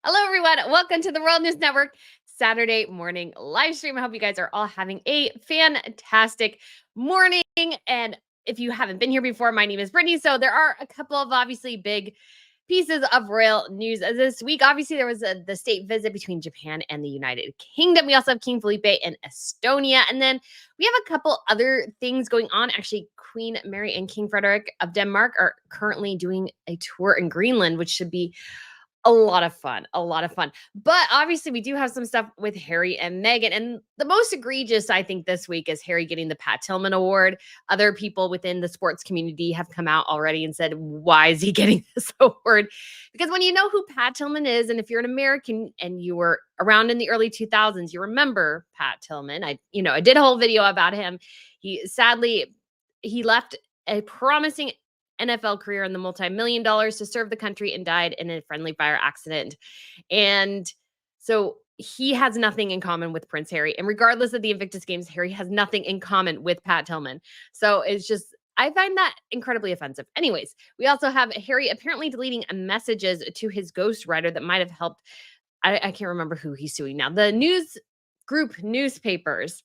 Hello, everyone. Welcome to the World News Network Saturday morning live stream. I hope you guys are all having a fantastic morning. And if you haven't been here before, my name is Brittany. So there are a couple of obviously big pieces of royal news this week. Obviously, there was the state visit between Japan and the United Kingdom. We also have King Felipe in Estonia. And then we have a couple other things going on. Actually, Queen Mary and King Frederick of Denmark are currently doing a tour in Greenland, which should be a lot of fun, a lot of fun. But obviously, we do have some stuff with Harry and Meghan. And the most egregious, I think, this week is Harry getting the Pat Tillman Award. Other people within the sports community have come out already and said, why is he getting this award? Because when you know who Pat Tillman is, and if you're an American and you were around in the early 2000s, you remember Pat Tillman. I did a whole video about him. He left a promising NFL career in the multi-million dollars to serve the country and died in a friendly fire accident. And so he has nothing in common with Prince Harry. And regardless of the Invictus Games, Harry has nothing in common with Pat Tillman. So it's just, I find that incredibly offensive. Anyways, we also have Harry apparently deleting messages to his ghostwriter that might have helped. I can't remember who he's suing now. The news group newspapers.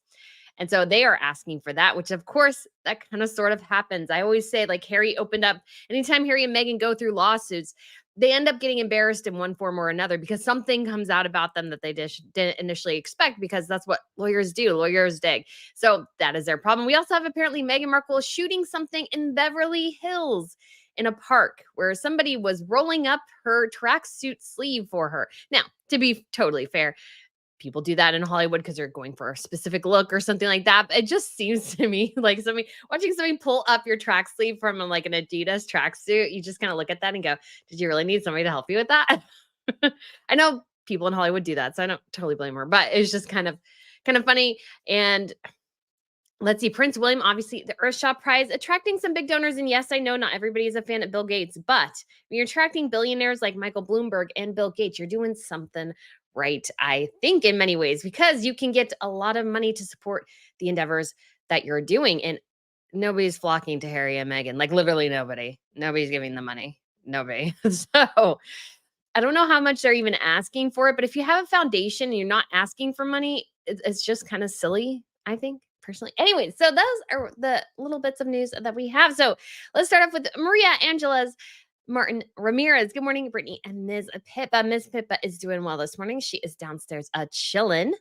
And so they are asking for that, which of course that kind of sort of happens. I always say, like, Harry opened up, anytime Harry and Meghan go through lawsuits, they end up getting embarrassed in one form or another because something comes out about them that they didn't initially expect, because that's what lawyers do. Lawyers dig. So that is their problem. We also have apparently Meghan Markle shooting something in Beverly Hills in a park where somebody was rolling up her tracksuit sleeve for her. Now, to be totally fair, people do that in Hollywood because they're going for a specific look or something like that. But it just seems to me like watching somebody pull up your track sleeve from like an Adidas tracksuit, you just kind of look at that and go, did you really need somebody to help you with that? I know people in Hollywood do that, so I don't totally blame her, but it's just kind of funny. And let's see, Prince William, obviously the Earthshot Prize, attracting some big donors. And yes, I know not everybody is a fan of Bill Gates, but when you're attracting billionaires like Michael Bloomberg and Bill Gates, you're doing something right, I think, in many ways, because you can get a lot of money to support the endeavors that you're doing. And nobody's flocking to Harry and Meghan, like literally nobody. Nobody's giving them money. Nobody. So I don't know how much they're even asking for it, but if you have a foundation and you're not asking for money, it's just kind of silly, I think, personally. Anyway, so those are the little bits of news that we have. So let's start off with Maria Angela's Martin Ramirez. Good morning, Brittany and Ms. Pippa. Ms. Pippa is doing well this morning. She is downstairs chilling.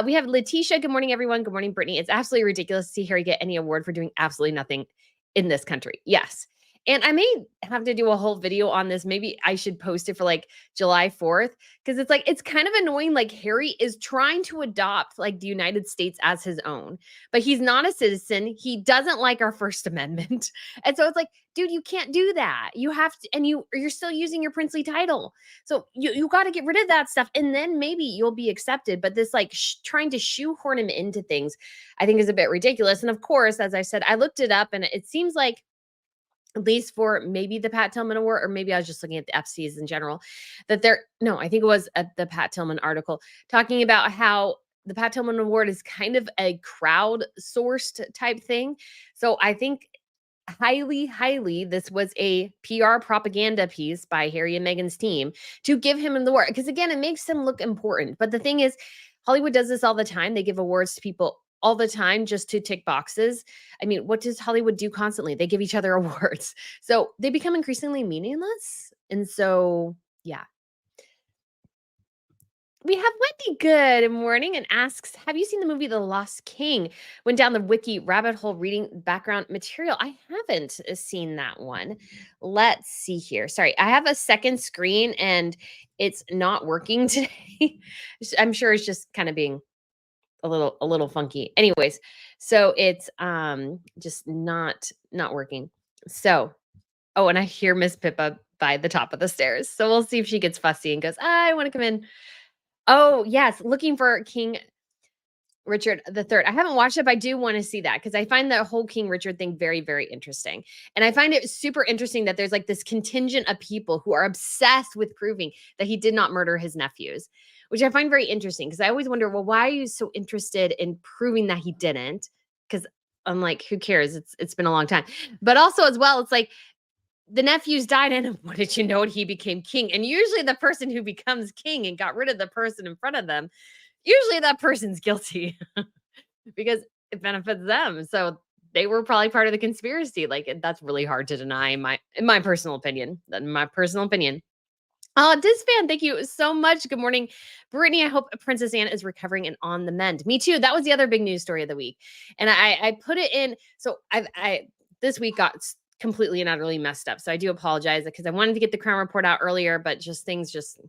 We have Letitia. Good morning, everyone. Good morning, Brittany. It's absolutely ridiculous to see Harry get any award for doing absolutely nothing in this country. Yes. And I may have to do a whole video on this. Maybe I should post it for like July 4th, because it's like, it's kind of annoying. Like, Harry is trying to adopt like the United States as his own, but he's not a citizen. He doesn't like our First Amendment. And so it's like, dude, you can't do that. You have to, and you're still using your princely title. So you got to get rid of that stuff, and then maybe you'll be accepted. But this like trying to shoehorn him into things, I think is a bit ridiculous. And of course, as I said, I looked it up, and it seems like, at least for maybe the Pat Tillman Award, or maybe I was just looking at the FCs in general, that I think it was at the Pat Tillman article talking about how the Pat Tillman Award is kind of a crowd-sourced type thing. So I think highly, this was a PR propaganda piece by Harry and Meghan's team to give him the award. Because again, it makes him look important. But the thing is, Hollywood does this all the time. They give awards to people all the time just to tick boxes. I mean, what does Hollywood do constantly? They give each other awards. So they become increasingly meaningless. And so, yeah. We have Wendy, good morning, and asks, have you seen the movie The Lost King? Went down the wiki rabbit hole reading background material. I haven't seen that one. Let's see here. Sorry, I have a second screen and it's not working today. I'm sure it's just kind of being a little funky. Anyways, so it's just not working. So, oh, and I hear Miss Pippa by the top of the stairs. So we'll see if she gets fussy and goes, I want to come in. Oh, yes, looking for King Richard III. I haven't watched it, but I do want to see that, because I find the whole King Richard thing very, very interesting. And I find it super interesting that there's like this contingent of people who are obsessed with proving that he did not murder his nephews, which I find very interesting, because I always wonder, well, why are you so interested in proving that he didn't? Because I'm like, who cares? It's been a long time. But also as well, it's like, the nephews died, and what did you know? He became king. And usually, the person who becomes king and got rid of the person in front of them, usually that person's guilty because it benefits them. So they were probably part of the conspiracy. Like that's really hard to deny in my personal opinion. In my personal opinion. Diz fan, thank you so much. Good morning, Brittany. I hope Princess Anne is recovering and on the mend. Me too. That was the other big news story of the week, and I put it in. So I this week got completely and utterly messed up. So I do apologize because I wanted to get the Crown Report out earlier, but just things just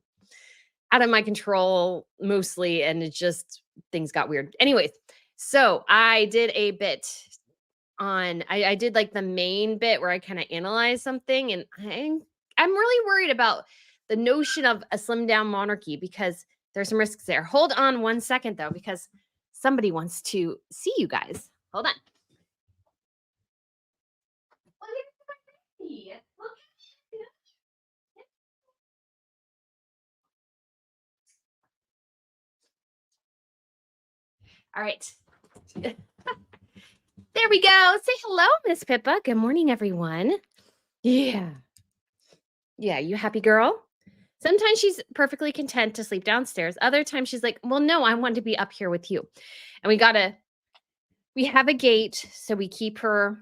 out of my control mostly, and it just things got weird. Anyways, so I did a bit on I did like the main bit where I kind of analyze something, and I'm really worried about the notion of a slim down monarchy because there's some risks there. Hold on one second though, because somebody wants to see you guys. Hold on. All right. There we go. Say hello, Miss Pippa. Good morning, everyone. Yeah. Yeah, you happy girl? Sometimes she's perfectly content to sleep downstairs. Other times she's like, "Well, no, I want to be up here with you." And we have a gate, so we keep her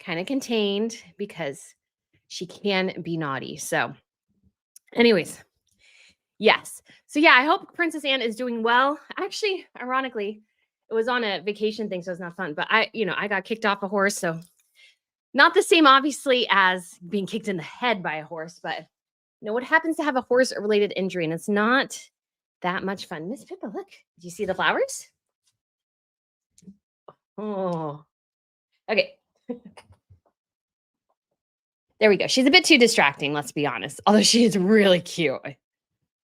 kind of contained because she can be naughty. So, anyways, yes. So yeah, I hope Princess Anne is doing well. Actually, ironically, it was on a vacation thing, so it's not fun. But I got kicked off a horse, so not the same, obviously, as being kicked in the head by a horse, but what happens to have a horse related injury, and it's not that much fun. Miss Pippa, look, do you see the flowers? Oh, okay. There we go. She's a bit too distracting, let's be honest. Although she is really cute.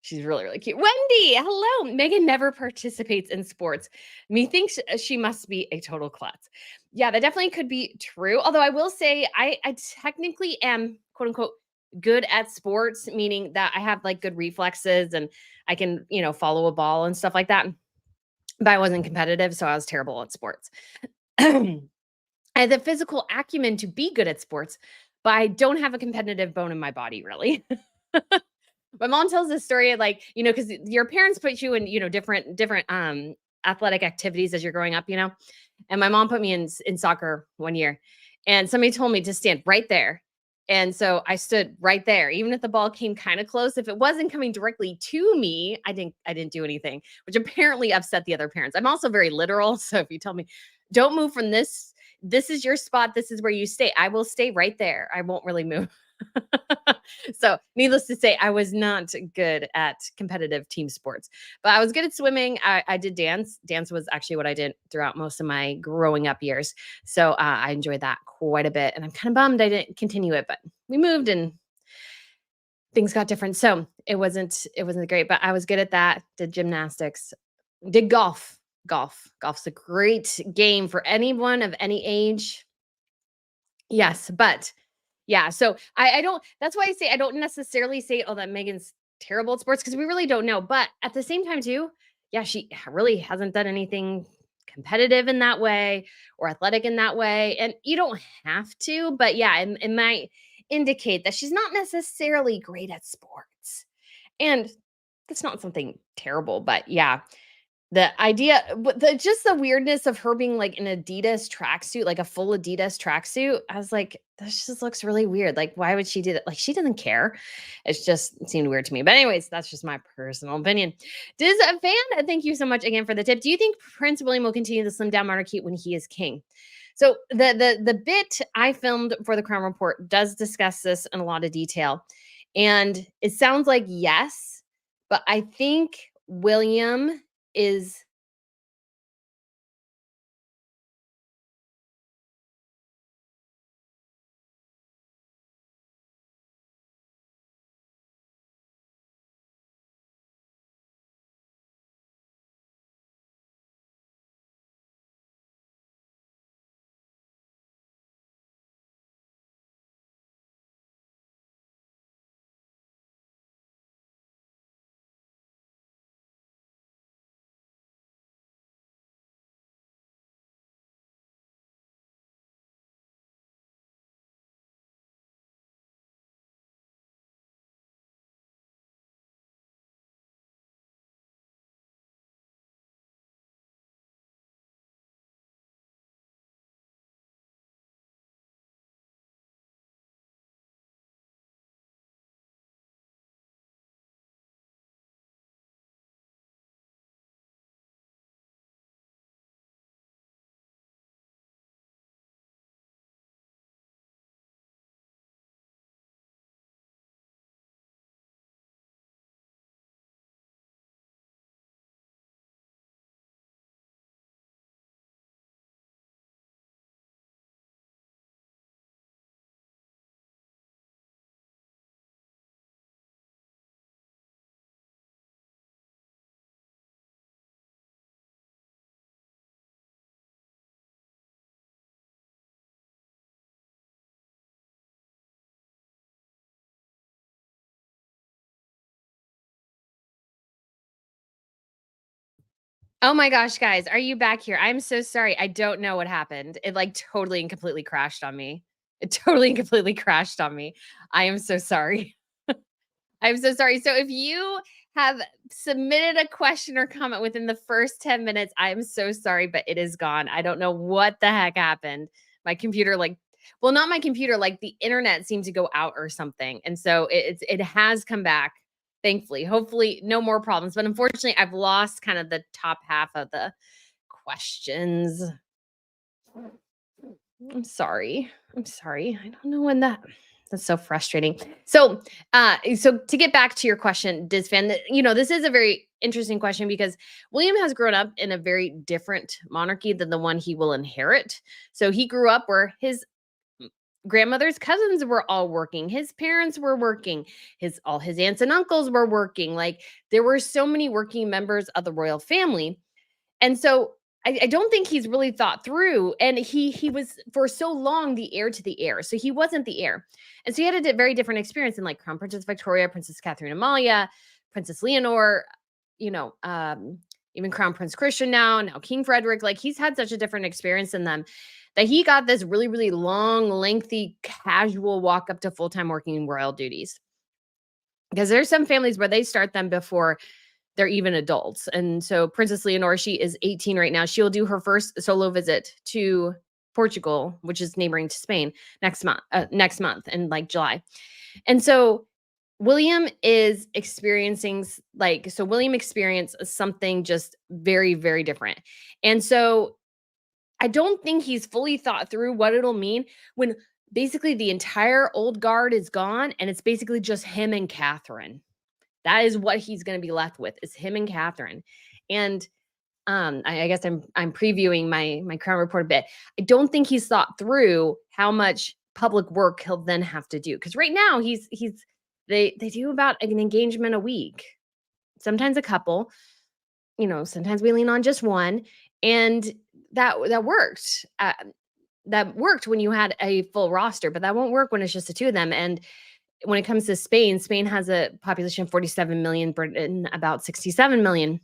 She's really, really cute. Wendy, hello. Megan never participates in sports. Methinks she must be a total klutz. Yeah, that definitely could be true. Although I will say I technically am quote unquote good at sports, meaning that I have like good reflexes and I can, follow a ball and stuff like that. But I wasn't competitive, so I was terrible at sports. I have the physical acumen to be good at sports, but I don't have a competitive bone in my body, really. My mom tells this story like, because your parents put you in, different athletic activities as you're growing up, And my mom put me in soccer one year, and somebody told me to stand right there. And so I stood right there, even if the ball came kind of close. If it wasn't coming directly to me, I didn't do anything, which apparently upset the other parents. I'm also very literal. So if you tell me, don't move from this is your spot, this is where you stay, I will stay right there. I won't really move. So, needless to say, I was not good at competitive team sports, but I was good at swimming. I did dance. Dance was actually what I did throughout most of my growing up years. So, I enjoyed that quite a bit. And I'm kind of bummed I didn't continue it, but we moved and things got different. So, it wasn't great, but I was good at that. Did gymnastics, did golf. Golf's a great game for anyone of any age. Yes, but yeah, so I don't that's why I say I don't necessarily say, "Oh, that Megan's terrible at sports," because we really don't know, but at the same time too, yeah, she really hasn't done anything competitive in that way or athletic in that way, and you don't have to, but yeah, it might indicate that she's not necessarily great at sports, and that's not something terrible, but yeah, the idea but the weirdness of her being, like, an Adidas tracksuit, like a full Adidas tracksuit, I was like, "This just looks really weird, like, why would she do that?" Like, she doesn't care. It seemed weird to me, but anyways, that's just my personal opinion. Diz a fan, thank you so much again for the tip. Do you think Prince William will continue the slim down monarchy when he is king? So, the bit I filmed for the Crown Report does discuss this in a lot of detail, and it sounds like yes, but I think William is Oh my gosh, guys, are you back here? I'm so sorry. I don't know what happened. It like totally and completely crashed on me. It totally and completely crashed on me. I am so sorry. I'm so sorry. So if you have submitted a question or comment within the first 10 minutes, I am so sorry, but it is gone. I don't know what the heck happened. My computer, like, well, not my computer, like the internet seemed to go out or something. And so it has come back, thankfully. Hopefully, no more problems. But unfortunately, I've lost kind of the top half of the questions. I'm sorry. I'm sorry. I don't know when that's so frustrating. So to get back to your question, this is a very interesting question because William has grown up in a very different monarchy than the one he will inherit. So he grew up where his grandmother's cousins were all working, his parents were working, all his aunts and uncles were working. Like there were so many working members of the royal family. And so I don't think he's really thought through. And he was for so long the heir to the heir. So he wasn't the heir. And so he had a very different experience in like Crown Princess Victoria, Princess Catherine Amalia, Princess Leonor, you know, even Crown Prince Christian now King Frederick. Like he's had such a different experience in them that he got this really, really long, lengthy, casual walk up to full-time working royal duties. Because there's some families where they start them before they're even adults. And so Princess Leonor, she is 18 right now. She'll do her first solo visit to Portugal, which is neighboring to Spain next month in like July. And so William is experiencing William experienced something just very, very different. And so I don't think he's fully thought through what it'll mean when basically the entire old guard is gone and it's basically just him and Catherine. That is what he's gonna be left with, is him and Catherine. And, I guess I'm previewing my Crown Report a bit. I don't think he's thought through how much public work he'll then have to do. Because right now they do about an engagement a week, sometimes a couple, sometimes we lean on just one, and that worked. That worked when you had a full roster, but that won't work when it's just the two of them. And when it comes to Spain, Spain has a population of 47 million, Britain about 67 million.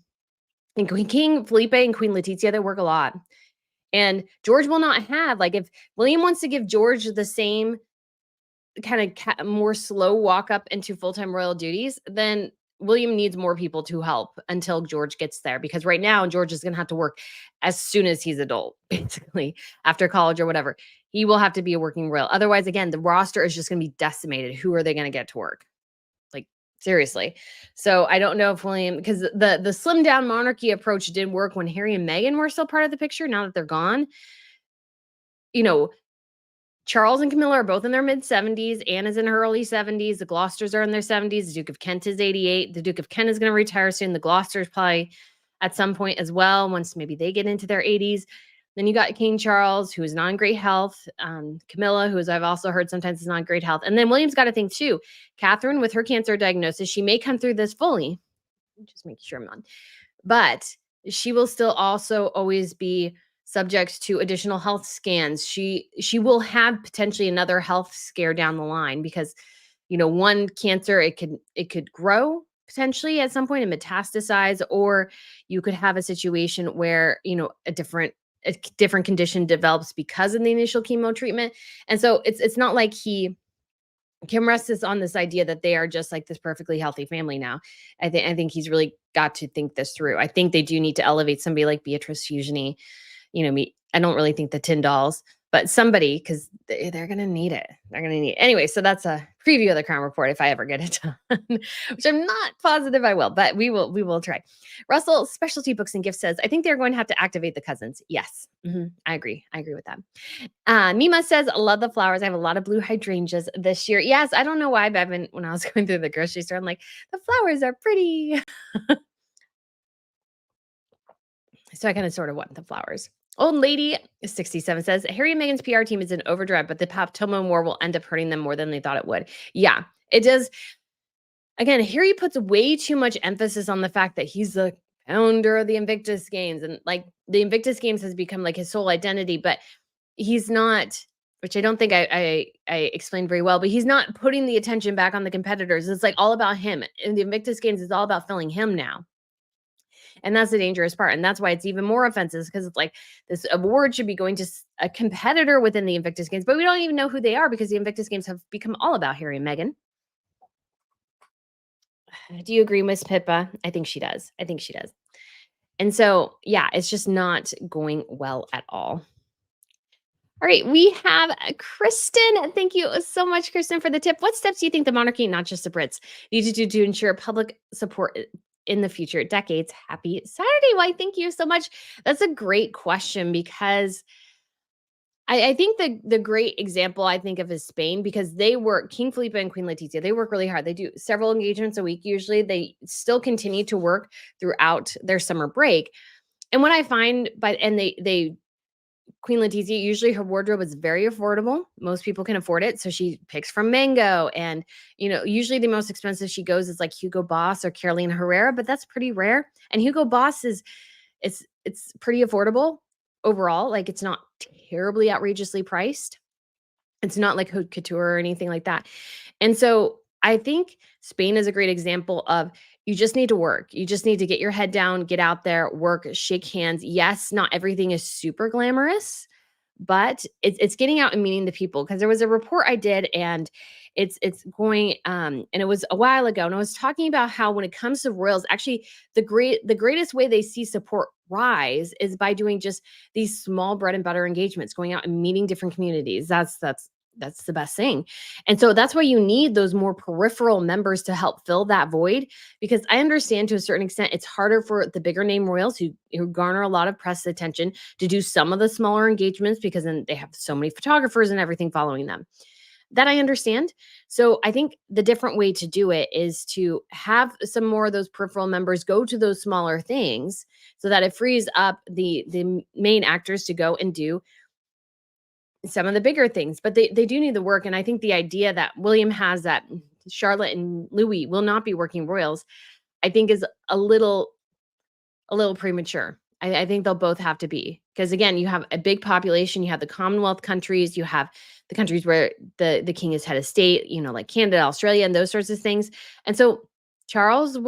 And King Felipe and Queen Letizia, they work a lot. And George will not have, like, if William wants to give George the same kind of more slow walk up into full-time royal duties, then William needs more people to help until George gets there. Because right now, George is going to have to work as soon as he's adult, basically, after college or whatever. He will have to be a working royal. Otherwise, again, the roster is just going to be decimated. Who are they going to get to work? Like, seriously. So I don't know if William, because the slim down monarchy approach did work when Harry and Meghan were still part of the picture. Now that they're gone, you know, Charles and Camilla are both in their mid 70s. Anne is in her early 70s. The Gloucesters are in their 70s. The Duke of Kent is 88. The Duke of Kent is going to retire soon. The Gloucesters probably at some point as well, once maybe they get into their 80s. Then you got King Charles, who is not in great health. Camilla, who, as I've also heard, sometimes is not in great health. And then William's got to think too. Catherine, with her cancer diagnosis, she may come through this fully. Just make sure I'm on. But she will still also always be subject to additional health scans. She will have potentially another health scare down the line because, one cancer, it could grow potentially at some point and metastasize, or you could have a situation where, a different condition develops because of the initial chemo treatment. And so it's not like he can rest this on this idea that they are just like this perfectly healthy family now. I think he's really got to think this through. I think they do need to elevate somebody like Beatrice Eugenie. I don't really think the Tyndalls, but somebody, because they're going to need it. They're going to need it. Anyway, so that's a preview of the Crown Report if I ever get it done, which I'm not positive I will, but we will try. Russell Specialty Books and Gifts says, I think they're going to have to activate the cousins. Yes, I agree. I agree with that. Mima says, love the flowers. I have a lot of blue hydrangeas this year. Yes, I don't know why, Bevan, when I was going through the grocery store, I'm like, the flowers are pretty. So I kind of sort of want the flowers. Old Lady 67 says, Harry and Meghan's PR team is in overdrive, but the Tillman war will end up hurting them more than they thought it would. Yeah, it does. Again, Harry puts way too much emphasis on the fact that he's the founder of the Invictus Games. And like the Invictus Games has become like his sole identity, but he's not, which I don't think I explained very well, but he's not putting the attention back on the competitors. It's like all about him. And the Invictus Games is all about filling him now. And that's the dangerous part. And that's why it's even more offensive because it's like this award should be going to a competitor within the Invictus Games, but we don't even know who they are because the Invictus Games have become all about Harry and Meghan. Do you agree, Miss Pippa? I think she does. I think she does. And so, yeah, it's just not going well at all. All right, we have Kristen. Thank you so much, Kristen, for the tip. What steps do you think the monarchy, not just the Brits, need to do to ensure public support in the future decades? Happy Saturday. Why, thank you so much. That's a great question because I think the great example I think of is Spain because they work, King Felipe and Queen Letizia, they work really hard. They do several engagements a week usually. They still continue to work throughout their summer break. And what I find and they Queen Letizia, usually her wardrobe is very affordable. Most people can afford it. So she picks from Mango. And, usually the most expensive she goes is like Hugo Boss or Carolina Herrera, but that's pretty rare. And Hugo Boss it's pretty affordable overall. Like it's not terribly outrageously priced. It's not like haute couture or anything like that. And so I think Spain is a great example of you just need to work. You just need to get your head down, get out there, work, shake hands. Yes, not everything is super glamorous, but it's getting out and meeting the people. Because there was a report I did, and it's going and it was a while ago, and I was talking about how when it comes to royals, actually the greatest way they see support rise is by doing just these small bread and butter engagements, going out and meeting different communities. That's the best thing. And so that's why you need those more peripheral members to help fill that void, because I understand to a certain extent it's harder for the bigger name royals who garner a lot of press attention to do some of the smaller engagements because then they have so many photographers and everything following them. That I understand. So I think the different way to do it is to have some more of those peripheral members go to those smaller things so that it frees up the main actors to go and do some of the bigger things, but they do need the work. And I think the idea that William has that Charlotte and Louis will not be working royals, I think is a little premature. I think they'll both have to be, because again, you have a big population, you have the Commonwealth countries, you have the countries where the king is head of state, like Canada, Australia, and those sorts of things. And so William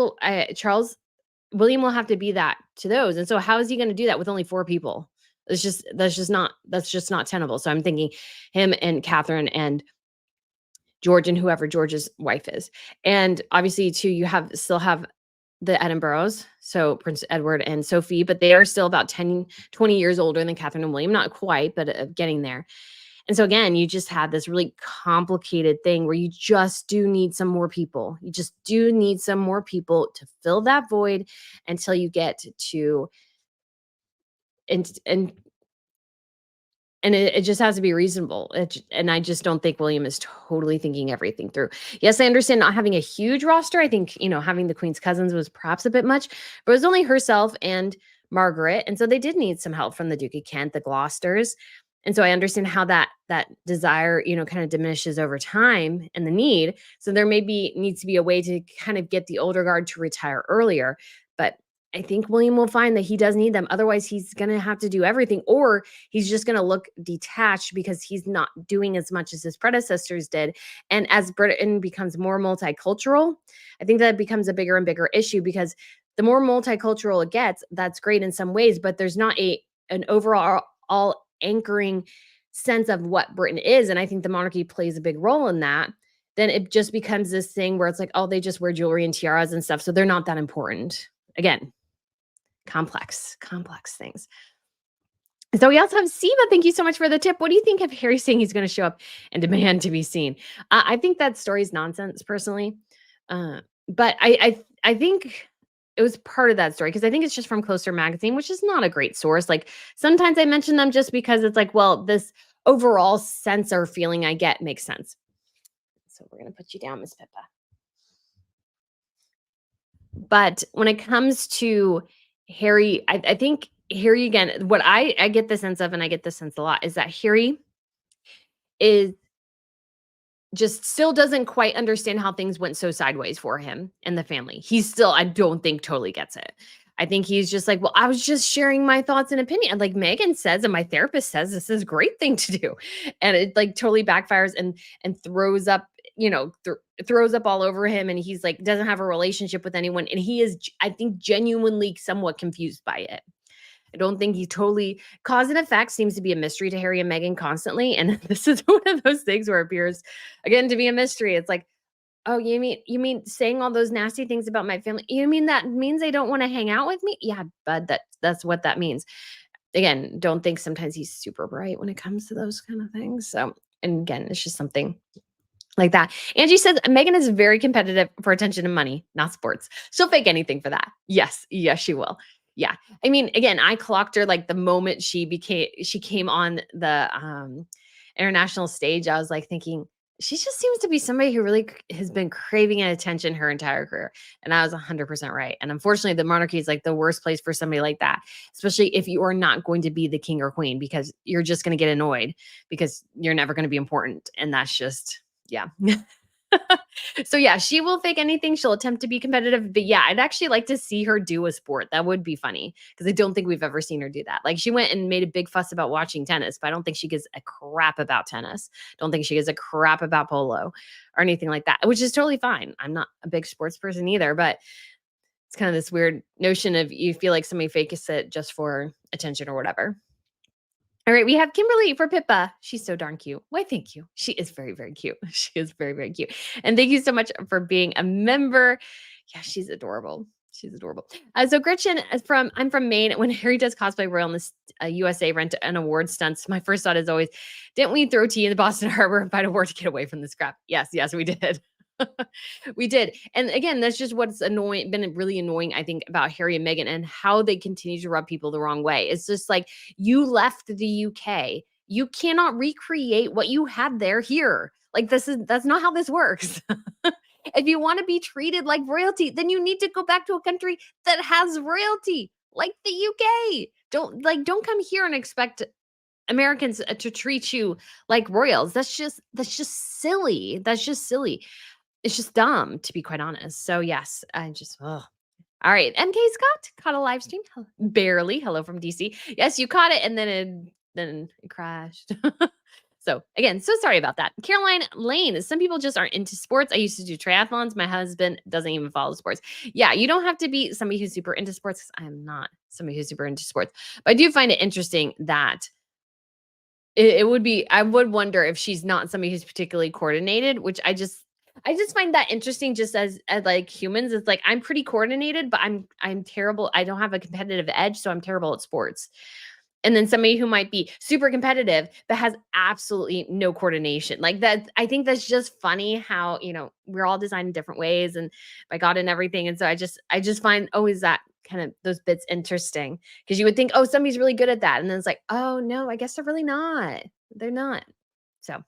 will have to be that to those. And so how is he going to do that with only 4 people? That's just not tenable. So I'm thinking him and Catherine and George and whoever George's wife is. And obviously too, you still have the Edinburghs, so Prince Edward and Sophie, but they are still about 10, 20 years older than Catherine and William. Not quite, but getting there. And so again, you just have this really complicated thing where you just do need some more people. You just do need some more people to fill that void until you get to and it just has to be reasonable. And I just don't think William is totally thinking everything through. Yes, I understand not having a huge roster. I think, having the Queen's cousins was perhaps a bit much, but it was only herself and Margaret. And so they did need some help from the Duke of Kent, the Gloucesters. And so I understand how that desire, kind of diminishes over time and the need. So there needs to be a way to kind of get the older guard to retire earlier. But I think William will find that he does need them. Otherwise, he's going to have to do everything, or he's just going to look detached because he's not doing as much as his predecessors did. And as Britain becomes more multicultural, I think that becomes a bigger and bigger issue, because the more multicultural it gets, that's great in some ways, but there's not an overall anchoring sense of what Britain is. And I think the monarchy plays a big role in that. Then it just becomes this thing where it's like, oh, they just wear jewelry and tiaras and stuff, so they're not that important. Again, complex things. So we also have Siva. Thank you so much for the tip. What do you think of Harry saying he's going to show up and demand to be seen? I think that story is nonsense, personally. But I think it was part of that story, because I think it's just from Closer Magazine, which is not a great source. Like, sometimes I mention them just because it's like, well, this overall sense or feeling I get makes sense. So we're going to put you down, Miss Pippa. But when it comes to Harry, I think Harry, again, what I get the sense of, and I get this sense a lot, is that Harry is just still doesn't quite understand how things went so sideways for him and the family. He's still, I don't think, totally gets it. I think he's just like, well, I was just sharing my thoughts and opinion. Like Meghan says, and my therapist says, this is a great thing to do. And it like totally backfires and throws up throws up all over him, and he's like doesn't have a relationship with anyone, and he is, I think, genuinely somewhat confused by it. I don't think he totally cause and effect seems to be a mystery to Harry and Meghan constantly, and this is one of those things where it appears again to be a mystery. It's like, oh, you mean saying all those nasty things about my family? You mean that means they don't want to hang out with me? Yeah, bud, that's what that means. Again, don't think sometimes he's super bright when it comes to those kind of things. So, and again, it's just something like that. Angie says Megan is very competitive for attention and money, not sports. She'll fake anything for that. Yes, yes, she will. Yeah. I mean, again, I clocked her like the moment she came on the international stage. I was like thinking, she just seems to be somebody who really has been craving attention her entire career. And I was 100% right. And unfortunately, the monarchy is like the worst place for somebody like that, especially if you are not going to be the king or queen, because you're just going to get annoyed because you're never going to be important. And that's just, yeah. So yeah, she will fake anything. She'll attempt to be competitive. But yeah, I'd actually like to see her do a sport. That would be funny because I don't think we've ever seen her do that. Like she went and made a big fuss about watching tennis, but I don't think she gives a crap about tennis. Don't think she gives a crap about polo or anything like that, which is totally fine. I'm not a big sports person either, but it's kind of this weird notion of you feel like somebody fakes it just for attention or whatever. All right, we have Kimberly for Pippa. She's so darn cute. Why, thank you. She is very, very cute. She is very, very cute. And thank you so much for being a member. Yeah, she's adorable. She's adorable. So Gretchen I'm from Maine. When Harry does cosplay Royal in the USA rent an award stunts, my first thought is always, didn't we throw tea in the Boston Harbor and find a war to get away from this crap? Yes, yes, we did. We did. And again, that's just what's been really annoying, I think, about Harry and Meghan and how they continue to rub people the wrong way. It's just like you left the UK. You cannot recreate what you had there here. Like that's not how this works. If you want to be treated like royalty, then you need to go back to a country that has royalty, like the UK. Don't come here and expect Americans to treat you like royals. That's just silly. That's just silly. It's just dumb, to be quite honest. So yes, I just ugh. All right. MK Scott caught a live stream. Barely. Hello from DC. Yes, you caught it, and then it crashed. So again, so sorry about that. Caroline Lane. Some people just aren't into sports. I used to do triathlons. My husband doesn't even follow sports. Yeah, you don't have to be somebody who's super into sports because I'm not somebody who's super into sports. But I do find it interesting that it would be, I would wonder if she's not somebody who's particularly coordinated, which I just find that interesting just as like humans. It's like I'm pretty coordinated, but I'm terrible. I don't have a competitive edge, so I'm terrible at sports. And then somebody who might be super competitive but has absolutely no coordination. Like that, I think that's just funny how, we're all designed in different ways and by God and everything. And so I just find always that kind of those bits interesting because you would think, oh, somebody's really good at that. And then it's like, oh no, I guess they're really not. They're not. So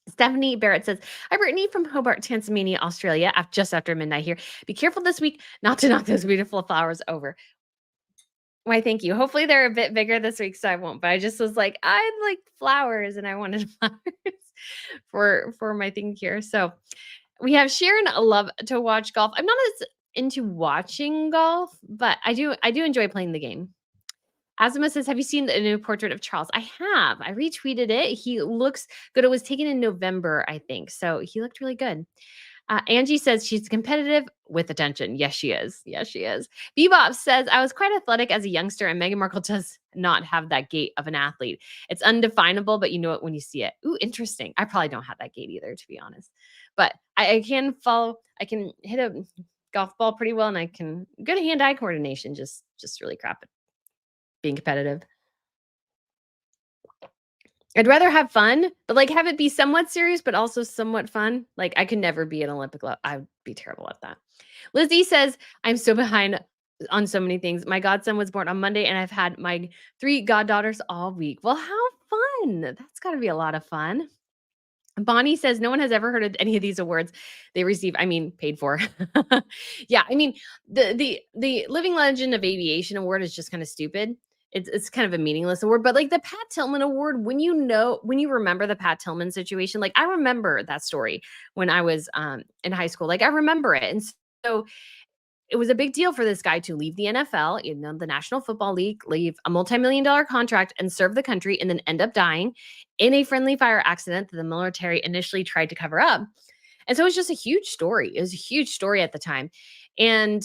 Stephanie Barrett says, "Hi, Brittany from Hobart, Tasmania, Australia. Just after midnight here. Be careful this week not to knock those beautiful flowers over." Why, thank you. Hopefully they're a bit bigger this week, so I won't. But I just was like, I like flowers, and I wanted flowers for my thing here. So we have Sharon. I love to watch golf. I'm not as into watching golf, but I do enjoy playing the game. Azuma says, "Have you seen the new portrait of Charles?" I have. I retweeted it. He looks good. It was taken in November, I think. So he looked really good. Angie says she's competitive with attention. Yes, she is. Yes, she is. Bebop says, "I was quite athletic as a youngster, and Meghan Markle does not have that gait of an athlete. It's undefinable, but you know it when you see it." Ooh, interesting. I probably don't have that gait either, to be honest. But I can follow. I can hit a golf ball pretty well, and I can good hand-eye coordination. Just really crap at being competitive. I'd rather have fun, but, like, have it be somewhat serious, but also somewhat fun. Like, I could never be an Olympic level. I would be terrible at that. Lizzie says, "I'm so behind on so many things. My godson was born on Monday, and I've had my 3 goddaughters all week." Well, how fun. That's gotta be a lot of fun. Bonnie says, "No one has ever heard of any of these awards they receive, I mean, paid for." Yeah, I mean, the Living Legend of Aviation award is just kinda stupid. It's kind of a meaningless award, but, like, the Pat Tillman award, when you remember the Pat Tillman situation, like, I remember that story when I was, in high school, like, I remember it, and so it was a big deal for this guy to leave the NFL, the National Football League, leave a multi-million-dollar contract and serve the country and then end up dying in a friendly fire accident that the military initially tried to cover up. And so it was just a huge story. It was a huge story at the time. And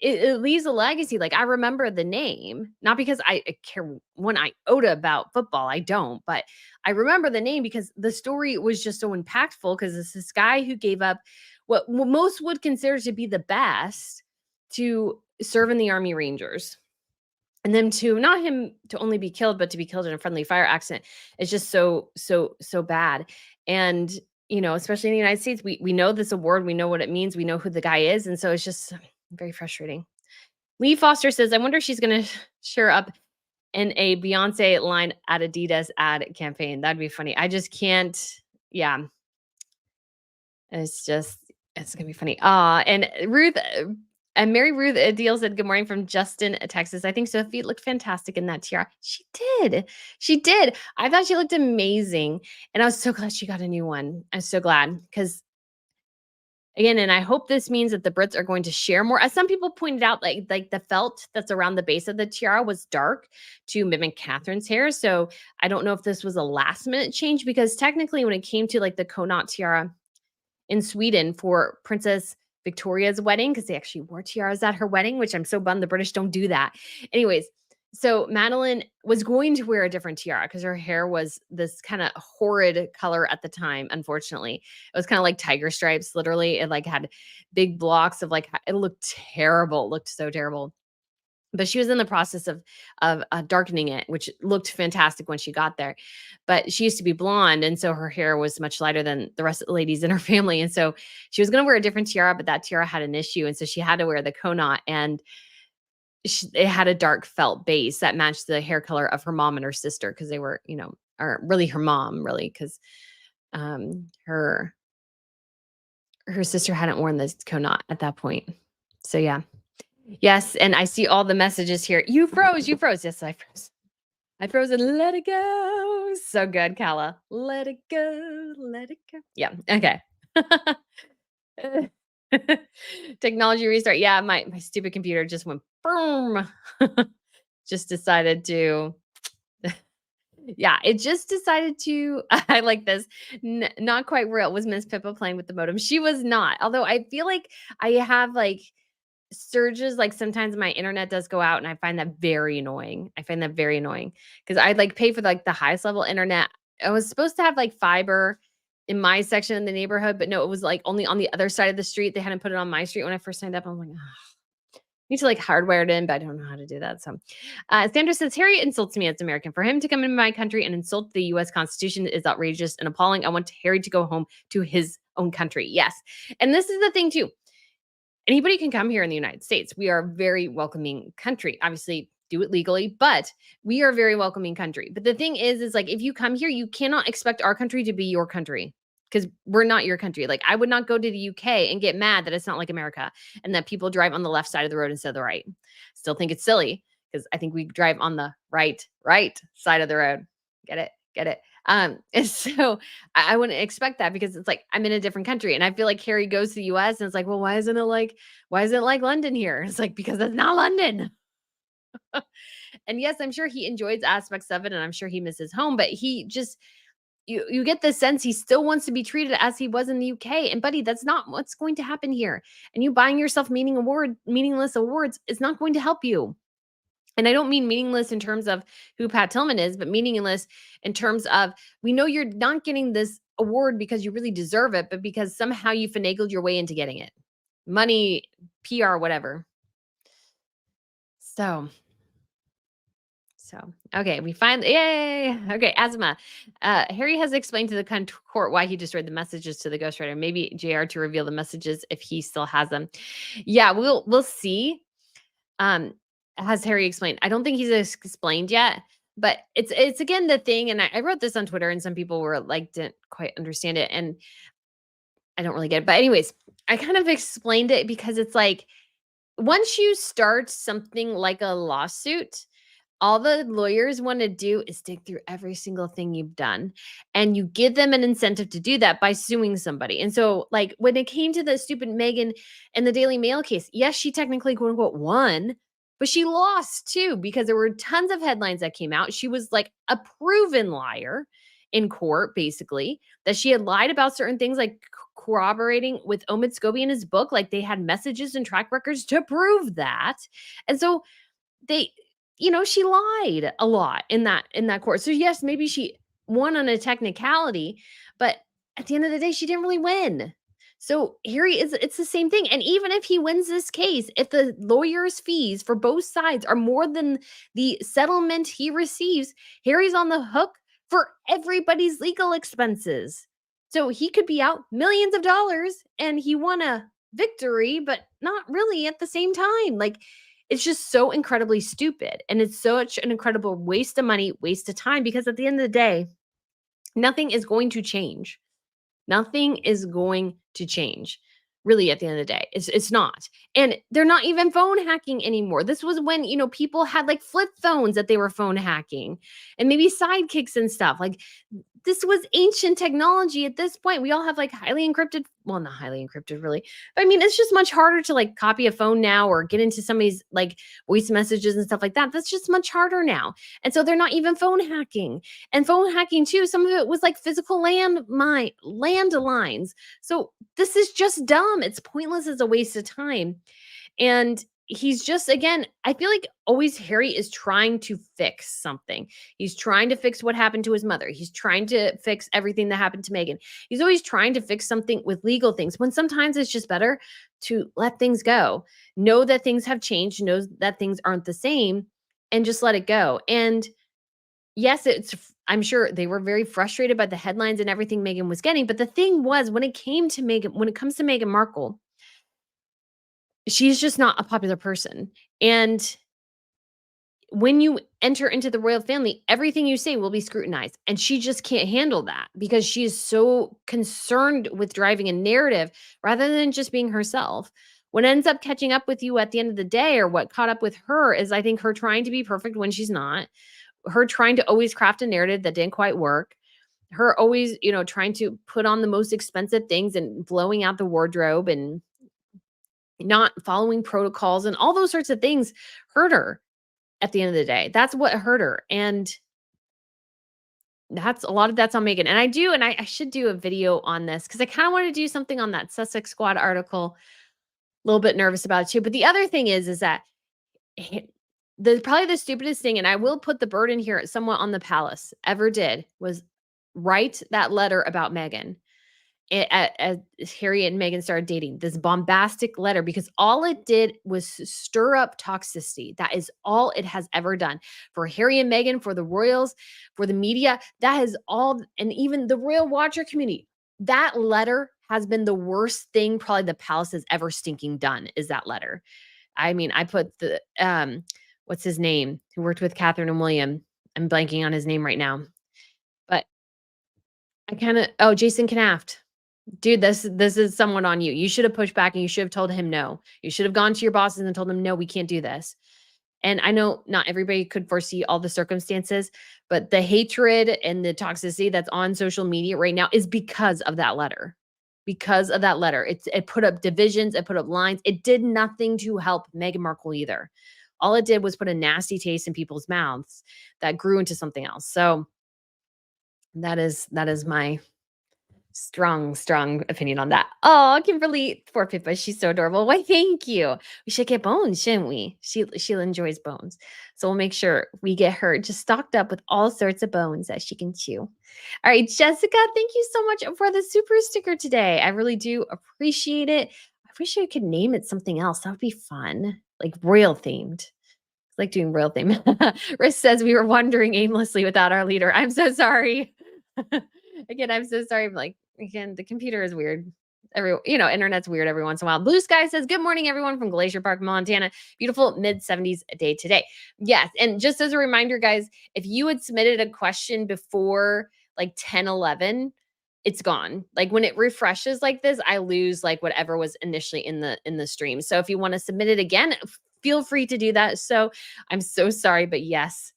it leaves a legacy. Like, I remember the name, not because I care one iota about football. I don't, but I remember the name because the story was just so impactful. Because it's this guy who gave up what most would consider to be the best to serve in the Army Rangers. And then to not him to only be killed, but to be killed in a friendly fire accident is just so bad. And especially in the United States, we know this award, we know what it means, we know who the guy is, and so it's just very frustrating. Lee Foster says, "I wonder if she's gonna share up in a Beyonce line at Adidas ad campaign. That'd be funny." I just can't. Yeah, it's gonna be funny. And Ruth and Mary Ruth Deal said, "Good morning from Justin, Texas. I think Sophie looked fantastic in that tiara." She did. She did. I thought she looked amazing. And I was so glad she got a new one. I'm so glad because again, and I hope this means that the Brits are going to share more. As some people pointed out, like the felt that's around the base of the tiara was dark to mimic Catherine's hair. So I don't know if this was a last minute change because technically when it came to like the Connaught tiara in Sweden for Princess Victoria's wedding, because they actually wore tiaras at her wedding, which I'm so bummed the British don't do that. Anyways, so Madeline was going to wear a different tiara because her hair was this kind of horrid color at the time. Unfortunately, it was kind of like tiger stripes. Literally, it like had big blocks of like it looked terrible. It looked so terrible. But she was in the process of darkening it, which looked fantastic when she got there. But she used to be blonde, and so her hair was much lighter than the rest of the ladies in her family. And so she was going to wear a different tiara, but that tiara had an issue, and so she had to wear the Connaught. And it had a dark felt base that matched the hair color of her mom and her sister because they were, or really her mom, really, because her sister hadn't worn the Connaught at that point. So yeah. Yes, and I see all the messages here. You froze, you froze. Yes, I froze. I froze and let it go. So good, Kala. Let it go, let it go. Yeah, okay. Technology restart. Yeah, my stupid computer just went boom. Just decided to yeah, it just decided to I like this. Not quite real. Was Miss Pippa playing with the modem? She was not. Although I feel like I have like surges, like sometimes my internet does go out and I find that very annoying. I find that very annoying because I'd like pay for like the highest level internet. I was supposed to have like fiber in my section in the neighborhood, but no, it was like only on the other side of the street. They hadn't put it on my street when I first signed up. I'm like, need to like hardwire it in, but I don't know how to do that. So, Sandra says, Harry insults me as American. For him to come into my country and insult the US Constitution is outrageous and appalling. I want Harry to go home to his own country. Yes. And this is the thing, too. Anybody can come here in the United States. We are a very welcoming country. Obviously, do it legally, but we are a very welcoming country. But the thing is like if you come here, you cannot expect our country to be your country because we're not your country. Like I would not go to the UK and get mad that it's not like America and that people drive on the left side of the road instead of the right. Still think it's silly because I think we drive on the right side of the road. Get it? Get it? And so I wouldn't expect that because it's like I'm in a different country and I feel like Harry goes to the US and it's like, well, why isn't it like London here? It's like because it's not London. And yes, I'm sure he enjoys aspects of it and I'm sure he misses home, but he just you get the sense he still wants to be treated as he was in the UK. And buddy, that's not what's going to happen here. And you buying yourself meaningless awards is not going to help you. And I don't mean meaningless in terms of who Pat Tillman is, but meaningless in terms of we know you're not getting this award because you really deserve it, but because somehow you finagled your way into getting it. Money, PR, whatever. So okay, we find yay. Okay, Asma. Harry has explained to the court why he destroyed the messages to the ghostwriter. Maybe JR to reveal the messages if he still has them. Yeah, we'll see. Has Harry explained? I don't think he's explained yet, but it's again the thing, and I wrote this on Twitter, and some people were like didn't quite understand it, and I don't really get it. But anyways, I kind of explained it because it's like once you start something like a lawsuit, all the lawyers want to do is dig through every single thing you've done. And you give them an incentive to do that by suing somebody. And so, like, when it came to the stupid Meghan and the Daily Mail case, yes, she technically, quote unquote, won, but she lost too because there were tons of headlines that came out. She was like a proven liar. in court, basically, that she had lied about certain things, like corroborating with Omid Scobie in his book. Like they had messages and track records to prove that. And so they, she lied a lot in that court. So yes, maybe she won on a technicality, but at the end of the day, she didn't really win. So Harry is it's the same thing. And even if he wins this case, if the lawyer's fees for both sides are more than the settlement he receives, Harry's on the hook for everybody's legal expenses. So he could be out millions of dollars and he won a victory, but not really at the same time. Like it's just so incredibly stupid. And it's such an incredible waste of money, waste of time, because at the end of the day, nothing is going to change. Nothing is going to change. Really, at the end of the day, it's not. And they're not even phone hacking anymore. This was when, people had like flip phones that they were phone hacking and maybe sidekicks and stuff. Like this was ancient technology at this point. We all have like highly encrypted, well, not highly encrypted really, but I mean, it's just much harder to like copy a phone now or get into somebody's like voice messages and stuff like that. That's just much harder now. And so they're not even phone hacking. And phone hacking too, some of it was like physical landlines. So this is just dumb. It's pointless. It's a waste of time. And he's just, again, I feel like always Harry is trying to fix something. He's trying to fix what happened to his mother. He's trying to fix everything that happened to Meghan. He's always trying to fix something with legal things when sometimes it's just better to let things go. Know that things have changed, know that things aren't the same, and just let it go. And yes, I'm sure they were very frustrated by the headlines and everything Meghan was getting. But the thing was, when it comes to Meghan Markle, she's just not a popular person. And when you enter into the royal family, everything you say will be scrutinized. And she just can't handle that because she is so concerned with driving a narrative rather than just being herself. What ends up catching up with you at the end of the day, or what caught up with her, is I think her trying to be perfect when she's not, her trying to always craft a narrative that didn't quite work, her always, trying to put on the most expensive things and blowing out the wardrobe and not following protocols and all those sorts of things hurt her at the end of the day. That's what hurt her. And that's a lot of that's on Meghan. And I should do a video on this because I kind of want to do something on that Sussex Squad article. A little bit nervous about it too. But the other thing is that probably the stupidest thing, and I will put the burden here somewhat on the palace, ever did was write that letter about Meghan as Harry and Meghan started dating, this bombastic letter, because all it did was stir up toxicity. That is all it has ever done for Harry and Meghan, for the royals, for the media. That is all, and even the royal watcher community. That letter has been the worst thing probably the palace has ever stinking done, is that letter. I mean, I put the what's his name, who worked with Catherine and William. I'm blanking on his name right now, but Jason Knaft. Dude, this is someone on you. You should have pushed back and you should have told him no. You should have gone to your bosses and told them, no, we can't do this. And I know not everybody could foresee all the circumstances, but the hatred and the toxicity that's on social media right now is because of that letter. Because of that letter. It put up divisions, it put up lines. It did nothing to help Meghan Markle either. All it did was put a nasty taste in people's mouths that grew into something else. So that is my strong opinion on that. Oh, Kimberly, poor Pippa, she's so adorable. Why, thank you. We should get bones, shouldn't we? She enjoys bones. So we'll make sure we get her just stocked up with all sorts of bones that she can chew. All right, Jessica, thank you so much for the super sticker today. I really do appreciate it. I wish I could name it something else. That would be fun, like royal themed. I like doing royal theme. Riss says we were wandering aimlessly without our leader. I'm so sorry. Again, I'm so sorry. Like, again, the computer is weird. Internet's weird every once in a while. Blue Sky says, good morning, everyone from Glacier Park, Montana. Beautiful mid-70s day today. Yes. And just as a reminder, guys, if you had submitted a question before like 10:11, it's gone. Like when it refreshes like this, I lose like whatever was initially in the stream. So if you want to submit it again, feel free to do that. So I'm so sorry, but yes.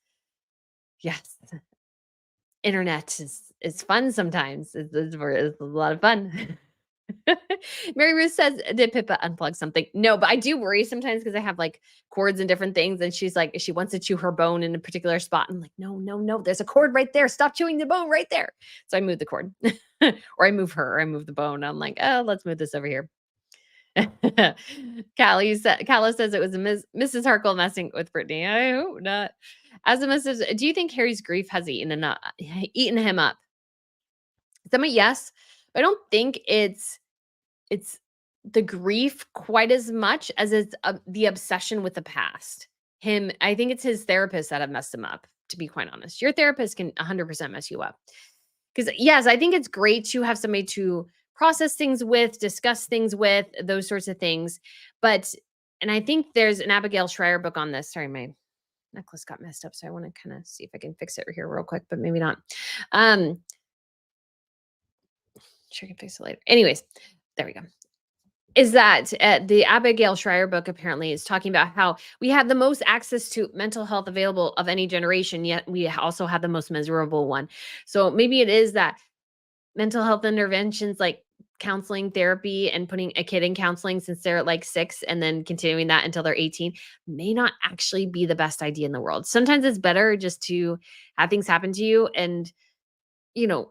Internet is fun sometimes. It's a lot of fun. Mary Ruth says, "Did Pippa unplug something?" No, but I do worry sometimes because I have like cords and different things, and she's like, she wants to chew her bone in a particular spot. I'm like, no, no, no, there's a cord right there. Stop chewing the bone right there. So I move the cord, or I move her, or I move the bone. I'm like, oh, let's move this over here. Callie says it was a Mrs. Harkle messing with Brittany. I hope not. As a Mrs., do you think Harry's grief has eaten him up? Some, yes, but I don't think it's the grief quite as much as it's the obsession with the past. I think it's his therapist that have messed him up, to be quite honest. Your therapist can 100% mess you up. Because, yes, I think it's great to have somebody to process things with, discuss things with, those sorts of things. But, and I think there's an Abigail Schreier book on this. Sorry, my necklace got messed up. So I want to kind of see if I can fix it here real quick, but maybe not. Sure, I can fix it later. Anyways, there we go. Is that the Abigail Schreier book apparently is talking about how we have the most access to mental health available of any generation, yet we also have the most miserable one. So maybe it is that mental health interventions like counseling therapy and putting a kid in counseling since they're like 6 and then continuing that until they're 18 may not actually be the best idea in the world. Sometimes it's better just to have things happen to you and,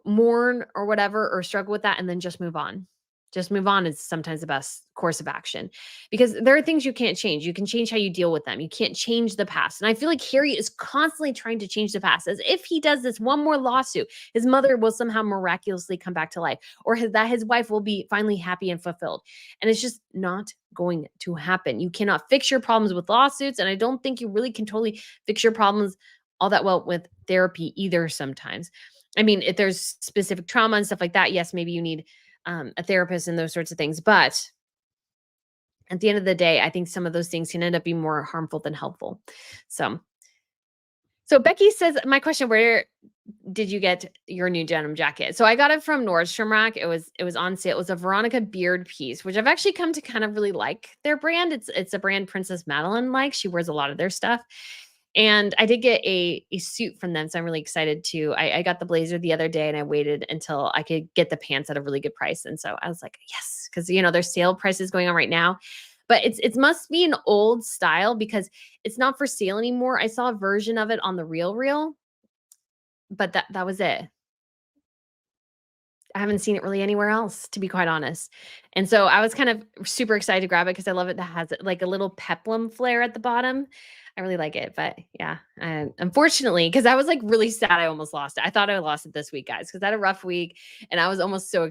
mourn or whatever, or struggle with that and then just move on. Just move on is sometimes the best course of action because there are things you can't change. You can change how you deal with them. You can't change the past. And I feel like Harry is constantly trying to change the past, as if he does this one more lawsuit, his mother will somehow miraculously come back to life, or that his wife will be finally happy and fulfilled. And it's just not going to happen. You cannot fix your problems with lawsuits. And I don't think you really can totally fix your problems all that well with therapy either sometimes. I mean, if there's specific trauma and stuff like that, yes, maybe you need a therapist and those sorts of things. But at the end of the day, I think some of those things can end up being more harmful than helpful. So Becky says, my question, where did you get your new denim jacket? So I got it from Nordstrom Rack. It was on sale. It was a Veronica Beard piece, which I've actually come to kind of really like their brand. It's a brand Princess Madeline likes. She wears a lot of their stuff. And I did get a suit from them, so I'm really excited too. I got the blazer the other day and I waited until I could get the pants at a really good price. And so I was like, yes, because there's sale prices going on right now. But it must be an old style because it's not for sale anymore. I saw a version of it on the Real, but that was it. I haven't seen it really anywhere else, to be quite honest. And so I was kind of super excited to grab it because I love it. That has like a little peplum flare at the bottom. I really like it, but yeah, unfortunately, because I was like really sad, I almost lost it. I thought I lost it this week, guys, because I had a rough week, and I was almost I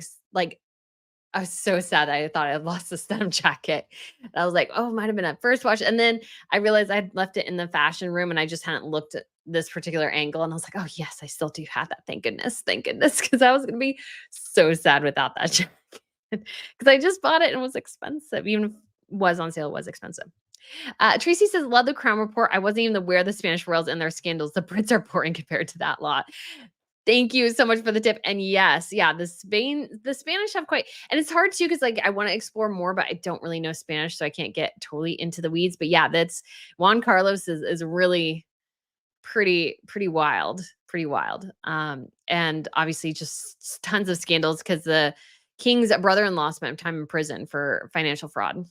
was so sad that I thought I had lost the denim jacket. And I was like, oh, it might have been at first wash, and then I realized I'd left it in the fashion room, and I just hadn't looked at this particular angle, and I was like, oh yes, I still do have that. Thank goodness, because I was gonna be so sad without that jacket because I just bought it and it was expensive, even if it was on sale, it was expensive. Tracy says, love the Crown Report. I wasn't even aware of the Spanish royals and their scandals. The Brits are boring compared to that lot. Thank you so much for the tip. And yes, yeah, the Spanish have quite, and it's hard too, because like I want to explore more, but I don't really know Spanish, so I can't get totally into the weeds. But yeah, that's Juan Carlos is really pretty wild, pretty wild. And obviously just tons of scandals because the king's brother-in-law spent time in prison for financial fraud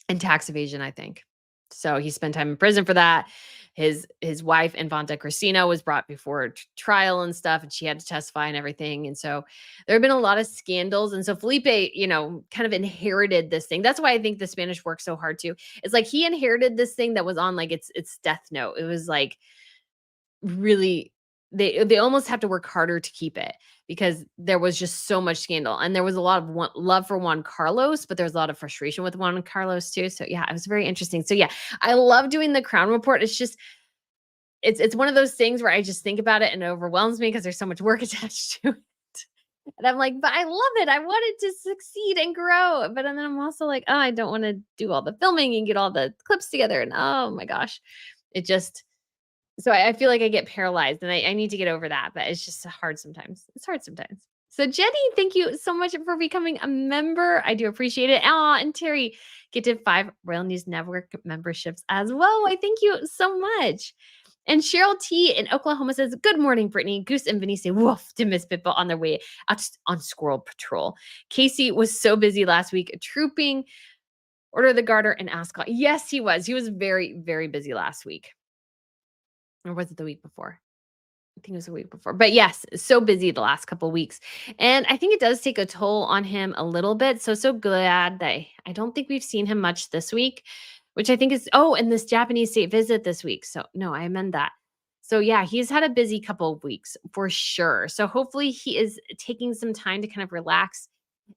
and tax evasion, I think. So he spent time in prison for that. His wife, Infanta Cristina, was brought before trial and stuff, and she had to testify and everything. And so there have been a lot of scandals. And so Felipe, kind of inherited this thing. That's why I think the Spanish work so hard too. It's like he inherited this thing that was on like its death note. It was like really, they almost have to work harder to keep it because there was just so much scandal, and there was a lot of love for Juan Carlos, but there's a lot of frustration with Juan Carlos too. So yeah, it was very interesting. So yeah, I love doing the Crown Report. It's just it's one of those things where I just think about it and it overwhelms me because there's so much work attached to it. And I'm like, but I love it. I want it to succeed and grow. But then I'm also like, oh, I don't want to do all the filming and get all the clips together. And oh my gosh, it just, so I feel like I get paralyzed, and I need to get over that, but it's just hard sometimes. It's hard sometimes. So Jenny, thank you so much for becoming a member. I do appreciate it. And Terry, get to 5 Royal News Network memberships as well. I thank you so much. And Cheryl T in Oklahoma says, "Good morning, Brittany. Goose and Vinny say woof to Miss Pippa on their way out on squirrel patrol. Casey was so busy last week trooping, order the garter and Ascot." Yes, he was. He was very, very busy last week. Or was it the week before? I think it was a week before. But yes, so busy the last couple weeks. And I think it does take a toll on him a little bit. So glad that I don't think we've seen him much this week, which I think is and this Japanese state visit this week. So no, I amend that. So yeah, he's had a busy couple of weeks for sure. So hopefully he is taking some time to kind of relax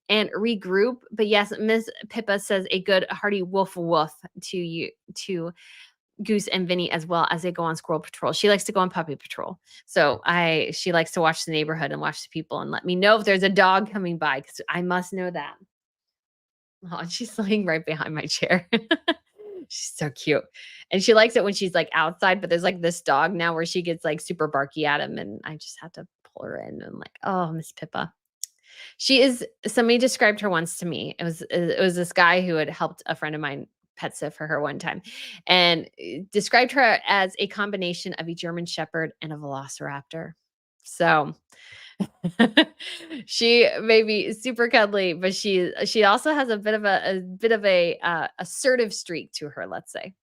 and regroup. But yes, Miss Pippa says a good hearty woof woof to you to Goose and Vinny as well as they go on squirrel patrol. She likes to go on puppy patrol. So she likes to watch the neighborhood and watch the people and let me know if there's a dog coming by because I must know that. Oh, and she's laying right behind my chair. She's so cute. And she likes it when she's like outside, but there's like this dog now where she gets like super barky at him. And I just have to pull her in and like, oh, Miss Pippa. She is somebody described her once to me. It was this guy who had helped a friend of mine pet sit for her one time and described her as a combination of a German shepherd and a velociraptor. So she may be super cuddly, but she also has a bit of a assertive streak to her, let's say.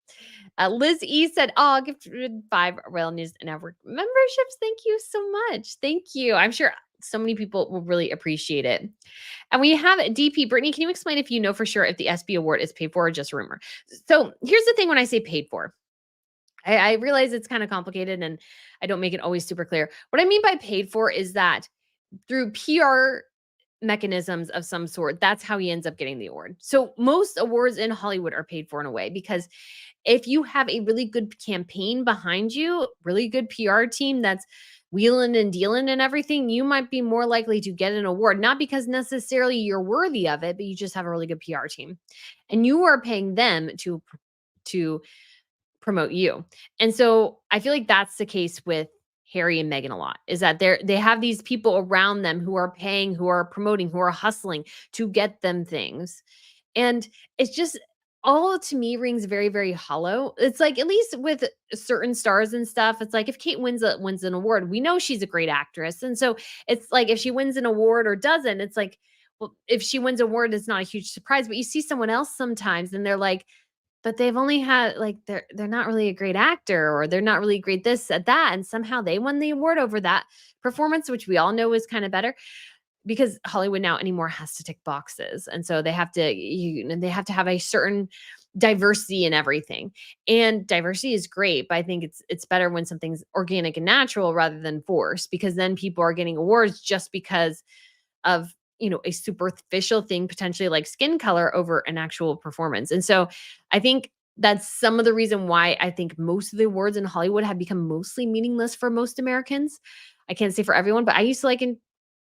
Liz E said, "Oh, gifted 5 Rail News Network memberships. Thank you so much. Thank you. I'm sure so many people will really appreciate it." And we have DP. Brittany, can you explain if you know for sure if the SB award is paid for or just rumor? So here's the thing when I say paid for. I realize it's kind of complicated and I don't make it always super clear. What I mean by paid for is that through PR mechanisms of some sort, that's how he ends up getting the award. So most awards in Hollywood are paid for in a way because if you have a really good campaign behind you, really good PR team that's wheeling and dealing and everything, you might be more likely to get an award, not because necessarily you're worthy of it, but you just have a really good PR team. And you are paying them to promote you. And so I feel like that's the case with Harry and Meghan a lot is that they have these people around them who are paying, who are promoting, who are hustling to get them things. And it's just all to me rings very, very hollow. It's like at least with certain stars and stuff, it's like if Kate wins an award, we know she's a great actress. And so it's like if she wins an award or doesn't, it's like, well, if she wins an award, it's not a huge surprise. But you see someone else sometimes and they're like, but they've only had like they're not really a great actor or they're not really great this at that. And somehow they won the award over that performance, which we all know is kind of better because Hollywood now anymore has to tick boxes. And so they have to they have to have a certain diversity in everything. And diversity is great, but I think it's better when something's organic and natural rather than forced because then people are getting awards just because of a superficial thing potentially like skin color over an actual performance. And so I think that's some of the reason why I think most of the awards in Hollywood have become mostly meaningless for most Americans. I can't say for everyone, but I used to like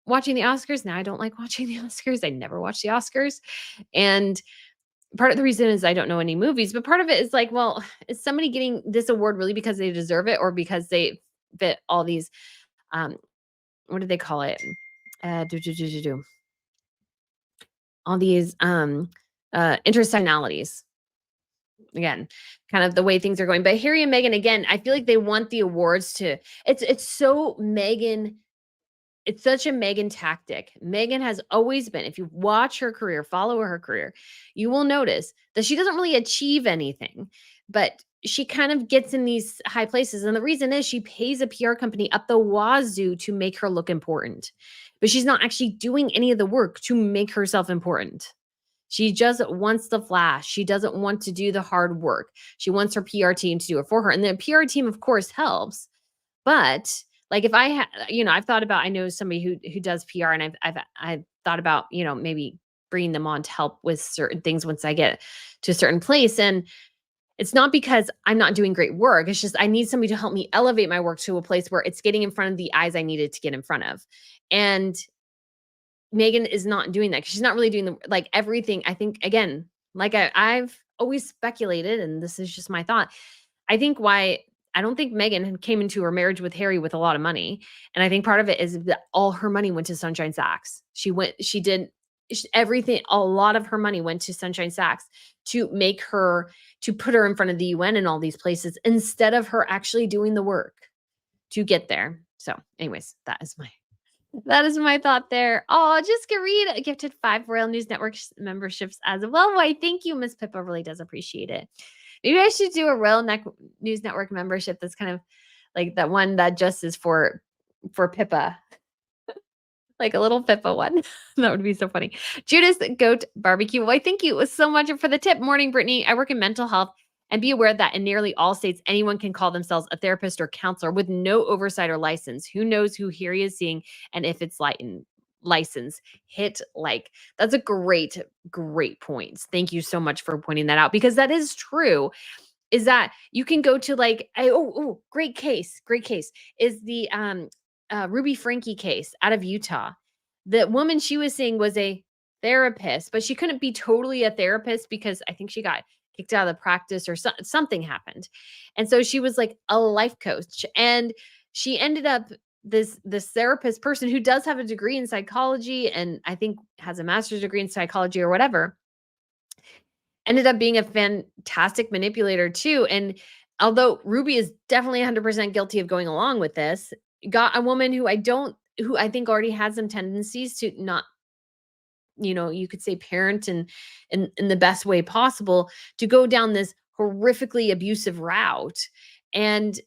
watching the Oscars. Now I don't like watching the Oscars. I never watch the Oscars. And part of the reason is I don't know any movies, but part of it is like, well, is somebody getting this award really because they deserve it or because they fit all these what do they call it? All these intersectionalities. Again, kind of the way things are going. But Harry and Meghan, again, I feel like they want the awards to it's so Meghan. It's such a Meghan tactic. Meghan has always been, if you watch her career, follow her career, you will notice that she doesn't really achieve anything, but she kind of gets in these high places. And the reason is she pays a PR company up the wazoo to make her look important, but she's not actually doing any of the work to make herself important. She just wants the flash. She doesn't want to do the hard work. She wants her PR team to do it for her. And the PR team, of course, helps. But like if I I've thought about, I know somebody who does PR and I've thought about, maybe bringing them on to help with certain things once I get to a certain place. And it's not because I'm not doing great work. It's just I need somebody to help me elevate my work to a place where it's getting in front of the eyes I needed to get in front of. And Meghan is not doing that. She's not really doing everything. I think again, like I've always speculated, and this is just my thought. I think why I don't think Meghan came into her marriage with Harry with a lot of money. And I think part of it is that all her money went to Sunshine Sachs. Everything, a lot of her money went to Sunshine Sachs to put her in front of the UN and all these places instead of her actually doing the work to get there. So, anyways, that is my thought there. Oh, Jessica Reed gifted 5 Royal News Network memberships as well. Why, thank you. Miss Pippa really does appreciate it. Maybe I should do a News Network membership that's kind of like that one that just is for Pippa. Like a little Pippa one. That would be so funny. Judas Goat Barbecue. Why, thank you so much for the tip. Morning, Brittany. I work in mental health, and be aware that in nearly all states, anyone can call themselves a therapist or counselor with no oversight or license. Who knows who here he is seeing and if it's license. Hit like. That's a great point. Thank you so much for pointing that out, because that is true. Is that you can go to great case is the Ruby Frankie case out of Utah. The woman she was seeing was a therapist, but she couldn't be totally a therapist because I think she got kicked out of the practice or something happened. And so she was like a life coach, and she ended up this therapist person who does have a degree in psychology and I think has a master's degree in psychology or whatever, ended up being a fantastic manipulator too. And although Ruby is definitely 100% guilty of going along with this, got a woman who I think already had some tendencies to not, you could say parent in the best way possible, to go down this horrifically abusive route and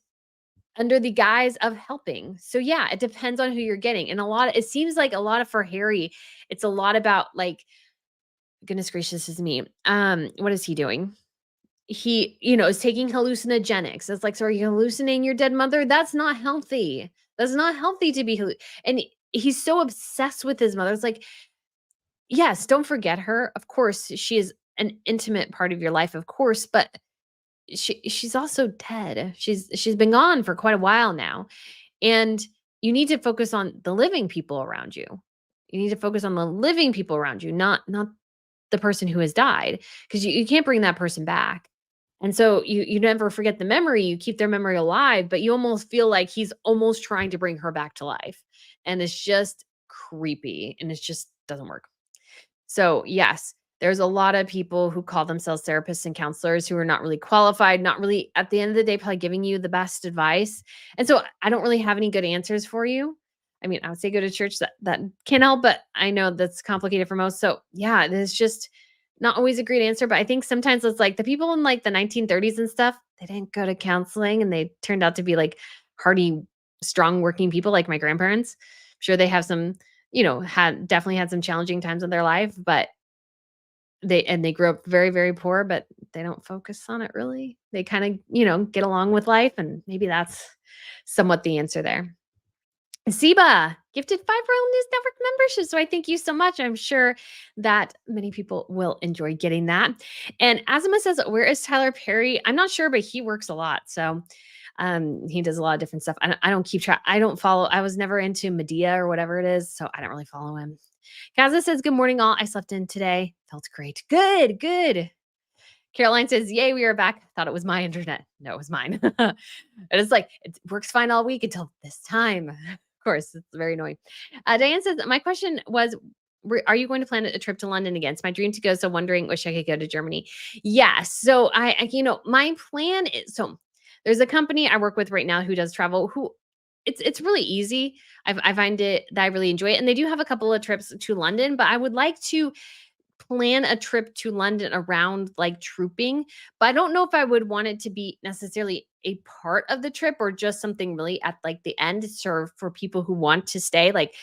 under the guise of helping. So yeah, it depends on who you're getting. And it seems like a lot of for Harry, it's a lot about like, goodness gracious is me. What is he doing? He, is taking hallucinogenics. It's like, so are you hallucinating your dead mother? That's not healthy. That's not healthy to be. And he's so obsessed with his mother. It's like, yes, don't forget her. Of course, she is an intimate part of your life, of course, but she's also dead. She's been gone for quite a while now. And you need to focus on the living people around you. You need to focus on the living people around you, not the person who has died, because you can't bring that person back. And so you never forget the memory, you keep their memory alive, but you almost feel like he's almost trying to bring her back to life. And it's just creepy and it just doesn't work. So, yes, there's a lot of people who call themselves therapists and counselors who are not really qualified, not really at the end of the day probably giving you the best advice. And so I don't really have any good answers for you. I mean, I would say go to church, that can help, but I know that's complicated for most. So, yeah, there's just not always a great answer, but I think sometimes it's like the people in like the 1930s and stuff, they didn't go to counseling and they turned out to be like hardy, strong working people like my grandparents. I'm sure they have some, definitely had some challenging times in their life, but they grew up very, very poor, but they don't focus on it really. They kind of, get along with life, and maybe that's somewhat the answer there. Siba gifted 5 Royal News Network memberships. So I thank you so much. I'm sure that many people will enjoy getting that. And Azima says, where is Tyler Perry? I'm not sure, but he works a lot. So he does a lot of different stuff. I don't keep track. I don't follow. I was never into Medea or whatever it is. So I don't really follow him. Kaza says, good morning all. I slept in today. Felt great. Good, good. Caroline says, yay, we are back. Thought it was my internet. No, it was mine. And it's like, it works fine all week until this time. Of course, it's very annoying. Diane says, my question was, are you going to plan a trip to London again? It's my dream to go. So wondering, wish I could go to Germany. Yeah. So my plan is, so there's a company I work with right now who does travel, who it's really easy. I find it that I really enjoy it. And they do have a couple of trips to London, but I would like to plan a trip to London around like trooping, but I don't know if I would want it to be necessarily a part of the trip or just something really at like the end to serve for people who want to stay. Like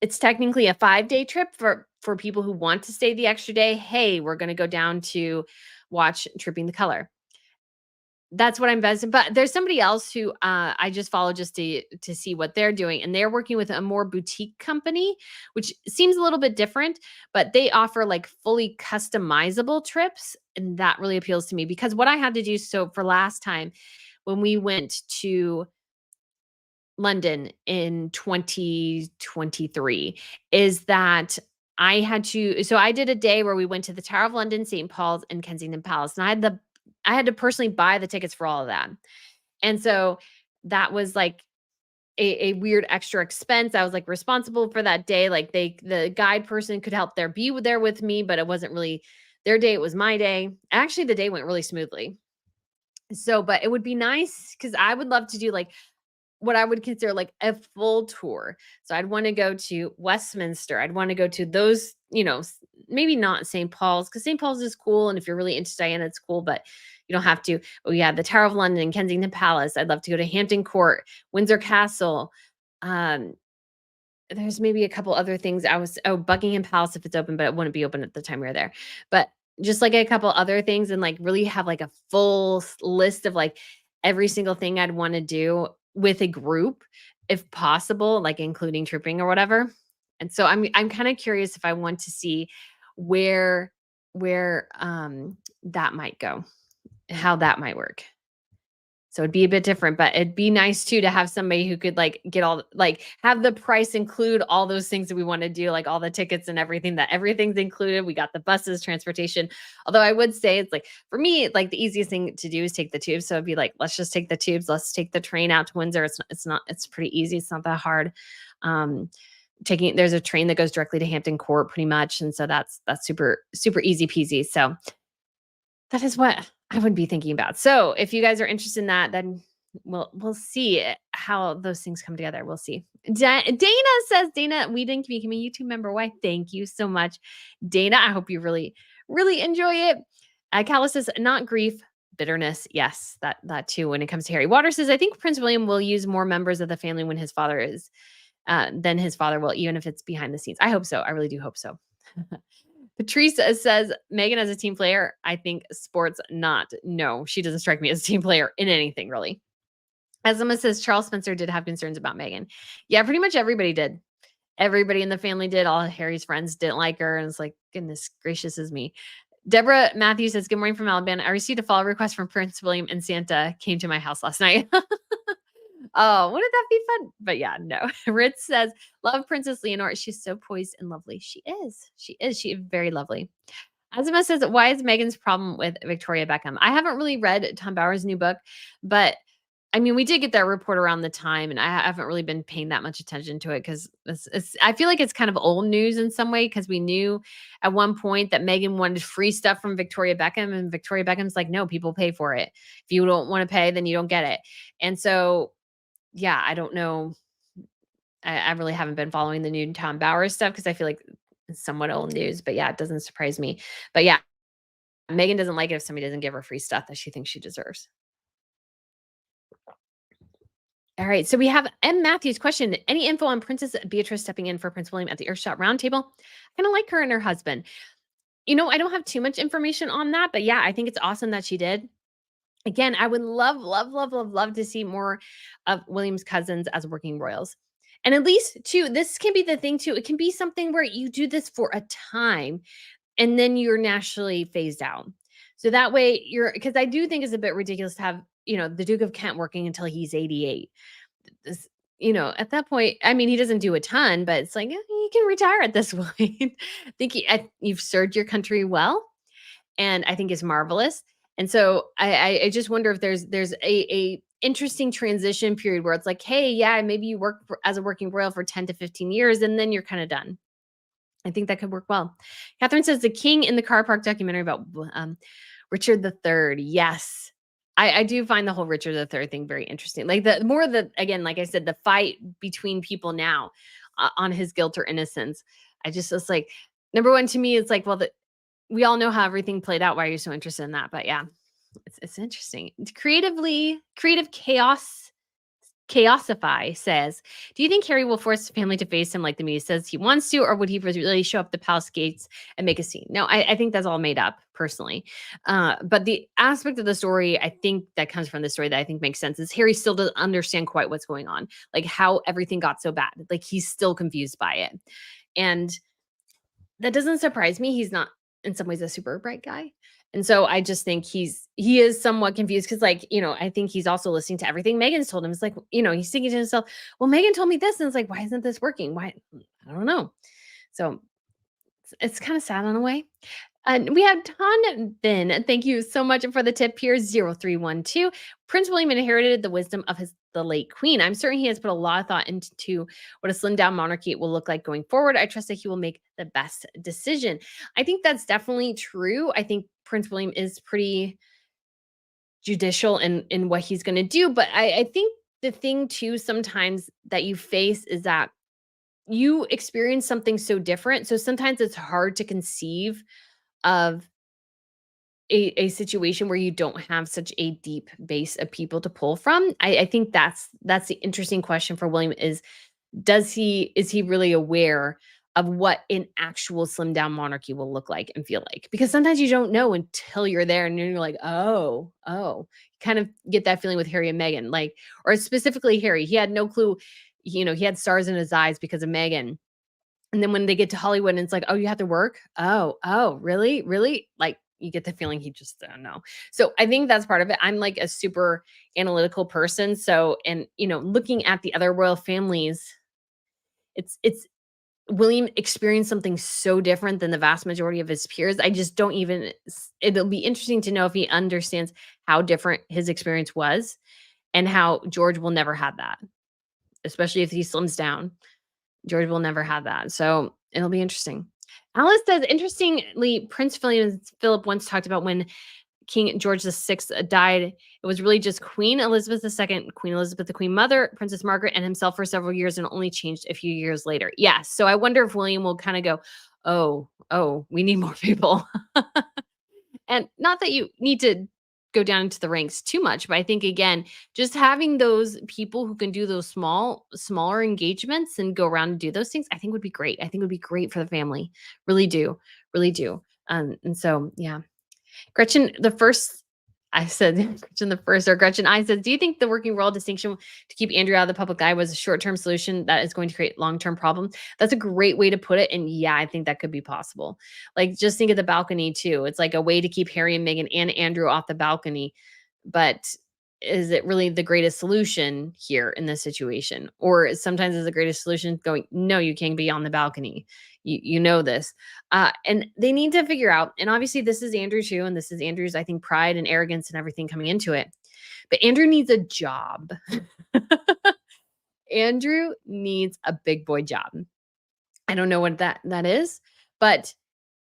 it's technically a 5-day trip for people who want to stay the extra day. Hey, we're going to go down to watch Tripping the Color. That's what I'm invested. But there's somebody else who I just follow just to see what they're doing. And they're working with a more boutique company, which seems a little bit different, but they offer like fully customizable trips. And that really appeals to me because what I had to do, so for last time when we went to London in 2023, is that I did a day where we went to the Tower of London, St. Paul's, and Kensington Palace. And I had to personally buy the tickets for all of that. And so that was like a weird extra expense. I was like responsible for that day. Like the guide person could help be there with me, but it wasn't really Their day, it was my day. Actually, the day went really smoothly. So, but it would be nice because I would love to do like what I would consider like a full tour. So I'd want to go to Westminster. I'd want to go to those, maybe not St. Paul's because St. Paul's is cool. And if you're really into Diana, it's cool, but you don't have to. But we have the Tower of London, Kensington Palace. I'd love to go to Hampton Court, Windsor Castle. Um, there's maybe a couple other things. Buckingham Palace if it's open, but it wouldn't be open at the time we were there. But just like a couple other things and like really have like a full list of like every single thing I'd want to do with a group if possible, like including trooping or whatever. And so I'm kind of curious if I want to see where that might go, how that might work. So it'd be a bit different, but it'd be nice too to have somebody who could like get all like have the price include all those things that we want to do, like all the tickets and everything, that everything's included. We got the buses, transportation. Although I would say it's like for me, like the easiest thing to do is take the tubes. So it'd be like, let's just take the tubes. Let's take the train out to Windsor. It's pretty easy. It's not that hard. There's a train that goes directly to Hampton Court pretty much. And so that's super, super easy peasy. So that is what I would be thinking about. So if you guys are interested in that, then we'll see how those things come together. We'll see. Dana says, Dana, we didn't become a YouTube member. Why? Thank you so much, Dana. I hope you really, really enjoy it. Calla says, not grief, bitterness. Yes, that too. When it comes to Harry. Water says, I think Prince William will use more members of the family when his father is than his father will, even if it's behind the scenes. I hope so. I really do hope so. Patrice says, Meghan as a team player, I think sports not. No, she doesn't strike me as a team player in anything, really. As Emma says, Charles Spencer did have concerns about Meghan. Yeah, pretty much everybody did. Everybody in the family did. All Harry's friends didn't like her. And it's like, goodness gracious is me. Deborah Matthews says, good morning from Alabama. I received a follow request from Prince William and Santa came to my house last night. Oh, wouldn't that be fun? But yeah, no. Ritz says, love Princess Leonor. She's so poised and lovely. She is. She is very lovely. Azima says, why is Meghan's problem with Victoria Beckham? I haven't really read Tom Bower's new book, but I mean, we did get that report around the time, and I haven't really been paying that much attention to it because I feel like it's kind of old news in some way because we knew at one point that Meghan wanted free stuff from Victoria Beckham, and Victoria Beckham's like, no, people pay for it. If you don't want to pay, then you don't get it. And so yeah, I don't know. I really haven't been following the new Tom Bowers stuff because I feel like it's somewhat old news. But yeah, it doesn't surprise me. But yeah, Meghan doesn't like it if somebody doesn't give her free stuff that she thinks she deserves. All right. So we have M. Matthews question. Any info on Princess Beatrice stepping in for Prince William at the Earthshot Roundtable? I kind of like her and her husband. I don't have too much information on that, but yeah, I think it's awesome that she did. Again, I would love, love, love, love, love to see more of William's cousins as working royals. And at least, too, this can be the thing, too. It can be something where you do this for a time and then you're naturally phased out. So that way because I do think it's a bit ridiculous to have, the Duke of Kent working until he's 88. This, at that point, I mean, he doesn't do a ton, but it's like, he can retire at this point. I think you've served your country well. And I think is marvelous. And so I just wonder if there's a interesting transition period where it's like, hey, yeah, maybe you work as a working royal for 10 to 15 years and then you're kind of done. I think that could work well. Catherine says the King in the Car Park documentary about Richard III. Yes. I do find the whole Richard III thing very interesting. Like again, like I said, the fight between people now on his guilt or innocence. It's like, number one, to me, it's like, well, we all know how everything played out. Why are you so interested in that? But yeah, it's interesting. Creative Chaosify says, do you think Harry will force the family to face him like the media says he wants to, or would he really show up the palace gates and make a scene? No, I think that's all made up personally. But the aspect of the story, I think that comes from the story that I think makes sense is Harry still doesn't understand quite what's going on, like how everything got so bad. Like he's still confused by it. And that doesn't surprise me. He's not in some ways a super bright guy. And so I just think he is somewhat confused because I think he's also listening to everything Meghan's told him. It's like, he's thinking to himself, well, Meghan told me this. And it's like, why isn't this working? Why? I don't know. So it's kind of sad in a way. And we have Ton Bin. Thank you so much for the tip here. 0312. Prince William inherited the wisdom of his the late queen. I'm certain he has put a lot of thought into what a slimmed down monarchy will look like going forward. I trust that he will make the best decision. I think that's definitely true. I think Prince William is pretty judicial in what he's going to do, but I think the thing too sometimes that you face is that you experience something so different. So sometimes it's hard to conceive of a situation where you don't have such a deep base of people to pull from. I think that's the interesting question for William is he really aware of what an actual slim down monarchy will look like and feel like? Because sometimes you don't know until you're there and you're like, oh. You kind of get that feeling with Harry and Meghan, like, or specifically Harry. He had no clue, he had stars in his eyes because of Meghan. And then when they get to Hollywood and it's like, "Oh, you have to work? Oh, really? Really?" Like, you get the feeling he just don't know. So, I think that's part of it. I'm, like, a super analytical person, so and, looking at the other royal families, it's William experienced something so different than the vast majority of his peers. I just don't even s it'll be interesting to know if he understands how different his experience was and how George will never have that, especially if he slims down. George will never have that. So it'll be interesting. Alice says, interestingly, Philip once talked about when King George VI died, it was really just Queen Elizabeth II, Queen Elizabeth, the Queen Mother, Princess Margaret, and himself for several years, and only changed a few years later. Yes. So I wonder if William will kind of go, oh, we need more people. And not that you need to go down into the ranks too much, but I think again, just having those people who can do those smaller engagements and go around and do those things, I think would be great. I think would be great for the family. Really do. Really do. And so yeah. Gretchen the first I said Gretchen the first or Gretchen I said, do you think the working royal distinction to keep Andrew out of the public eye was a short-term solution that is going to create long-term problems? That's a great way to put it. And yeah, I think that could be possible. Like just think of the balcony too. It's like a way to keep Harry and Meghan and Andrew off the balcony. But is it really the greatest solution here in this situation? Or sometimes is the greatest solution going, no, you can't be on the balcony. You know this. And they need to figure out, and obviously this is Andrew too, and this is Andrew's, I think, pride and arrogance and everything coming into it. But Andrew needs a job. Andrew needs a big boy job. I don't know what that is, but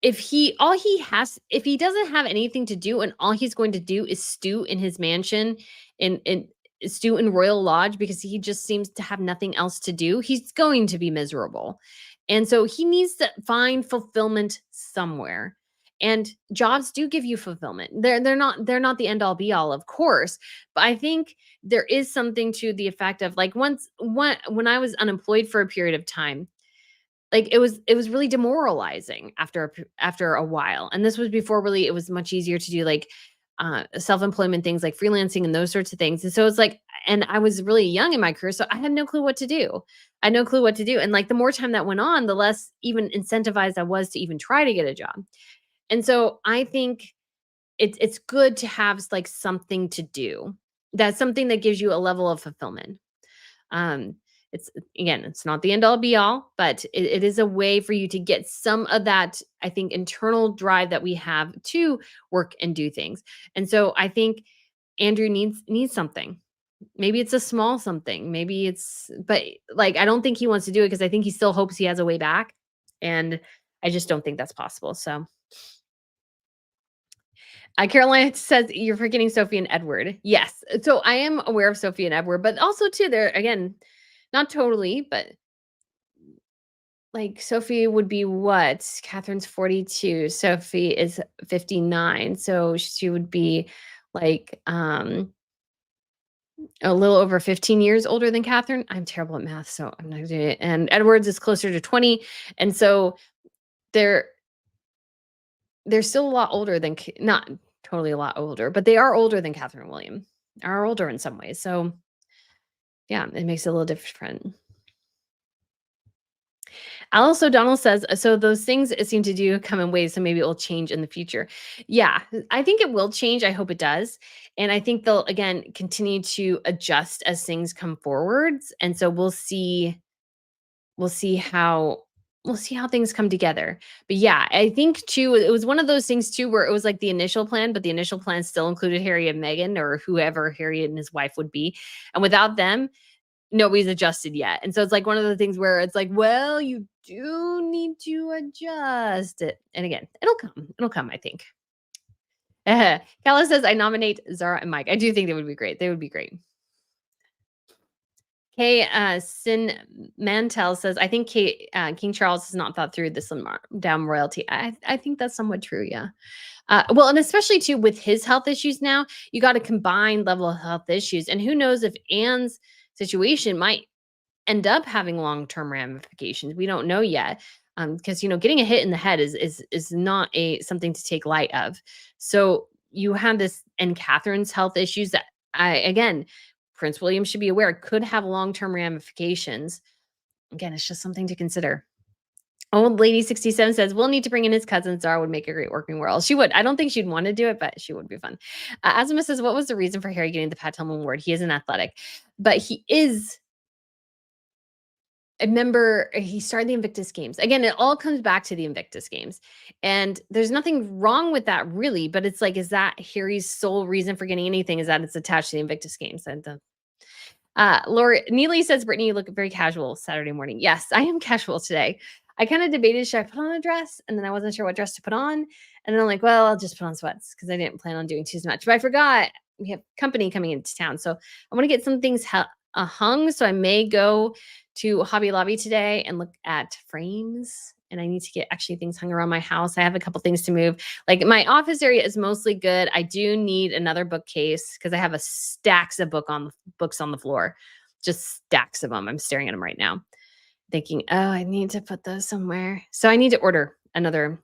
if he doesn't have anything to do and all he's going to do is stew in his mansion in stew in Royal Lodge because he just seems to have nothing else to do, he's going to be miserable. And so he needs to find fulfillment somewhere. And jobs do give you fulfillment. They're not the end all be all, of course, but I think there is something to the effect of like when I was unemployed for a period of time, like, it was really demoralizing after a while, and this was before really it was much easier to do, like, self-employment things like freelancing and those sorts of things, and so it's like and I was really young in my career, so I had no clue what to do. I had no clue what to do, and, like, the more time that went on, the less even incentivized I was to even try to get a job, and so I think it's good to have, like, something to do. That's something that gives you a level of fulfillment. Um, it's again, it's not the end all be all, but it is a way for you to get some of that, I think, internal drive that we have to work and do things. And so I think Andrew needs something. Maybe it's a small something. Maybe it's but like I don't think he wants to do it because I think he still hopes he has a way back. And I just don't think that's possible. So Carolina says you're forgetting Sophie and Edward. Yes. So I am aware of Sophie and Edward, but also too, they're again, not totally, but like Sophie would be what? Catherine's 42. Sophie is 59. So she would be like a little over 15 years older than Catherine. I'm terrible at math, so I'm not doing it. And Edwards is closer to 20. And so they're they're still a lot older than not totally a lot older, but they are older than Catherine and William. Are older in some ways. So yeah, it makes it a little different. Alice O'Donnell says, so those things it seem to do come in waves, so maybe it will change in the future. Yeah, I think it will change. I hope it does. And I think they'll again continue to adjust as things come forwards. And so we'll see how we'll see how things come together. But yeah, I think too, it was one of those things too where it was like the initial plan, but the initial plan still included Harry and Meghan or whoever Harry and his wife would be. And without them, nobody's adjusted yet. And so it's like one of the things where it's like, well, you do need to adjust it. And again, it'll come. It'll come, I think. Kala says, I nominate Zara and Mike. I do think they would be great. They would be great. Kay Sin Mantel says, I think King Charles has not thought through this down royalty. I think that's somewhat true, yeah. Well, and especially too with his health issues now, you got a combined level of health issues. And who knows if Anne's situation might end up having long-term ramifications. We don't know yet. Because getting a hit in the head is not a something to take light of. So you have this and Catherine's health issues that again, Prince William should be aware could have long-term ramifications. Again, it's just something to consider. Old Lady 67 says, we'll need to bring in his cousin. Zara would make a great working world. She would. I don't think she'd want to do it, but she would be fun. Asma says, what was the reason for Harry getting the Pat Tillman Award? He is an athletic, but he is. I remember he started the Invictus Games. Again, it all comes back to the Invictus Games. And there's nothing wrong with that, really. But it's like, is that Harry's sole reason for getting anything? Is that it's attached to the Invictus Games? And Laura Neely says, Brittany, you look very casual Saturday morning. Yes, I am casual today. I kind of debated, should I put on a dress? And then I wasn't sure what dress to put on. And then I'm like, well, I'll just put on sweats because I didn't plan on doing too much. But I forgot we have company coming into town. So I want to get some things hung. So I may go to Hobby Lobby today and look at frames. And I need to get actually things hung around my house. I have a couple things to move. Like my office area is mostly good. I do need another bookcase because I have a stacks of books on the floor, just stacks of them. I'm staring at them right now, thinking, oh, I need to put those somewhere. So I need to order another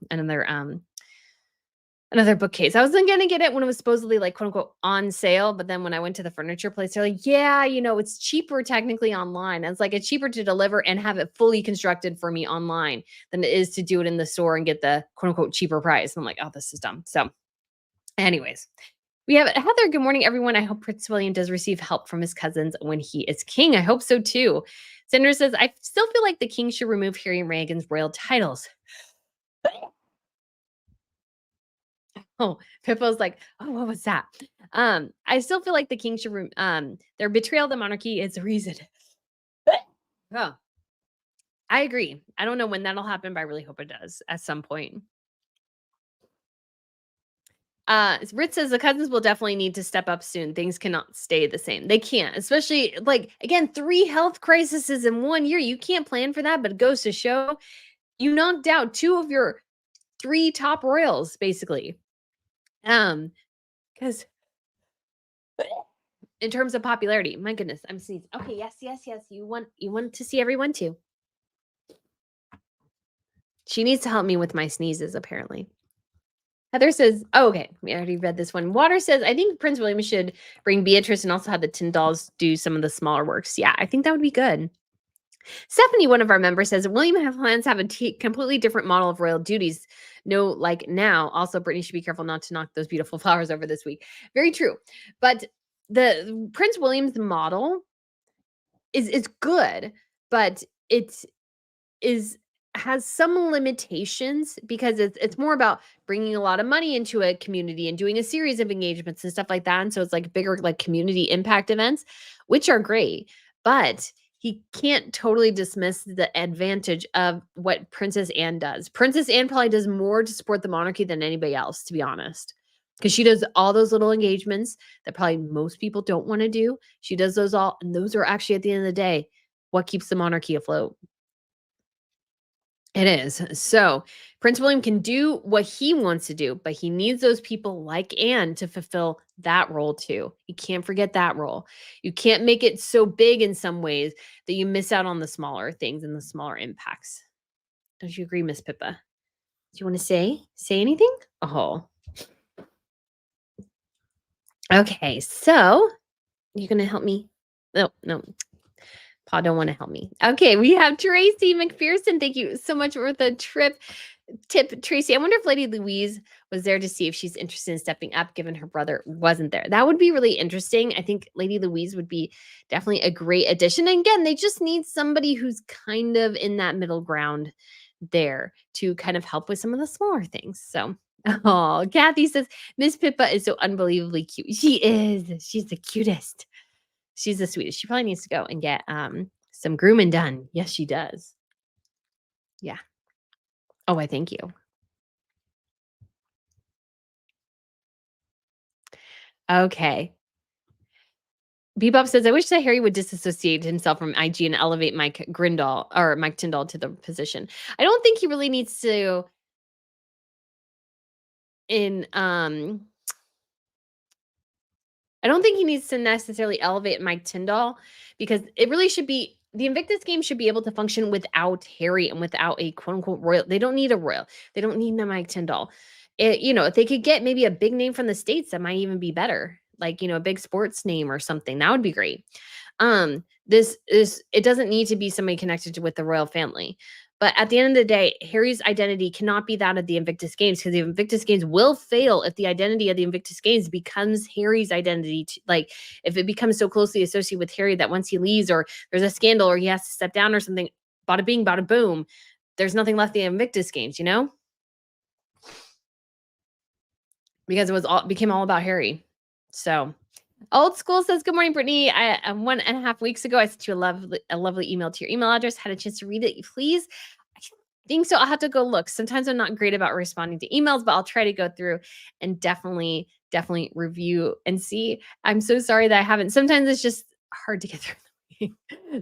bookcase. I was going to get it when it was supposedly like quote unquote on sale. But then when I went to the furniture place, they're like, yeah, it's cheaper technically online. And it's like, it's cheaper to deliver and have it fully constructed for me online than it is to do it in the store and get the quote unquote cheaper price. And I'm like, oh, this is dumb. So anyways, we have Heather. Good morning, everyone. I hope Prince William does receive help from his cousins when he is king. I hope so too. Senator says, I still feel like the king should remove Harry and Meghan's royal titles. Oh, Pippo's like, oh, what was that? I still feel like the king should, their betrayal of the monarchy is the reason. Oh, I agree. I don't know when that'll happen, but I really hope it does at some point. Ritz says the cousins will definitely need to step up soon. Things cannot stay the same. They can't, especially like, again, 3 health crises in 1 year. You can't plan for that, but it goes to show you knocked out 2 of your 3 top royals, basically. Because in terms of popularity, my goodness, I'm sneezing. Okay, yes. You want to see everyone too. She needs to help me with my sneezes, apparently. Heather says, oh, okay, we already read this one. Water says, I think Prince William should bring Beatrice and also have the Tyndalls do some of the smaller works. Yeah, I think that would be good. Stephanie, one of our members, says William have plans to have a completely different model of royal duties. No, like now. Also, Brittany should be careful not to knock those beautiful flowers over this week. Very true. But the Prince William's model is good, but it has some limitations because it's more about bringing a lot of money into a community and doing a series of engagements and stuff like that. And so it's like bigger like community impact events, which are great, but he can't totally dismiss the advantage of what Princess Anne does. Princess Anne probably does more to support the monarchy than anybody else, to be honest, because she does all those little engagements that probably most people don't want to do. She does those all, and those are actually at the end of the day what keeps the monarchy afloat. It is. So Prince William can do what he wants to do, but he needs those people like Anne to fulfill that role too. You can't forget that role. You can't make it so big in some ways that you miss out on the smaller things and the smaller impacts. Don't you agree, Miss Pippa? Do you want to say anything? Oh. Okay, so you're going to help me? No. Paul don't want to help me. Okay, we have Tracy McPherson. Thank you so much for the tip, Tracy. I wonder if Lady Louise was there to see if she's interested in stepping up, given her brother wasn't there. That would be really interesting. I think Lady Louise would be definitely a great addition. And again, they just need somebody who's kind of in that middle ground there to kind of help with some of the smaller things. So, oh, Kathy says Miss Pippa is so unbelievably cute. She is. She's the cutest. She's the sweetest. She probably needs to go and get some grooming done. Yes, she does. Yeah. Oh, I thank you. Okay. Bebop says, I wish that Harry would disassociate himself from IG and elevate Mike Tyndall to the position. I don't think he really needs to in I don't think he needs to necessarily elevate Mike Tyndall because it really should be the Invictus game should be able to function without Harry and without a quote unquote royal. They don't need a royal. They don't need a Mike Tyndall. If they could get maybe a big name from the States, that might even be better. Like, a big sports name or something. That would be great. This is it doesn't need to be somebody connected with the royal family. But at the end of the day, Harry's identity cannot be that of the Invictus Games because the Invictus Games will fail if the identity of the Invictus Games becomes Harry's identity. Like, if it becomes so closely associated with Harry that once he leaves or there's a scandal or he has to step down or something, bada bing, bada boom, there's nothing left in the Invictus Games, because became all about Harry. So Old School says, good morning, Brittany. 1.5 weeks ago, I sent you a lovely email to your email address. Had a chance to read it, please? I think so. I'll have to go look. Sometimes I'm not great about responding to emails, but I'll try to go through and definitely review and see. I'm so sorry that I haven't. Sometimes it's just hard to get through.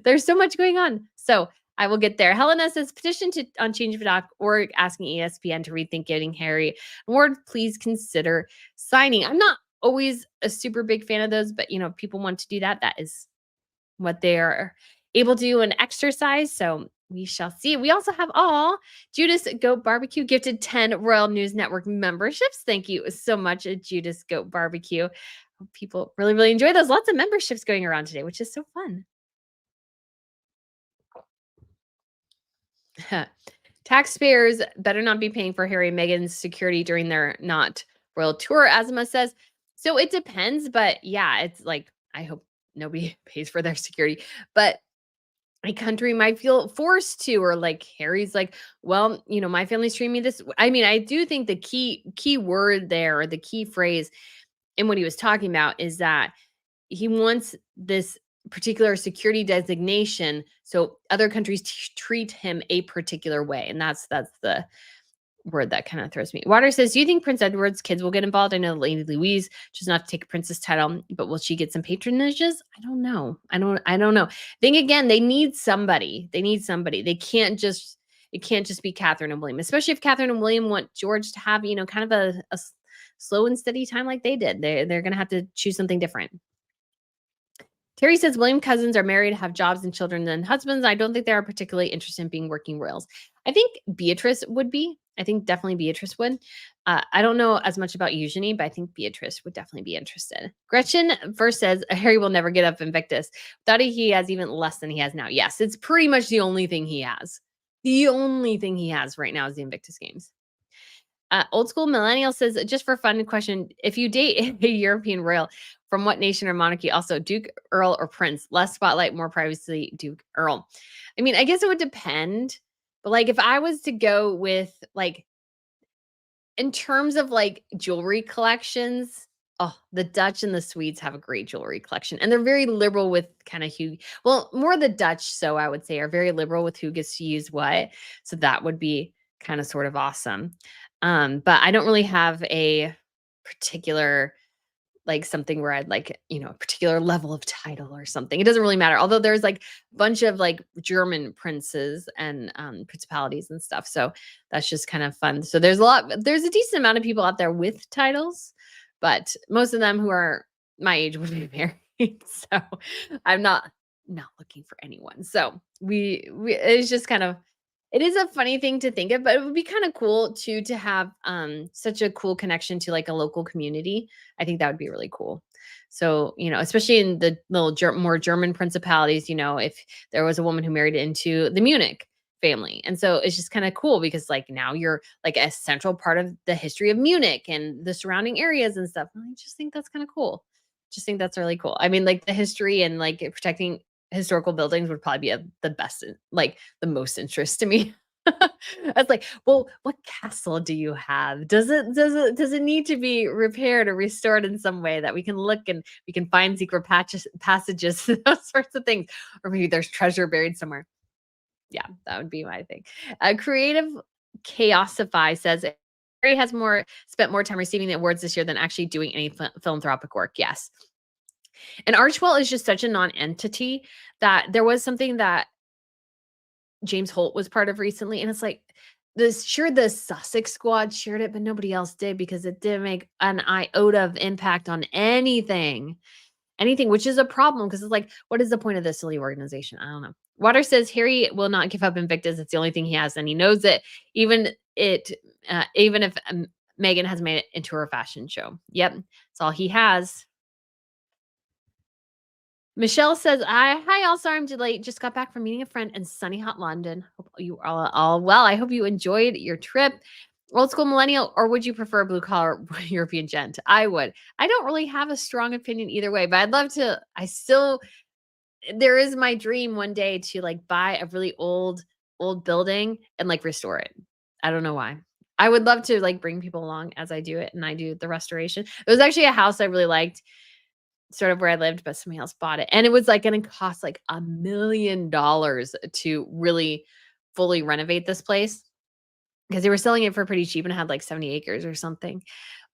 There's so much going on. So I will get there. Helena says, petition on change.org asking ESPN to rethink getting Harry Ward. Please consider signing. I'm not always a super big fan of those, but people want to do that. That is what they are able to do and exercise. So we shall see. We also have Judas Goat Barbecue gifted 10 Royal News Network memberships. Thank you so much, Judas Goat Barbecue. Hope people really, really enjoy those. Lots of memberships going around today, which is so fun. Taxpayers better not be paying for Harry and Meghan's security during their not royal tour, Azuma says. So it depends, but yeah, it's like, I hope nobody pays for their security, but a country might feel forced to, or like Harry's like, well, my family's treating me this. I mean, I do think the key word there, or the key phrase in what he was talking about is that he wants this particular security designation so other countries treat him a particular way, and that's the word that kind of throws me. Water says, do you think Prince Edward's kids will get involved? I know Lady Louise chooses not to take a princess title, but will she get some patronages? I don't know. I don't know. Think again, they need somebody. They can't just it can't just be Catherine and William, especially if Catherine and William want George to have, kind of a slow and steady time like they did. They're gonna have to choose something different. Terry says William cousins are married, have jobs and children and husbands. I don't think they are particularly interested in being working royals. I think Beatrice would be. I think definitely Beatrice would. I don't know as much about Eugenie, but I think Beatrice would definitely be interested. Gretchen first says Harry will never get up Invictus. Thought he has even less than he has now. Yes, it's pretty much the only thing he has. The only thing he has right now is the Invictus Games. Old School Millennial says, just for fun question, if you date a European royal, from what nation or monarchy? Also, Duke, Earl, or Prince? Less spotlight, more privacy, Duke, Earl. I mean, I guess it would depend. But like if I was to go with like in terms of like jewelry collections, the Dutch and the Swedes have a great jewelry collection. And they're very liberal with kind of more the Dutch, so I would say, are very liberal with who gets to use what. So that would be kind of sort of awesome. But I don't really have a particular like something where I'd like, a particular level of title or something. It doesn't really matter. Although there's like a bunch of like German princes and principalities and stuff. So that's just kind of fun. So there's a decent amount of people out there with titles, but most of them who are my age would be married. So I'm not looking for anyone. So it's just kind of, it is a funny thing to think of, but it would be kind of cool too to have such a cool connection to like a local community. I think that would be really cool. So, especially in the little more German principalities, if there was a woman who married into the Munich family. And so it's just kind of cool because like now you're like a central part of the history of Munich and the surrounding areas and stuff. And I just think that's kind of cool. Just think that's really cool. I mean, like the history and like protecting historical buildings would probably be the best, like the most interest to me. I was like, "Well, what castle do you have? Does it need to be repaired or restored in some way that we can look and we can find secret passages, those sorts of things, or maybe there's treasure buried somewhere." Yeah, that would be my thing. Creative Chaosify says Harry has more spent more time receiving the awards this year than actually doing any philanthropic work. Yes, and Archwell is just such a non-entity that there was something that James Holt was part of recently, and it's like the Sussex squad shared it, but nobody else did because it didn't make an iota of impact on anything, which is a problem because it's like, what is the point of this silly organization? I don't know. Water says Harry will not give up Invictus. It's the only thing he has, and he knows it. Even it, even if Meghan has made it into her fashion show. Yep, it's all he has. Michelle says, hi, all. Sorry I'm delayed. Just got back from meeting a friend in sunny hot London. Hope you are all well. I hope you enjoyed your trip. Old school millennial, or would you prefer blue collar European gent? I would. I don't really have a strong opinion either way, but I'd love to. There is my dream one day to like buy a really old building and like restore it. I don't know why. I would love to like bring people along as I do it and I do the restoration. It was actually a house I really liked sort of where I lived, but somebody else bought it. And it was like gonna cost like $1 million to really fully renovate this place because they were selling it for pretty cheap and it had like 70 acres or something.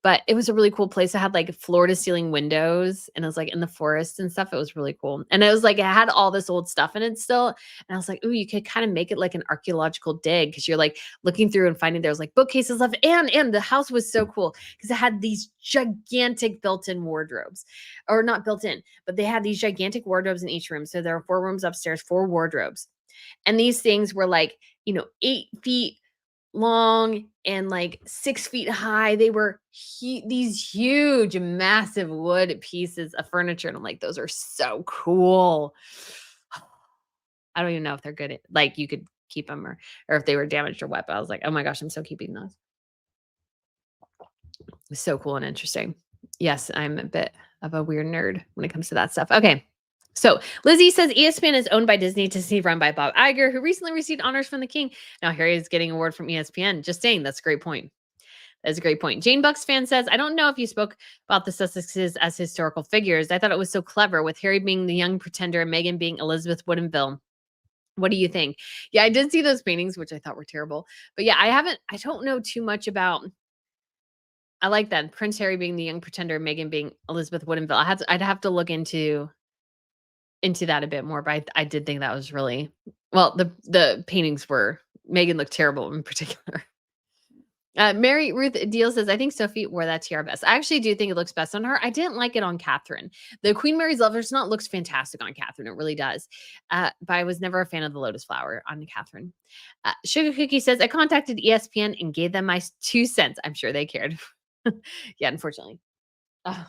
But it was a really cool place. It had like floor to ceiling windows and it was like in the forest and stuff. It was really cool. And it was like it had all this old stuff in it still. And I was like, ooh, you could kind of make it like an archaeological dig because you're like looking through and finding there was like bookcases left. And the house was so cool because it had these gigantic built-in wardrobes. Or not built in, but they had these gigantic wardrobes in each room. So there are 4 rooms upstairs, 4 wardrobes. And these things were like, 8 feet long and like 6 feet high. They were these huge, massive wood pieces of furniture. And I'm like, those are so cool. I don't even know if they're good. Like you could keep them or if they were damaged or what. But I was like, oh my gosh, I'm so keeping those. It's so cool and interesting. Yes, I'm a bit of a weird nerd when it comes to that stuff. Okay. So Lizzie says ESPN is owned by Disney run by Bob Iger, who recently received honors from the king. Now Harry is getting an award from ESPN. Just saying, that's a great point. That's a great point. Jane Bucks fan says, I don't know if you spoke about the Sussexes as historical figures. I thought it was so clever with Harry being the young pretender and Meghan being Elizabeth Woodinville. What do you think? Yeah, I did see those paintings, which I thought were terrible. But yeah, I don't know too much about. I like that. Prince Harry being the young pretender, Meghan being Elizabeth Woodinville. I'd have to look into that a bit more, but I did think that was really well, the paintings were Meghan looked terrible in particular. Mary Ruth Deal says, I think Sophie wore that tiara best. I actually do think it looks best on her. I didn't like it on Catherine. The Queen Mary's Lover's Knot looks fantastic on Catherine. It really does. But I was never a fan of the lotus flower on Catherine. Sugar Cookie says, I contacted ESPN and gave them my 2 cents. I'm sure they cared. Yeah, unfortunately. Oh,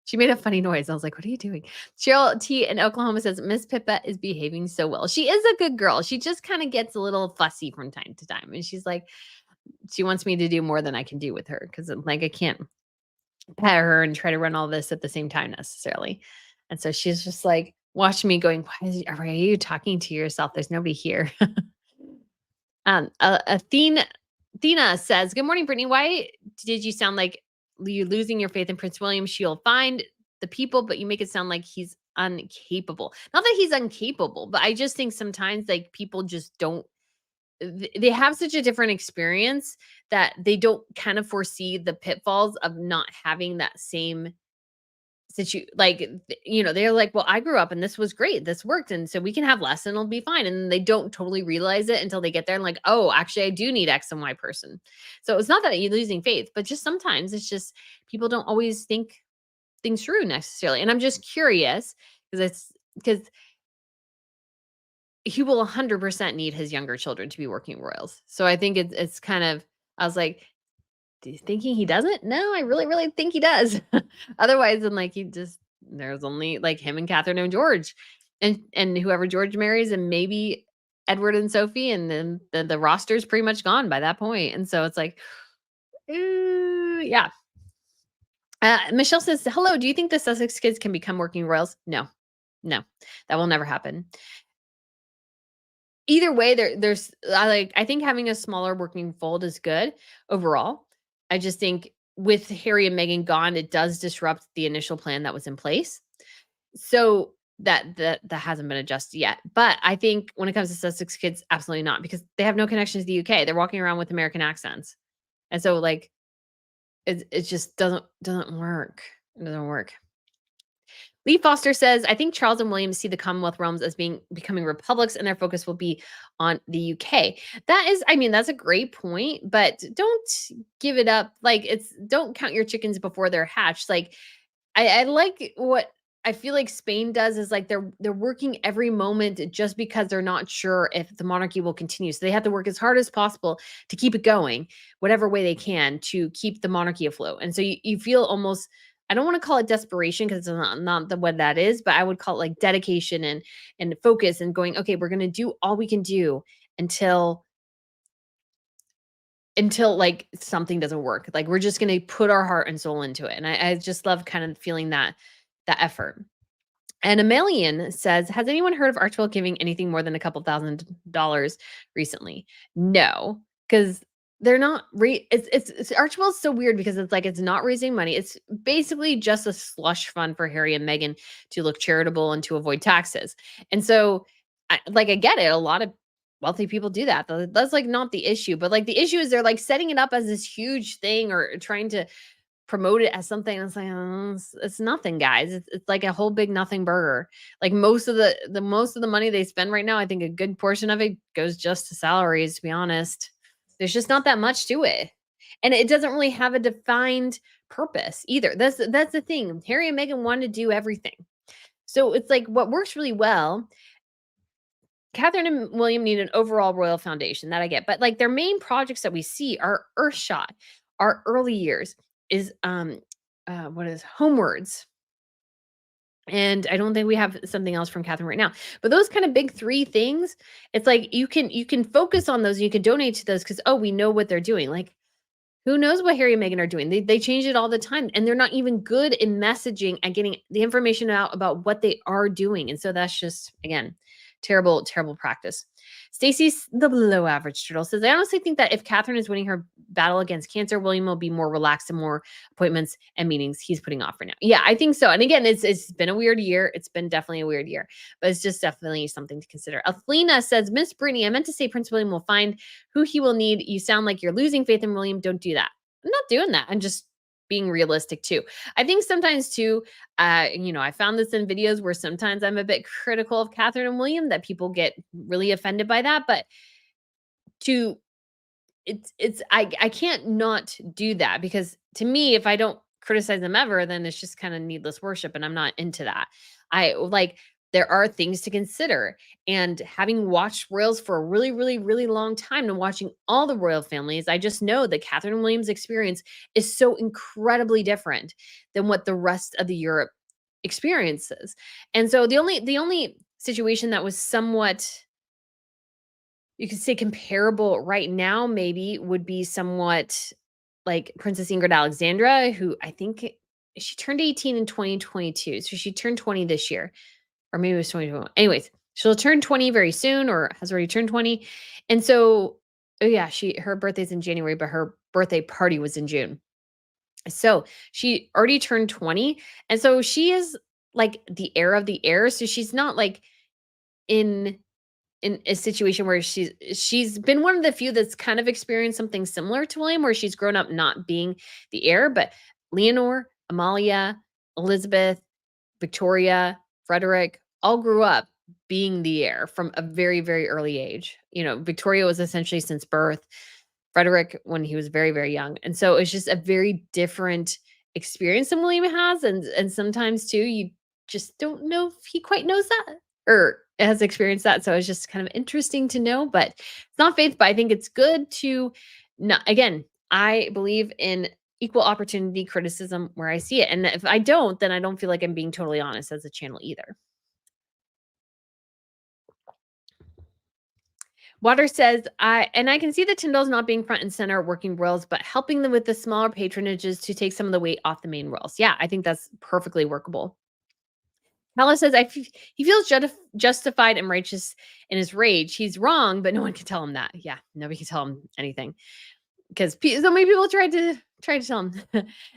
she made a funny noise. I was like, what are you doing? Cheryl T in Oklahoma says, Miss Pippa is behaving so well. She is a good girl. She just kind of gets a little fussy from time to time. And she's like, she wants me to do more than I can do with her because like I can't pet her and try to run all this at the same time necessarily. And so she's just like watching me going, are you talking to yourself? There's nobody here. Athena says, good morning, Brittany. Why did you sound like you losing your faith in Prince William? She'll find the people, but you make it sound like he's incapable. Not that he's incapable, but I just think sometimes like people just don't they have such a different experience that they don't kind of foresee the pitfalls of not having that same they're like, well, I grew up and this was great, this worked, and so we can have less and it'll be fine, and they don't totally realize it until they get there and like, oh, actually I do need X and Y person. So it's not that you're losing faith, but just sometimes it's just people don't always think things through necessarily. And I'm just curious because he will 100% need his younger children to be working royals. So I think it's kind of I was like, "Do you thinking he doesn't?" No, I really, really think he does. Otherwise, then like there's only like him and Catherine and George, and whoever George marries, and maybe Edward and Sophie, and then the roster's pretty much gone by that point. And so it's like, yeah. Michelle says, "Hello. Do you think the Sussex kids can become working royals?" No, no, that will never happen. Either way, I think having a smaller working fold is good overall. I just think with Harry and Meghan gone, it does disrupt the initial plan that was in place. So that hasn't been adjusted yet. But I think when it comes to Sussex kids, absolutely not, because they have no connection to the UK. They're walking around with American accents. And so like it just doesn't work. It doesn't work. Lee Foster says, I think Charles and William see the Commonwealth realms as becoming republics and their focus will be on the UK. That is, I mean, that's a great point, but don't give it up. Like don't count your chickens before they're hatched. Like I like what I feel like Spain does is like they're working every moment just because they're not sure if the monarchy will continue. So they have to work as hard as possible to keep it going, whatever way they can to keep the monarchy afloat. And so you feel almost I don't want to call it desperation because it's not what that is, but I would call it like dedication and focus and going, okay, we're gonna do all we can do until like something doesn't work. Like we're just gonna put our heart and soul into it. And I just love kind of feeling that effort. And Amelian says, has anyone heard of Archibald giving anything more than a couple $1,000s recently? No, because they're not it's Archibald's so weird because it's like it's not raising money. It's basically just a slush fund for Harry and Meghan to look charitable and to avoid taxes. And so I get it. A lot of wealthy people do that. That's like not the issue. But like the issue is they're like setting it up as this huge thing or trying to promote it as something that's like, it's nothing, guys. It's like a whole big nothing burger. Like most of the money they spend right now, I think a good portion of it goes just to salaries, to be honest. There's just not that much to it. And it doesn't really have a defined purpose either. That's the thing. Harry and Meghan want to do everything. So it's like what works really well. Catherine and William need an overall royal foundation that I get, but like their main projects that we see are Earthshot, our early years is what is Homewards. And I don't think we have something else from Catherine right now. But those kind of big three things, it's like you can focus on those, and you can donate to those because oh, we know what they're doing. Like who knows what Harry and Meghan are doing? They change it all the time, and they're not even good in messaging and getting the information out about what they are doing. And so that's just again terrible, terrible practice. Stacy's the below average turtle says, I honestly think that if Catherine is winning her battle against cancer, William will be more relaxed and more appointments and meetings he's putting off for now. Yeah, I think so. And again, it's been a weird year. It's been definitely a weird year, but it's just definitely something to consider. Athlena says, Miss Brittany, I meant to say Prince William will find who he will need. You sound like you're losing faith in William. Don't do that. I'm not doing that. I'm just being realistic too. I think sometimes too, I found this in videos where sometimes I'm a bit critical of Catherine and William that people get really offended by that, but to I can't not do that because to me, if I don't criticize them ever, then it's just kind of needless worship, and I'm not into that. I like there are things to consider. And having watched royals for a really, really, really long time and watching all the royal families, I just know that Catherine and William's experience is so incredibly different than what the rest of the Europe experiences. And so the only situation that was somewhat you could say comparable right now maybe would be somewhat like Princess Ingrid Alexandra, who I think she turned 18 in 2022. So she turned 20 this year, or maybe it was 2021. Anyways, she'll turn 20 very soon or has already turned 20. And so, oh yeah, her birthday's in January, but her birthday party was in June. So she already turned 20. And so she is like the heir of the heir. So she's not like in a situation where she's been one of the few that's kind of experienced something similar to William, where she's grown up not being the heir, but Leonor, Amalia, Elizabeth, Victoria, Frederick all grew up being the heir from a very, very early age. Victoria was essentially since birth, Frederick when he was very, very young. And so it's just a very different experience than William has. And sometimes too, you just don't know if he quite knows that or has experienced that. So it's just kind of interesting to know, but it's not faith, but I think it's good to not, again, I believe in equal opportunity criticism where I see it. And if I don't, then I don't feel like I'm being totally honest as a channel either. Water says, I can see the Tyndalls not being front and center working royals, but helping them with the smaller patronages to take some of the weight off the main royals. Yeah, I think that's perfectly workable. Mala says, he feels justified and righteous in his rage. He's wrong, but no one can tell him that. Yeah, nobody can tell him anything because so many people tried to tell him.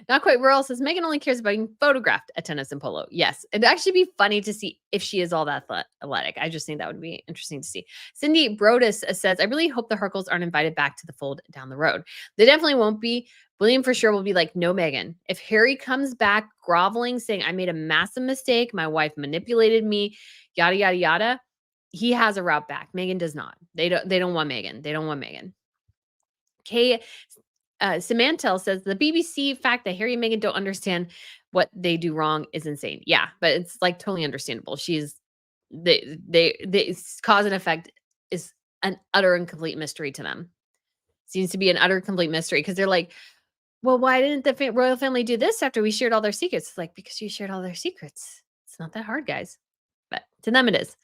Not quite. Rural says Megan only cares about being photographed at tennis and polo. Yes, it'd actually be funny to see if she is all that athletic. I just think that would be interesting to see. Cindy Brodus says, I really hope the Herkles aren't invited back to the fold down the road. They definitely won't be. William for sure will be like, no, Megan. If Harry comes back groveling, saying, I made a massive mistake, my wife manipulated me, yada, yada, yada, he has a route back. Megan does not. They don't want Megan. They don't want Megan. Kay Samantel says the BBC fact that Harry and Meghan don't understand what they do wrong is insane. Yeah, but it's like totally understandable. She's they cause and effect is an utter and complete mystery to them. Seems to be an utter complete mystery because they're like, well, why didn't the royal family do this after we shared all their secrets? It's like, because you shared all their secrets. It's not that hard, guys. But to them, it is.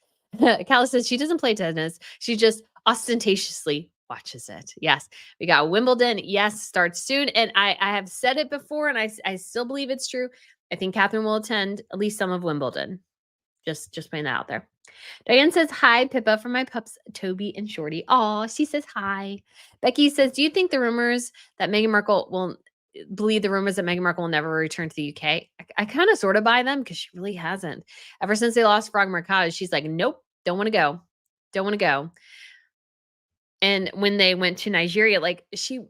Callie says she doesn't play tennis. She just ostentatiously watches it. Yes. We got Wimbledon. Yes. Starts soon. And I have said it before and I still believe it's true. I think Catherine will attend at least some of Wimbledon. Just putting that out there. Diane says, hi, Pippa, from my pups, Toby and Shorty. Aw, she says hi. Becky says, do you think the rumors that Meghan Markle will believe the rumors that Meghan Markle will never return to the UK? I kind of sort of buy them because she really hasn't. Ever since they lost Frog Mercado, she's like, nope, don't want to go. Don't want to go. And when they went to Nigeria, like she's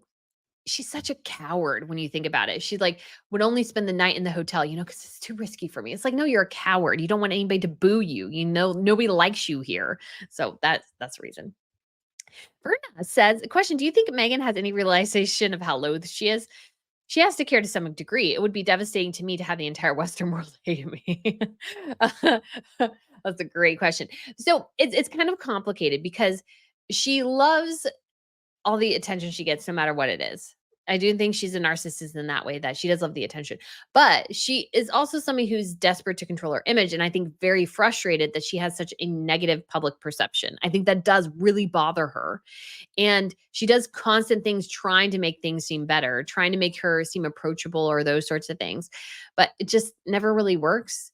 such a coward when you think about it. She like would only spend the night in the hotel, because it's too risky for me. It's like, no, you're a coward. You don't want anybody to boo you. Nobody likes you here. So that's the reason. Verna says, question, do you think Meghan has any realization of how loath she is? She has to care to some degree. It would be devastating to me to have the entire Western world hate me. That's a great question. So it's kind of complicated because she loves all the attention she gets no matter what it is. I do think she's a narcissist in that way that she does love the attention. But she is also somebody who's desperate to control her image and I think very frustrated that she has such a negative public perception. I think that does really bother her. And she does constant things trying to make things seem better, trying to make her seem approachable or those sorts of things. But it just never really works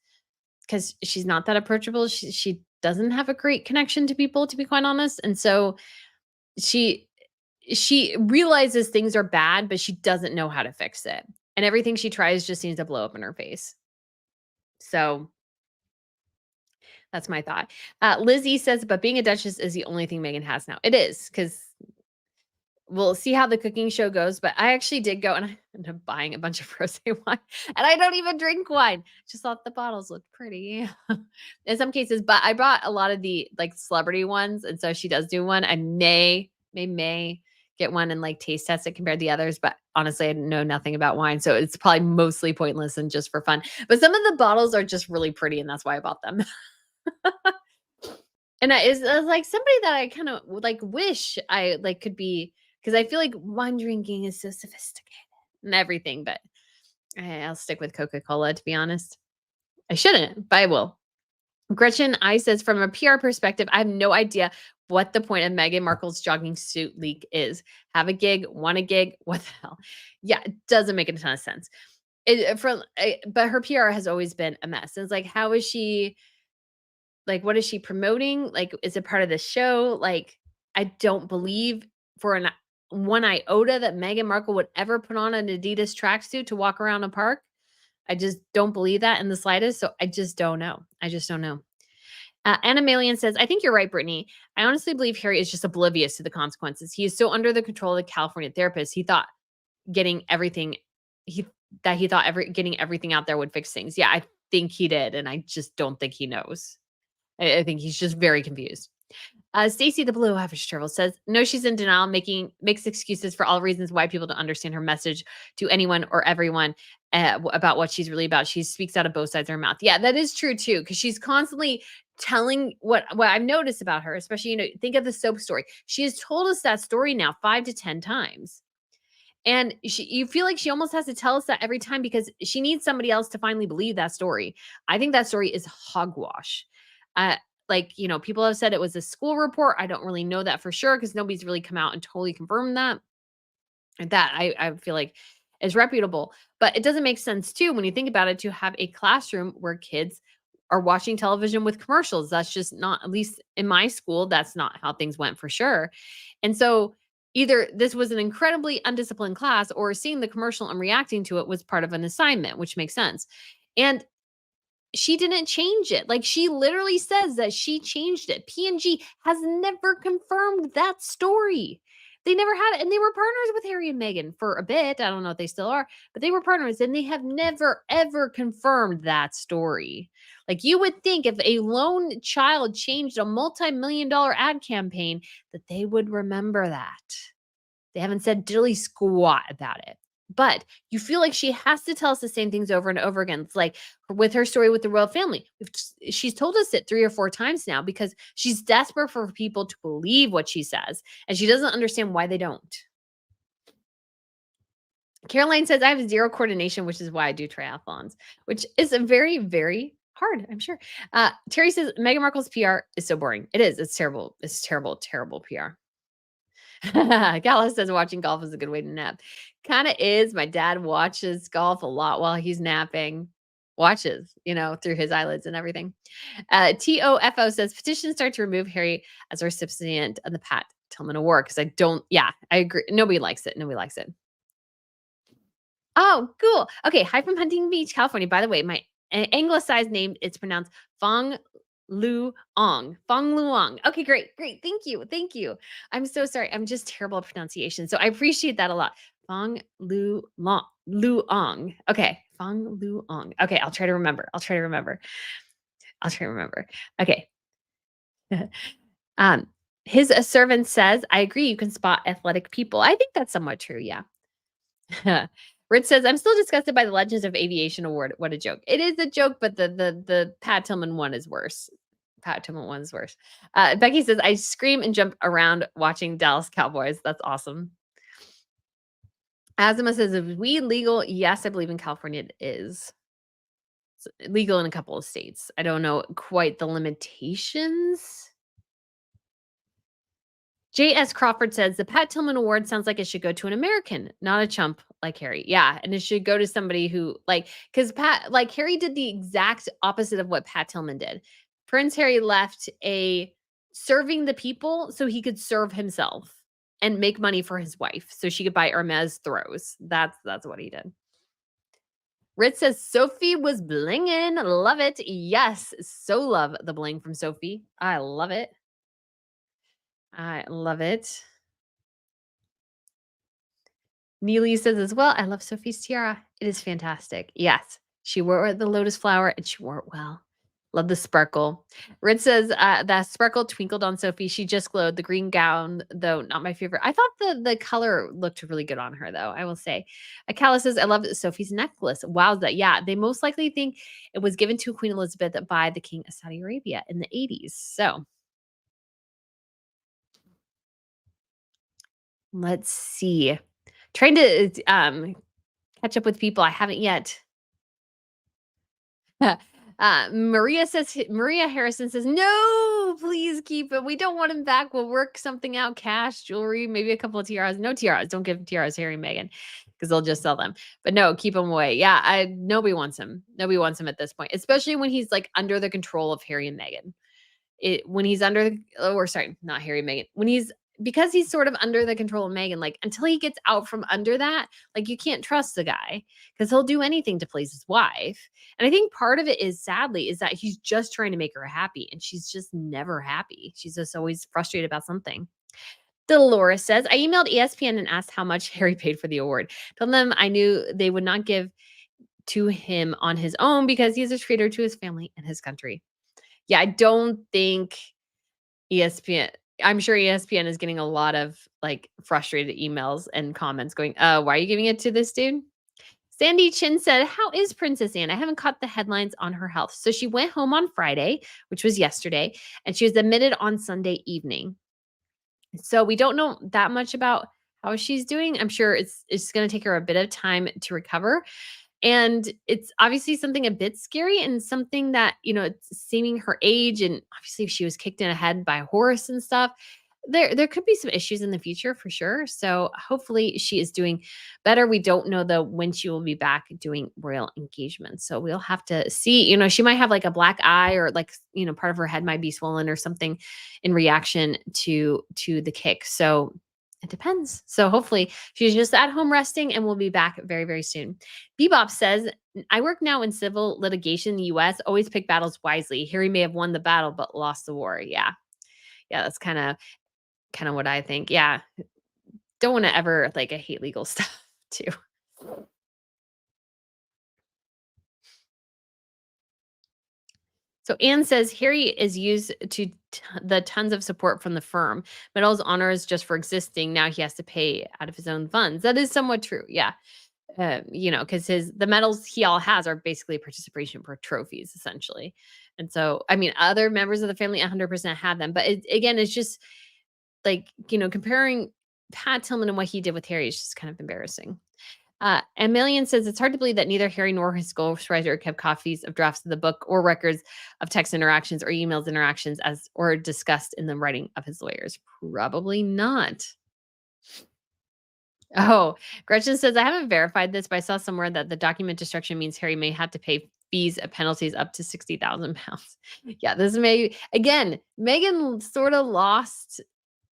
because she's not that approachable. She doesn't have a great connection to people, to be quite honest. And so she realizes things are bad, but she doesn't know how to fix it. And everything she tries just seems to blow up in her face. So that's my thought. Lizzie says, but being a duchess is the only thing Meghan has now. It is, because we'll see how the cooking show goes. But I actually did go and I ended up buying a bunch of rosé wine. And I don't even drink wine. Just thought the bottles looked pretty in some cases. But I brought a lot of the like celebrity ones. And so she does do one. I may get one and like taste test it compared to the others. But honestly, I know nothing about wine. So it's probably mostly pointless and just for fun. But some of the bottles are just really pretty. And that's why I bought them. And it's like somebody that I kind of like wish I like could be, because I feel like wine drinking is so sophisticated and everything, but I'll stick with Coca-Cola, to be honest. I shouldn't, but I will. Gretchen I says, from a PR perspective, I have no idea what the point of Meghan Markle's jogging suit leak is. Have a gig, want a gig, what the hell? Yeah, it doesn't make a ton of sense. But her PR has always been a mess. It's like, how is she, like, what is she promoting? Like, is it part of the show? Like, I don't believe for one iota that Meghan Markle would ever put on an Adidas tracksuit to walk around a park. I just don't believe that in the slightest. So I just don't know. Anna Malian says, I think you're right, Brittany. I honestly believe Harry is just oblivious to the consequences. He is so under the control of the California therapist. He thought getting everything getting everything out there would fix things. Yeah, I think he did. And I just don't think he knows. I think he's just very confused. Stacy the Blue Average Travel says, no, she's in denial, makes excuses for all reasons why people don't understand her message to anyone or everyone about what she's really about. She speaks out of both sides of her mouth. Yeah, that is true too, because she's constantly telling what I've noticed about her, especially, think of the soap story. She has told us that story now 5 to 10 times. And you feel like she almost has to tell us that every time because she needs somebody else to finally believe that story. I think that story is hogwash. People have said it was a school report. I don't really know that for sure because nobody's really come out and totally confirmed that. And that I feel like is reputable. But it doesn't make sense too when you think about it to have a classroom where kids are watching television with commercials. That's just not, at least in my school, that's not how things went for sure. And so either this was an incredibly undisciplined class or seeing the commercial and reacting to it was part of an assignment, which makes sense. And she didn't change it. Like, she literally says that she changed it. P&G has never confirmed that story. They never had it, and they were partners with Harry and Meghan for a bit. I don't know if they still are, but they were partners, and they have never, ever confirmed that story. Like, you would think if a lone child changed a multi-million-dollar ad campaign, that they would remember that. They haven't said diddly squat about it. But you feel like she has to tell us the same things over and over again. It's like with her story with the royal family. She's told us it 3 or 4 times now because she's desperate for people to believe what she says, and she doesn't understand why they don't. Caroline says, I have zero coordination, which is why I do triathlons, which is a very, very hard, I'm sure. Terry says, Meghan Markle's PR is so boring. It is. It's terrible. It's terrible, terrible PR. Gala says watching golf is a good way to nap. Kind of is. My dad watches golf a lot while he's napping. Watches, through his eyelids and everything. TOFO says petition start to remove Harry as a recipient of the Pat Tillman Award because I agree. Nobody likes it. Nobody likes it. Oh, cool. Okay. Hi from Huntington Beach, California. By the way, my anglicized name, it's pronounced Fong Luong. Fong Luong. Okay, great. Great. Thank you. Thank you. I'm so sorry. I'm just terrible at pronunciation. So I appreciate that a lot. Fong Luong. Okay. Fong Luong. Okay. I'll try to remember. Okay. His servant says, I agree. You can spot athletic people. I think that's somewhat true. Yeah. Rich says, I'm still disgusted by the Legends of Aviation Award. What a joke. It is a joke, but the Pat Tillman one is worse. Becky says, I scream and jump around watching Dallas Cowboys. That's awesome. Azima says, is weed legal? Yes, I believe in California it is. It's legal in a couple of states. I don't know quite the limitations. J.S. Crawford says, the Pat Tillman Award sounds like it should go to an American, not a chump like Harry. Yeah, and it should go to somebody who, because Harry did the exact opposite of what Pat Tillman did. Prince Harry left serving the people so he could serve himself and make money for his wife so she could buy Hermes throws. That's what he did. Ritz says, Sophie was blinging. Love it. Yes, so love the bling from Sophie. I love it. Neely says as well, I love Sophie's tiara. It is fantastic. Yes, she wore the lotus flower and she wore it well. Love the sparkle. Rid says that sparkle twinkled on Sophie. She just glowed. The green gown, though, not my favorite. I thought the color looked really good on her, though, I will say. Akala says, I love Sophie's necklace. Wowza. Yeah, they most likely think it was given to Queen Elizabeth by the King of Saudi Arabia in the 80s. So let's see. Trying to catch up with people. I haven't yet. Maria Harrison says, no, please keep it. We don't want him back. We'll work something out. Cash, jewelry, maybe a couple of tiaras. No tiaras. Don't give tiaras Harry and Meghan because they'll just sell them. But no, keep him away. Yeah, nobody wants him. Nobody wants him at this point, especially when he's under the control of Harry and Meghan. When he's not Harry and Meghan. Because he's sort of under the control of Meghan, until he gets out from under that, you can't trust the guy because he'll do anything to please his wife. And I think part of it is, sadly, is that he's just trying to make her happy and she's just never happy. She's just always frustrated about something. Dolores says, I emailed ESPN and asked how much Harry paid for the award. Told them I knew they would not give to him on his own because he's a traitor to his family and his country. Yeah, I don't think ESPN... I'm sure ESPN is getting a lot of frustrated emails and comments going, why are you giving it to this dude? Sandy Chin said, how is Princess Anne? I haven't caught the headlines on her health. So she went home on Friday, which was yesterday, and she was admitted on Sunday evening. So we don't know that much about how she's doing. I'm sure it's going to take her a bit of time to recover. And it's obviously something a bit scary and something that, it's seeming her age. And obviously if she was kicked in the head by a horse and stuff, There could be some issues in the future for sure. So hopefully she is doing better. We don't know though when she will be back doing royal engagement. So we'll have to see. She might have like a black eye or like part of her head might be swollen or something in reaction to the kick. So it depends. So hopefully she's just at home resting and we'll be back very, very soon. Bebop says, I work now in civil litigation in the US. Always pick battles wisely. Harry may have won the battle, but lost the war. Yeah. Yeah, that's kind of what I think. Yeah. Don't wanna ever like, I hate legal stuff too. So Anne says Harry is used to the tons of support from the firm. Medals honors just for existing. Now he has to pay out of his own funds. That is somewhat true. Yeah. Because the medals he all has are basically participation for trophies, essentially. And so, I mean, other members of the family 100% had them. But again, it's just like, comparing Pat Tillman and what he did with Harry is just kind of embarrassing. And Million says it's hard to believe that neither Harry nor his ghostwriter kept copies of drafts of the book or records of text interactions or emails interactions as or discussed in the writing of his lawyers. Probably not. Oh, Gretchen says I haven't verified this, but I saw somewhere that the document destruction means Harry may have to pay fees and penalties up to £60,000. Yeah, this may again, Megan sort of lost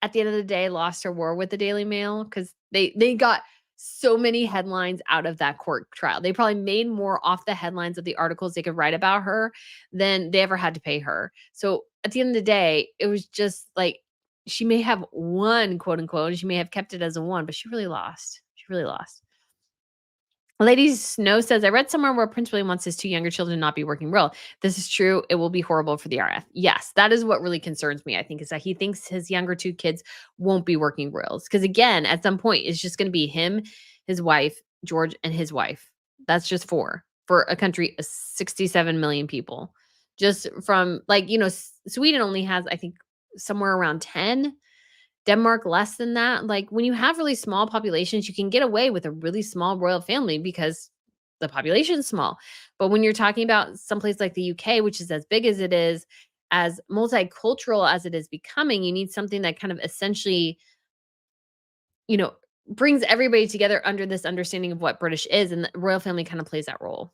at the end of the day, lost her war with the Daily Mail because they got so many headlines out of that court trial. They probably made more off the headlines of the articles they could write about her than they ever had to pay her. So at the end of the day, it was just like she may have won, quote unquote, and she may have kept it as a one, but she really lost. She really lost. Lady Snow says, I read somewhere where Prince William wants his two younger children not be working real. This is true. It will be horrible for the RF. Yes, that is what really concerns me, I think, is that he thinks his younger two kids won't be working royals. Because again, at some point, it's just going to be him, his wife, George, and his wife. That's just four for a country of 67 million people. Just from like, Sweden only has, I think, somewhere around 10. Denmark less than that. Like when you have really small populations, you can get away with a really small royal family because the population is small. But when you're talking about someplace like the UK, which is as big as it is, as multicultural as it is becoming, you need something that kind of essentially, you know, brings everybody together under this understanding of what British is. And the royal family kind of plays that role.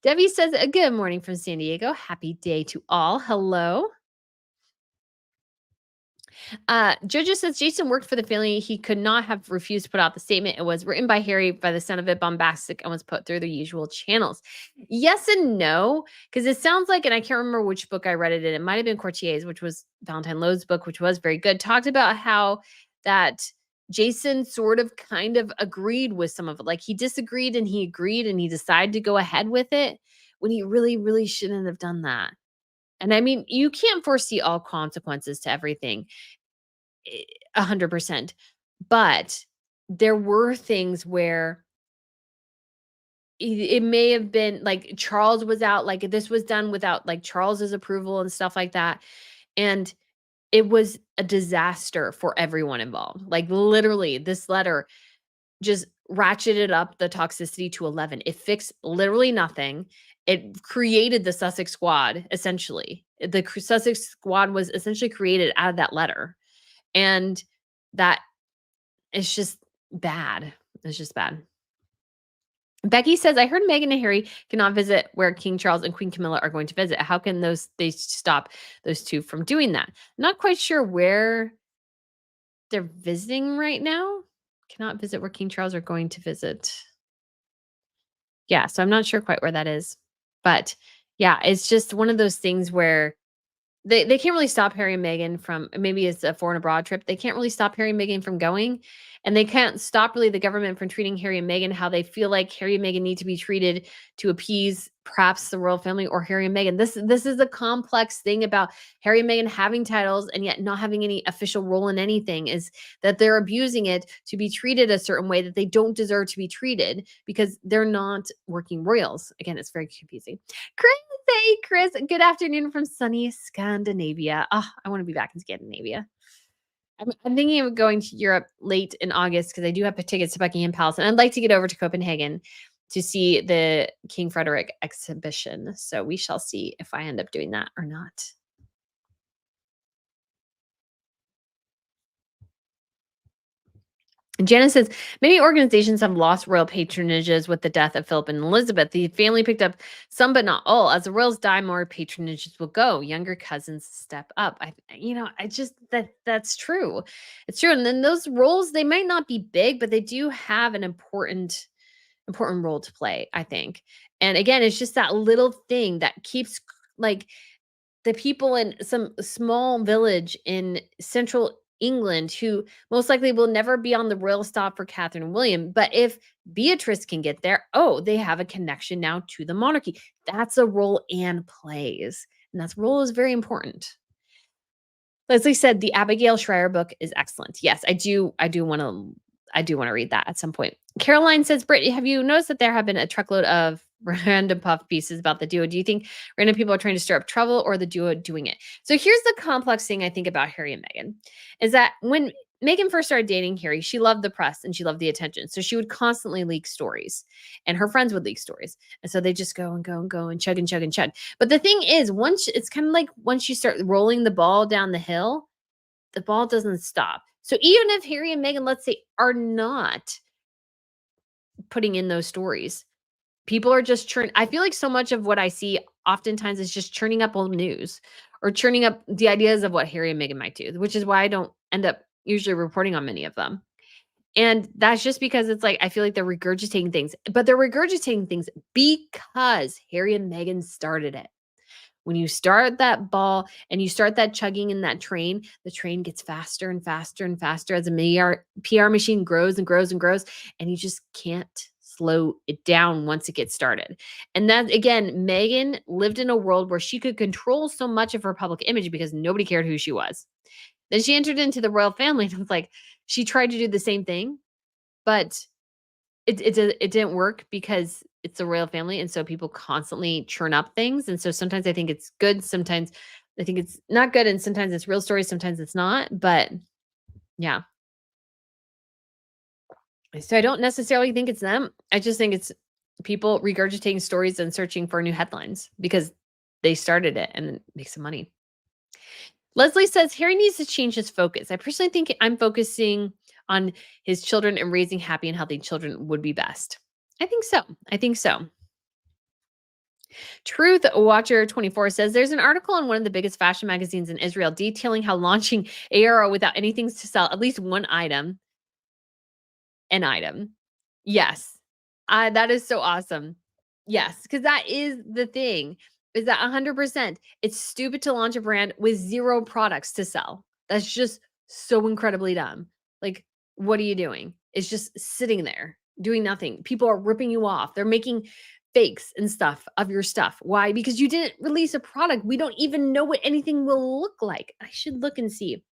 Debbie says, good morning from San Diego. Happy day to all. Hello. Jojo says Jason worked for the family. He could not have refused to put out the statement. It was written by Harry by the sound of it bombastic and was put through the usual channels. Yes and no, because it sounds like, and I can't remember which book I read it in. It might have been Courtier's, which was Valentine Lowe's book, which was very good. Talked about how that Jason sort of kind of agreed with some of it. Like he disagreed and he agreed and he decided to go ahead with it when he really, really shouldn't have done that. And I mean, you can't foresee all consequences to everything. 100%. But there were things where it may have been like Charles was out, like this was done without like Charles's approval and stuff like that. And it was a disaster for everyone involved. Like literally, this letter just ratcheted up the toxicity to 11. It fixed literally nothing. It created the Sussex Squad, essentially. Sussex Squad was essentially created out of that letter. And that is just bad. It's just bad. Becky says, I heard Meghan and Harry cannot visit where King Charles and Queen Camilla are going to visit. How can they stop those two from doing that? Not quite sure where they're visiting right now. Cannot visit where King Charles are going to visit. Yeah, so I'm not sure quite where that is. But yeah, it's just one of those things where they can't really stop Harry and Meghan from maybe it's a foreign abroad trip. They can't really stop Harry and Meghan from going, and they can't stop really the government from treating Harry and Meghan how they feel like Harry and Meghan need to be treated to appease perhaps the royal family or Harry and Meghan. This is a complex thing about Harry and Meghan having titles and yet not having any official role in anything is that they're abusing it to be treated a certain way that they don't deserve to be treated because they're not working royals. Again, it's very confusing. Hey, Chris. Good afternoon from sunny Scandinavia. Oh, I want to be back in Scandinavia. I'm thinking of going to Europe late in August because I do have tickets to Buckingham Palace, and I'd like to get over to Copenhagen to see the King Frederick exhibition. So we shall see if I end up doing that or not. Janice says many organizations have lost royal patronages with the death of Philip and Elizabeth. The family picked up some, but not all. As the royals die, more patronages will go. Younger cousins step up. I just that's true. It's true. And then those roles, they might not be big, but they do have an important role to play, I think. And again, it's just that little thing that keeps like the people in some small village in central England who most likely will never be on the royal stop for Catherine and William. But if Beatrice can get there, oh, they have a connection now to the monarchy. That's a role Anne plays. And that role is very important. Leslie said the Abigail Schreier book is excellent. Yes, I do want to read that at some point. Caroline says, Britt, have you noticed that there have been a truckload of random puff pieces about the duo? Do you think random people are trying to stir up trouble or the duo doing it? So here's the complex thing I think about Harry and Meghan is that when Meghan first started dating Harry, she loved the press and she loved the attention. So she would constantly leak stories and her friends would leak stories. And so they just go and go and go and chug and chug and chug. But the thing is, it's kind of like once you start rolling the ball down the hill, the ball doesn't stop. So even if Harry and Meghan, let's say, are not putting in those stories, people are just churning. I feel like so much of what I see oftentimes is just churning up old news or churning up the ideas of what Harry and Meghan might do, which is why I don't end up usually reporting on many of them. And that's just because it's like I feel like they're regurgitating things, but they're regurgitating things because Harry and Meghan started it. When you start that ball and you start that chugging in that train, the train gets faster and faster and faster as a PR machine grows and grows and grows, and you just can't slow it down once it gets started. And that, again, Meghan lived in a world where she could control so much of her public image because nobody cared who she was. Then she entered into the royal family, and it's like she tried to do the same thing, but it didn't work because it's a royal family, and so people constantly churn up things, and so sometimes I think it's good, sometimes I think it's not good, and sometimes it's real stories, sometimes it's not, but yeah. So I don't necessarily think it's them. I just think it's people regurgitating stories and searching for new headlines because they started it and it makes some money. Leslie says Harry needs to change his focus. I personally think I'm focusing on his children and raising happy and healthy children would be best. I think so. I think so. Truth Watcher 24 says there's an article in one of the biggest fashion magazines in Israel detailing how launching ARO without anything to sell at least an item. Yes. That is so awesome. Yes, because that is the thing, is that 100%. It's stupid to launch a brand with 0 products to sell. That's just so incredibly dumb. Like, what are you doing? It's just sitting there doing nothing. People are ripping you off. They're making fakes and stuff of your stuff. Why? Because you didn't release a product. We don't even know what anything will look like. I should look and see.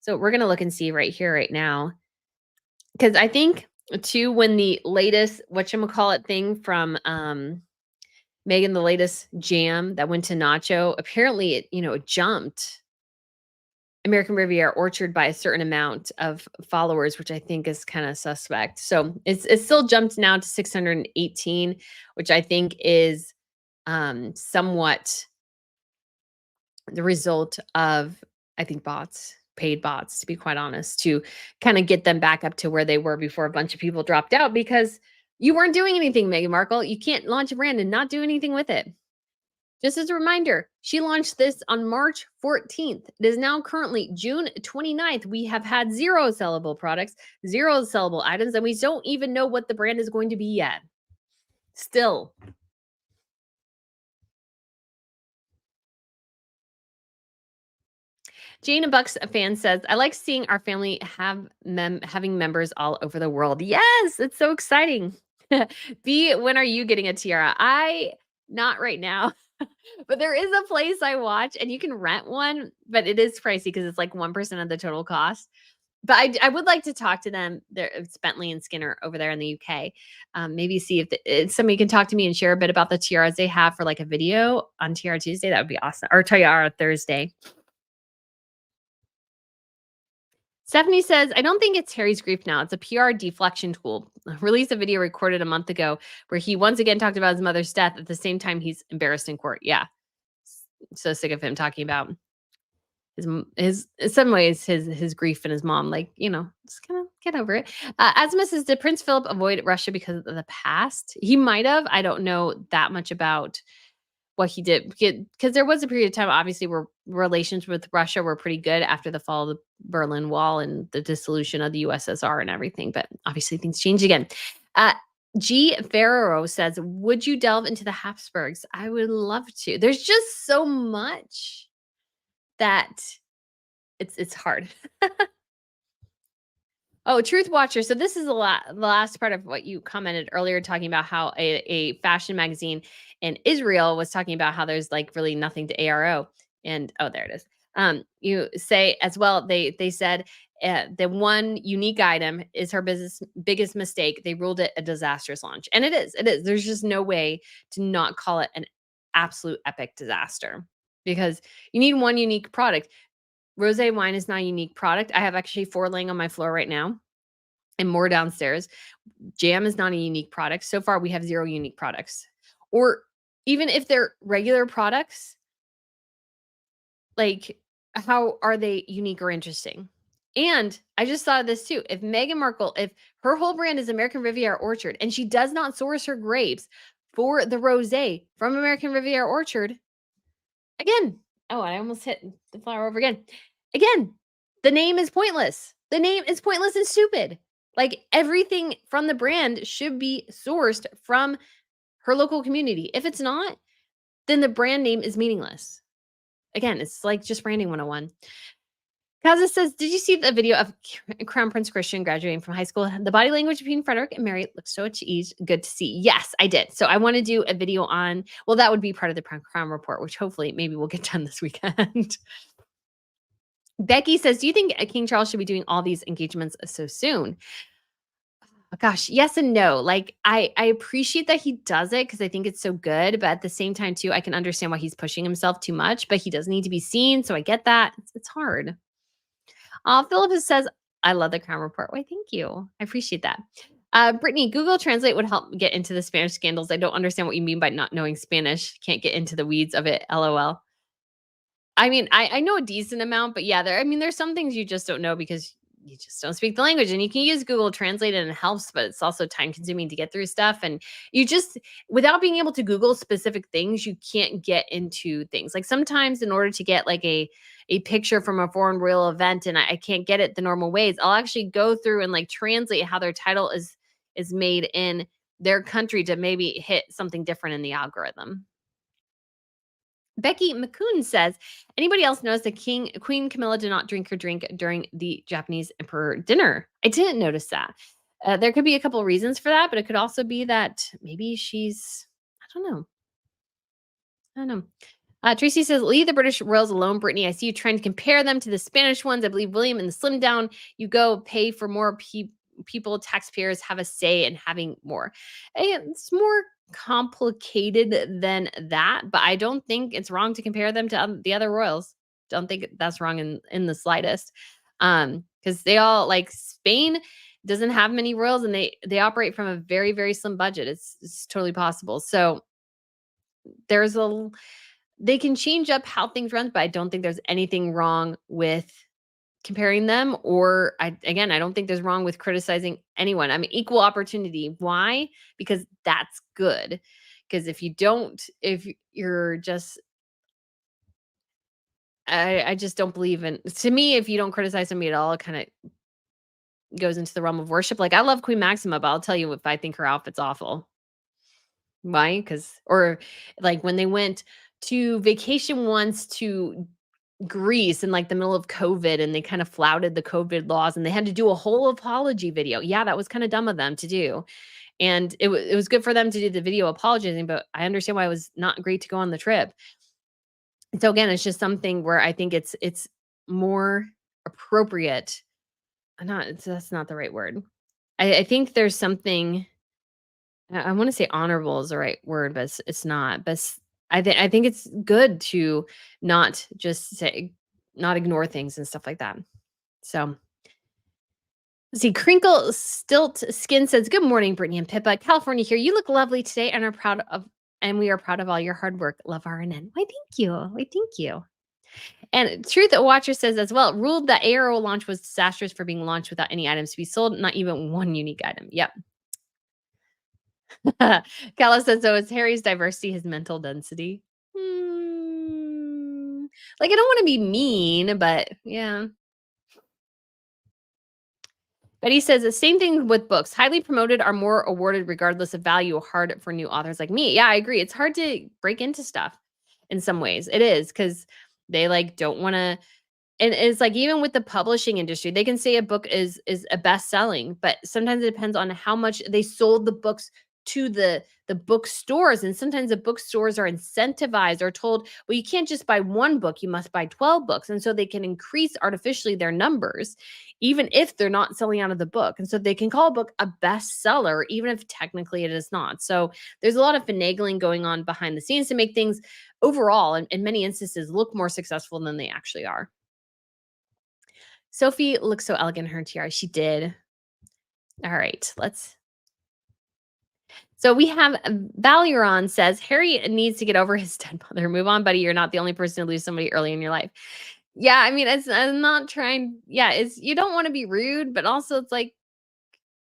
So we're gonna look and see right here, right now. Because I think too, when the latest whatchamacallit thing from Megan, the latest jam that went to Nacho, apparently it jumped American Riviera Orchard by a certain amount of followers, which I think is kind of suspect. So it's still jumped now to 618, which I think is somewhat the result of, I think, paid bots, to be quite honest, to kind of get them back up to where they were before a bunch of people dropped out because you weren't doing anything, Meghan Markle. You can't launch a brand and not do anything with it. Just as a reminder, she launched this on March 14th. It is now currently June 29th. We have had 0 sellable products, 0 sellable items, and we don't even know what the brand is going to be yet. Still. Jane Bucks, a fan, says, I like seeing our family having members all over the world. Yes, it's so exciting. B, when are you getting a tiara? Not right now. But there is a place I watch and you can rent one, but it is pricey because it's like 1% of the total cost. But I would like to talk to them. It's Bentley and Skinner over there in the UK. Maybe see if somebody can talk to me and share a bit about the tiaras they have for like a video on Tiara Tuesday. That would be awesome. Or Tiara Thursday. Stephanie says, I don't think it's Harry's grief now. It's a PR deflection tool. Released a video recorded a month ago where he once again talked about his mother's death at the same time he's embarrassed in court. Yeah. So sick of him talking about his in some ways his grief and his mom, like, just kind of Get over it. Asma says, did Prince Philip avoid Russia because of the past? He might have. I don't know that much about what he did because there was a period of time, obviously, where relations with Russia were pretty good after the fall of the Berlin Wall and the dissolution of the USSR and everything. But obviously, things change again. Uh, G. Ferrero says, would you delve into the Habsburgs? I would love to. There's just so much that it's hard. Oh, Truth Watcher. So this is the last part of what you commented earlier, talking about how a fashion magazine in Israel was talking about how there's like really nothing to ARO. And oh, there it is. You say as well. They said the one unique item is her business biggest mistake. They ruled it a disastrous launch, and it is. It is. There's just no way to not call it an absolute epic disaster because you need one unique product. Rosé wine is not a unique product. I have actually 4 laying on my floor right now and more downstairs. Jam is not a unique product. So far, we have 0 unique products. Or even if they're regular products, like how are they unique or interesting? And I just thought of this too. If Meghan Markle, if her whole brand is American Riviera Orchard and she does not source her grapes for the rosé from American Riviera Orchard, again, oh, I almost hit the flower over again. Again, the name is pointless. The name is pointless and stupid. Like everything from the brand should be sourced from her local community. If it's not, then the brand name is meaningless. Again, it's like just branding 101. Kaza says, did you see the video of Crown Prince Christian graduating from high school? The body language between Frederick and Mary looks so at ease. Good to see. Yes, I did. So I want to do a video on, well, that would be part of the Crown report, which hopefully maybe we'll get done this weekend. Becky says, do you think King Charles should be doing all these engagements so soon? Oh, gosh, yes and no. Like I appreciate that he does it because I think it's so good, but at the same time too, I can understand why he's pushing himself too much, but he does need to be seen. So I get that. It's hard. Philip says, I love the Crown Report. Why, thank you. I appreciate that. Brittany, Google Translate would help get into the Spanish scandals. I don't understand what you mean by not knowing Spanish. Can't get into the weeds of it. LOL. I mean, I know a decent amount, but yeah, there's some things you just don't know because you just don't speak the language, and you can use Google Translate and it helps, but it's also time consuming to get through stuff. And you just, without being able to Google specific things, you can't get into things. Like sometimes in order to get like a picture from a foreign royal event and I can't get it the normal ways, I'll actually go through and like translate how their title is made in their country to maybe hit something different in the algorithm. Becky McCoon says, anybody else knows that Queen Camilla did not drink her drink during the Japanese emperor dinner? I didn't notice that. There could be a couple of reasons for that, but it could also be that maybe she's, I don't know. I don't know. Tracy says, leave the British royals alone, Brittany. I see you trying to compare them to the Spanish ones. I believe William and the Slim Down, you go pay for more people, taxpayers have a say in having more. It's more complicated than that, but I don't think it's wrong to compare them to the other royals. Don't think that's wrong in the slightest. Because they all, like, Spain doesn't have many royals and they operate from a very, very slim budget. It's totally possible. So they can change up how things run, but I don't think there's anything wrong with comparing them, or I don't think there's wrong with criticizing anyone. I mean, equal opportunity. Why? Because that's good. Because if you're just, I just don't believe in, to me, if you don't criticize somebody at all, it kind of goes into the realm of worship. Like I love Queen Maxima, but I'll tell you if I think her outfit's awful. Why? Or like when they went to vacation once to Greece in like the middle of COVID and they kind of flouted the COVID laws and they had to do a whole apology video. Yeah, that was kind of dumb of them to do. And it was good for them to do the video apologizing, but I understand why it was not great to go on the trip. So again, it's just something where I think it's more appropriate. That's not the right word. I think there's something, I want to say honorable is the right word, but it's not. But I think it's good to not just not ignore things and stuff like that. So let's see. Crinkle Stilt Skin says, good morning, Brittany and Pippa. California here. You look lovely today and we are proud of all your hard work. Love RNN. Why, thank you. Why, thank you. And Truth Watcher says as well, ruled that ARO launch was disastrous for being launched without any items to be sold, not even one unique item. Yep. Kala says, so it's Harry's diversity, his mental density. Like, I don't want to be mean, but yeah. Betty says the same thing with books. Highly promoted are more awarded regardless of value. Hard for new authors like me. Yeah, I agree. It's hard to break into stuff in some ways. It is because they like don't want to. And it's like even with the publishing industry, they can say a book is a best selling, but sometimes it depends on how much they sold the books to the bookstores. And sometimes the bookstores are incentivized or told, well, you can't just buy one book, you must buy 12 books. And so they can increase artificially their numbers, even if they're not selling out of the book. And so they can call a book a bestseller, even if technically it is not. So there's a lot of finagling going on behind the scenes to make things overall, in many instances, look more successful than they actually are. Sophie looks so elegant in her tiara. She did. All right, let's. So we have Valuron says Harry needs to get over his dead mother. Move on, buddy. You're not the only person to lose somebody early in your life. Yeah, I mean, I'm not trying. Yeah, it's you don't want to be rude, but also it's like,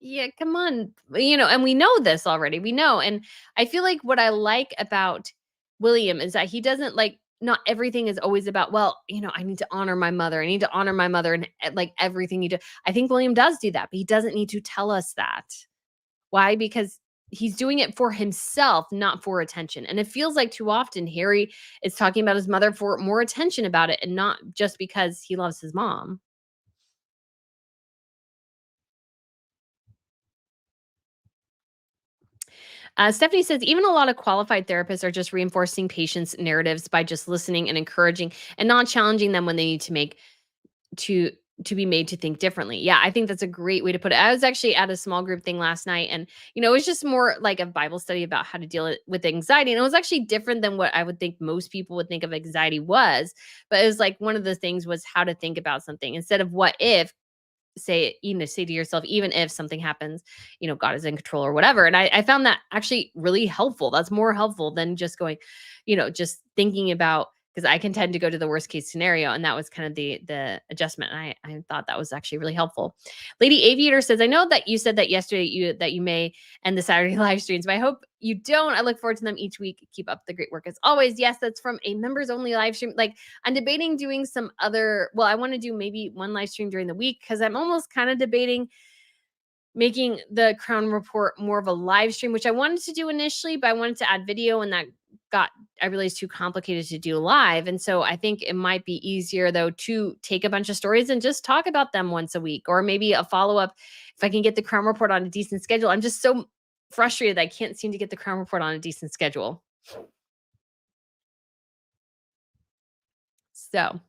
yeah, come on, and we know this already. We know, and I feel like what I like about William is that he doesn't like. Not everything is always about, well, I need to honor my mother. I need to honor my mother and like everything you do. I think William does do that, but he doesn't need to tell us that. Why? Because he's doing it for himself, not for attention. And it feels like too often Harry is talking about his mother for more attention about it and not just because he loves his mom. Stephanie says even a lot of qualified therapists are just reinforcing patients' narratives by just listening and encouraging and not challenging them when they need to make to to be made to think differently. Yeah, I think that's a great way to put it. I was actually at a small group thing last night and it was just more like a Bible study about how to deal with anxiety and it was actually different than what I would think most people would think of anxiety was, but it was like one of the things was how to think about something instead of what if say to yourself, even if something happens, God is in control or whatever. And I found that actually really helpful. That's more helpful than just going, just thinking about because I can tend to go to the worst case scenario. And that was kind of the adjustment. And I thought that was actually really helpful. Lady Aviator says, I know that you said that yesterday you may end the Saturday live streams, but I hope you don't. I look forward to them each week. Keep up the great work as always. Yes, that's from a members only live stream. Like I'm debating doing some other, well, I want to do maybe one live stream during the week because I'm almost kind of debating making the Crown Report more of a live stream, which I wanted to do initially, but I wanted to add video and that I realized too complicated to do live. And so I think it might be easier though to take a bunch of stories and just talk about them once a week or maybe a follow-up if I can get the Crown Report on a decent schedule. I'm just so frustrated I can't seem to get the Crown Report on a decent schedule. So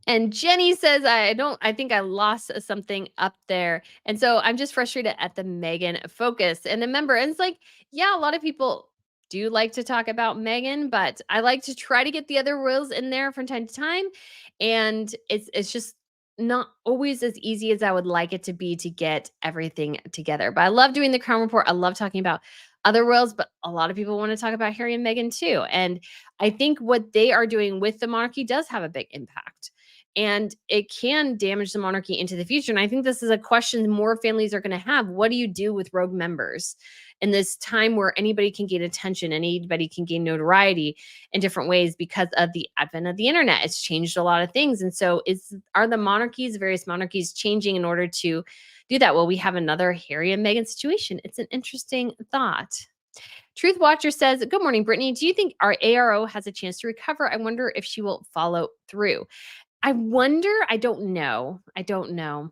and Jenny says, I think I lost something up there. And so I'm just frustrated at the Meghan focus. And remember, and it's like, yeah, a lot of people do like to talk about Meghan, but I like to try to get the other royals in there from time to time. And it's just not always as easy as I would like it to be to get everything together. But I love doing the Crown Report. I love talking about other royals, but a lot of people want to talk about Harry and Meghan too. And I think what they are doing with the monarchy does have a big impact and it can damage the monarchy into the future. And I think this is a question more families are going to have. What do you do with rogue members in this time where anybody can gain attention, anybody can gain notoriety in different ways because of the advent of the internet? It's changed a lot of things. And so are the various monarchies changing in order to do that? Well, we have another Harry and Meghan situation. It's an interesting thought. Truth Watcher says, good morning, Brittany. Do you think our ARO has a chance to recover? I wonder if she will follow through. I wonder, I don't know. I don't know.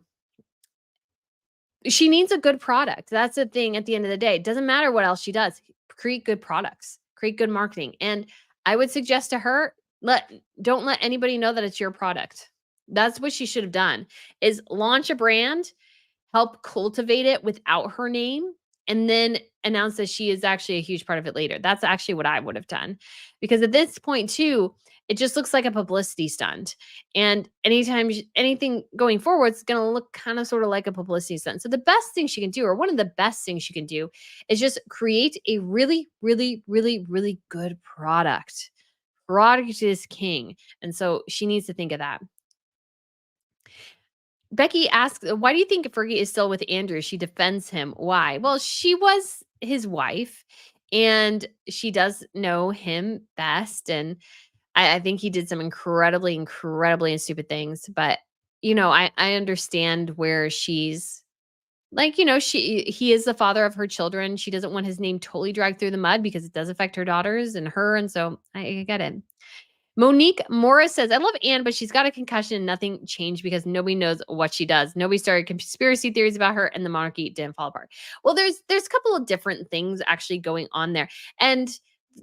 She needs a good product. That's the thing at the end of the day. It doesn't matter what else she does. Create good products, create good marketing. And I would suggest to her, don't let anybody know that it's your product. That's what she should have done is launch a brand, help cultivate it without her name, and then announce that she is actually a huge part of it later. That's actually what I would have done. Because at this point, too, it just looks like a publicity stunt. And anytime anything going forward, it's going to look kind of sort of like a publicity stunt. So the best thing she can do, or one of the best things she can do, is just create a really, really, really, really good product prerogative is king. And so she needs to think of that. Becky asks, why do you think Fergie is still with Andrew? She defends him. Why? Well, she was his wife and she does know him best. And I think he did some incredibly, incredibly and stupid things. But, I understand where she's like, he is the father of her children. She doesn't want his name totally dragged through the mud because it does affect her daughters and her. And so I get it. Monique Morris says, I love Anne, but she's got a concussion and nothing changed because nobody knows what she does. Nobody started conspiracy theories about her and the monarchy didn't fall apart. Well, there's a couple of different things actually going on there. And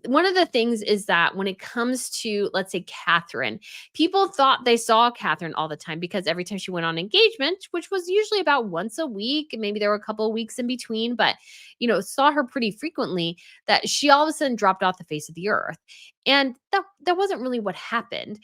one of the things is that when it comes to, let's say, Catherine, people thought they saw Catherine all the time because every time she went on engagement, which was usually about once a week, maybe there were a couple of weeks in between, but, saw her pretty frequently, that she all of a sudden dropped off the face of the earth. And that wasn't really what happened.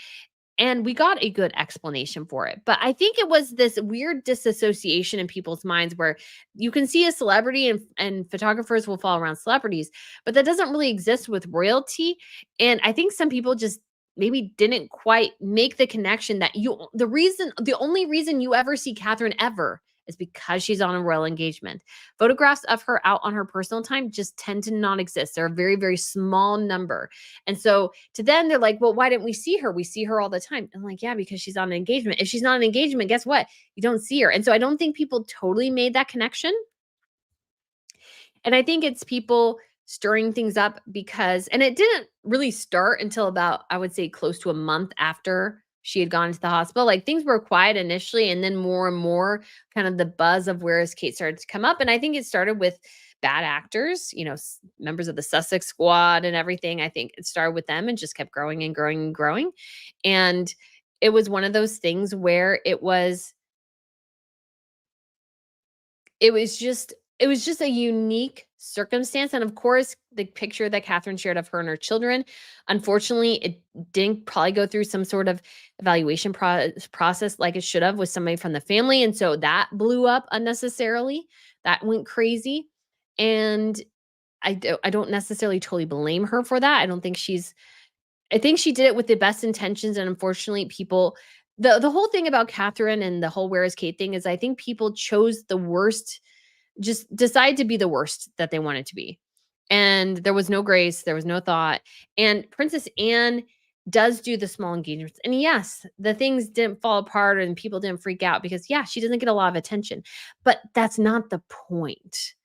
And we got a good explanation for it. But I think it was this weird disassociation in people's minds where you can see a celebrity and photographers will follow around celebrities, but that doesn't really exist with royalty. And I think some people just maybe didn't quite make the connection that the only reason you ever see Catherine ever is because she's on a royal engagement. Photographs of her out on her personal time just tend to not exist. They're a very, very small number. And so to them, they're like, well, why didn't we see her? We see her all the time. I'm like, yeah, because she's on an engagement. If she's not on an engagement, guess what? You don't see her. And so I don't think people totally made that connection. And I think it's people stirring things up because, and it didn't really start until about, I would say, close to a month after she had gone to the hospital. Like things were quiet initially, and then more and more kind of the buzz of where is Kate started to come up. And I think it started with bad actors, members of the Sussex Squad and everything. I think it started with them and just kept growing and growing and growing. And it was one of those things where it was just a unique circumstance. And of course, the picture that Catherine shared of her and her children, unfortunately, it didn't probably go through some sort of evaluation process like it should have with somebody from the family. And so that blew up unnecessarily. That went crazy. And I don't necessarily totally blame her for that. I think she did it with the best intentions. And unfortunately, the whole thing about Catherine and the whole Where is Kate thing is I think people chose the worst, just decide to be the worst that they wanted to be. And there was no grace, there was no thought. And Princess Anne does do the small engagements. And yes, the things didn't fall apart and people didn't freak out because, yeah, she doesn't get a lot of attention. But that's not the point.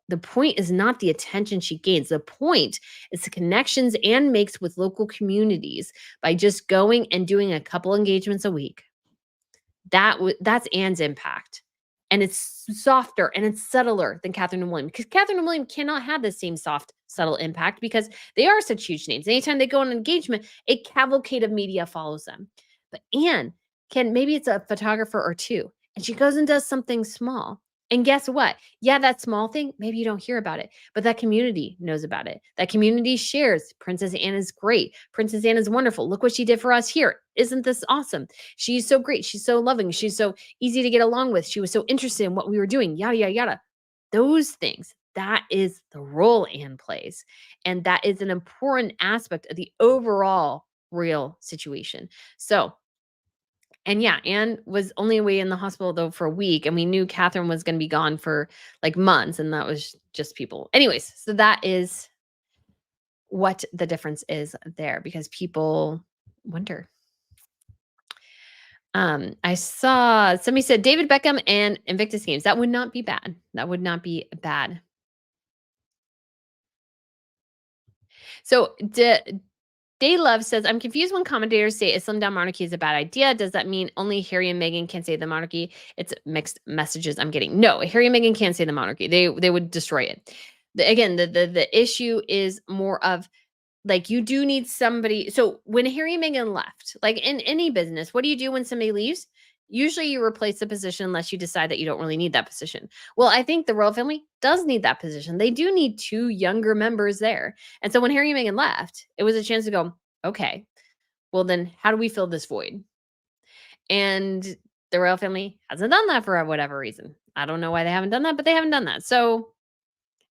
The point is not the attention she gains. The point is the connections Anne makes with local communities by just going and doing a couple engagements a week. That's Anne's impact. And it's softer and it's subtler than Catherine and William because Catherine and William cannot have the same soft, subtle impact because they are such huge names. Anytime they go on an engagement, a cavalcade of media follows them. But Anne maybe it's a photographer or two, and she goes and does something small. And guess what? Yeah, that small thing, maybe you don't hear about it, but that community knows about it. That community shares. Princess Anne is great. Princess Anne is wonderful. Look what she did for us here. Isn't this awesome? She's so great. She's so loving. She's so easy to get along with. She was so interested in what we were doing, yada, yada, yada. Those things, that is the role Anne plays. And that is an important aspect of the overall real situation. So, and yeah, Anne was only away in the hospital though for a week, and we knew Catherine was going to be gone for like months, and that was just people. Anyways, so that is what the difference is there because people wonder. I saw somebody said David Beckham and Invictus Games. That would not be bad. That would not be bad. So Day Love says, I'm confused when commentators say a slim down monarchy is a bad idea. Does that mean only Harry and Meghan can say the monarchy? It's mixed messages I'm getting. No, Harry and Meghan can't say the monarchy. They would destroy it. The issue is more of like you do need somebody. So when Harry and Meghan left, like in any business, what do you do when somebody leaves? Usually you replace the position unless you decide that you don't really need that position. Well, I think the royal family does need that position. They do need two younger members there. And so when Harry and Meghan left, it was a chance to go, okay, well then how do we fill this void? And the royal family hasn't done that for whatever reason. I don't know why they haven't done that, but they haven't done that. So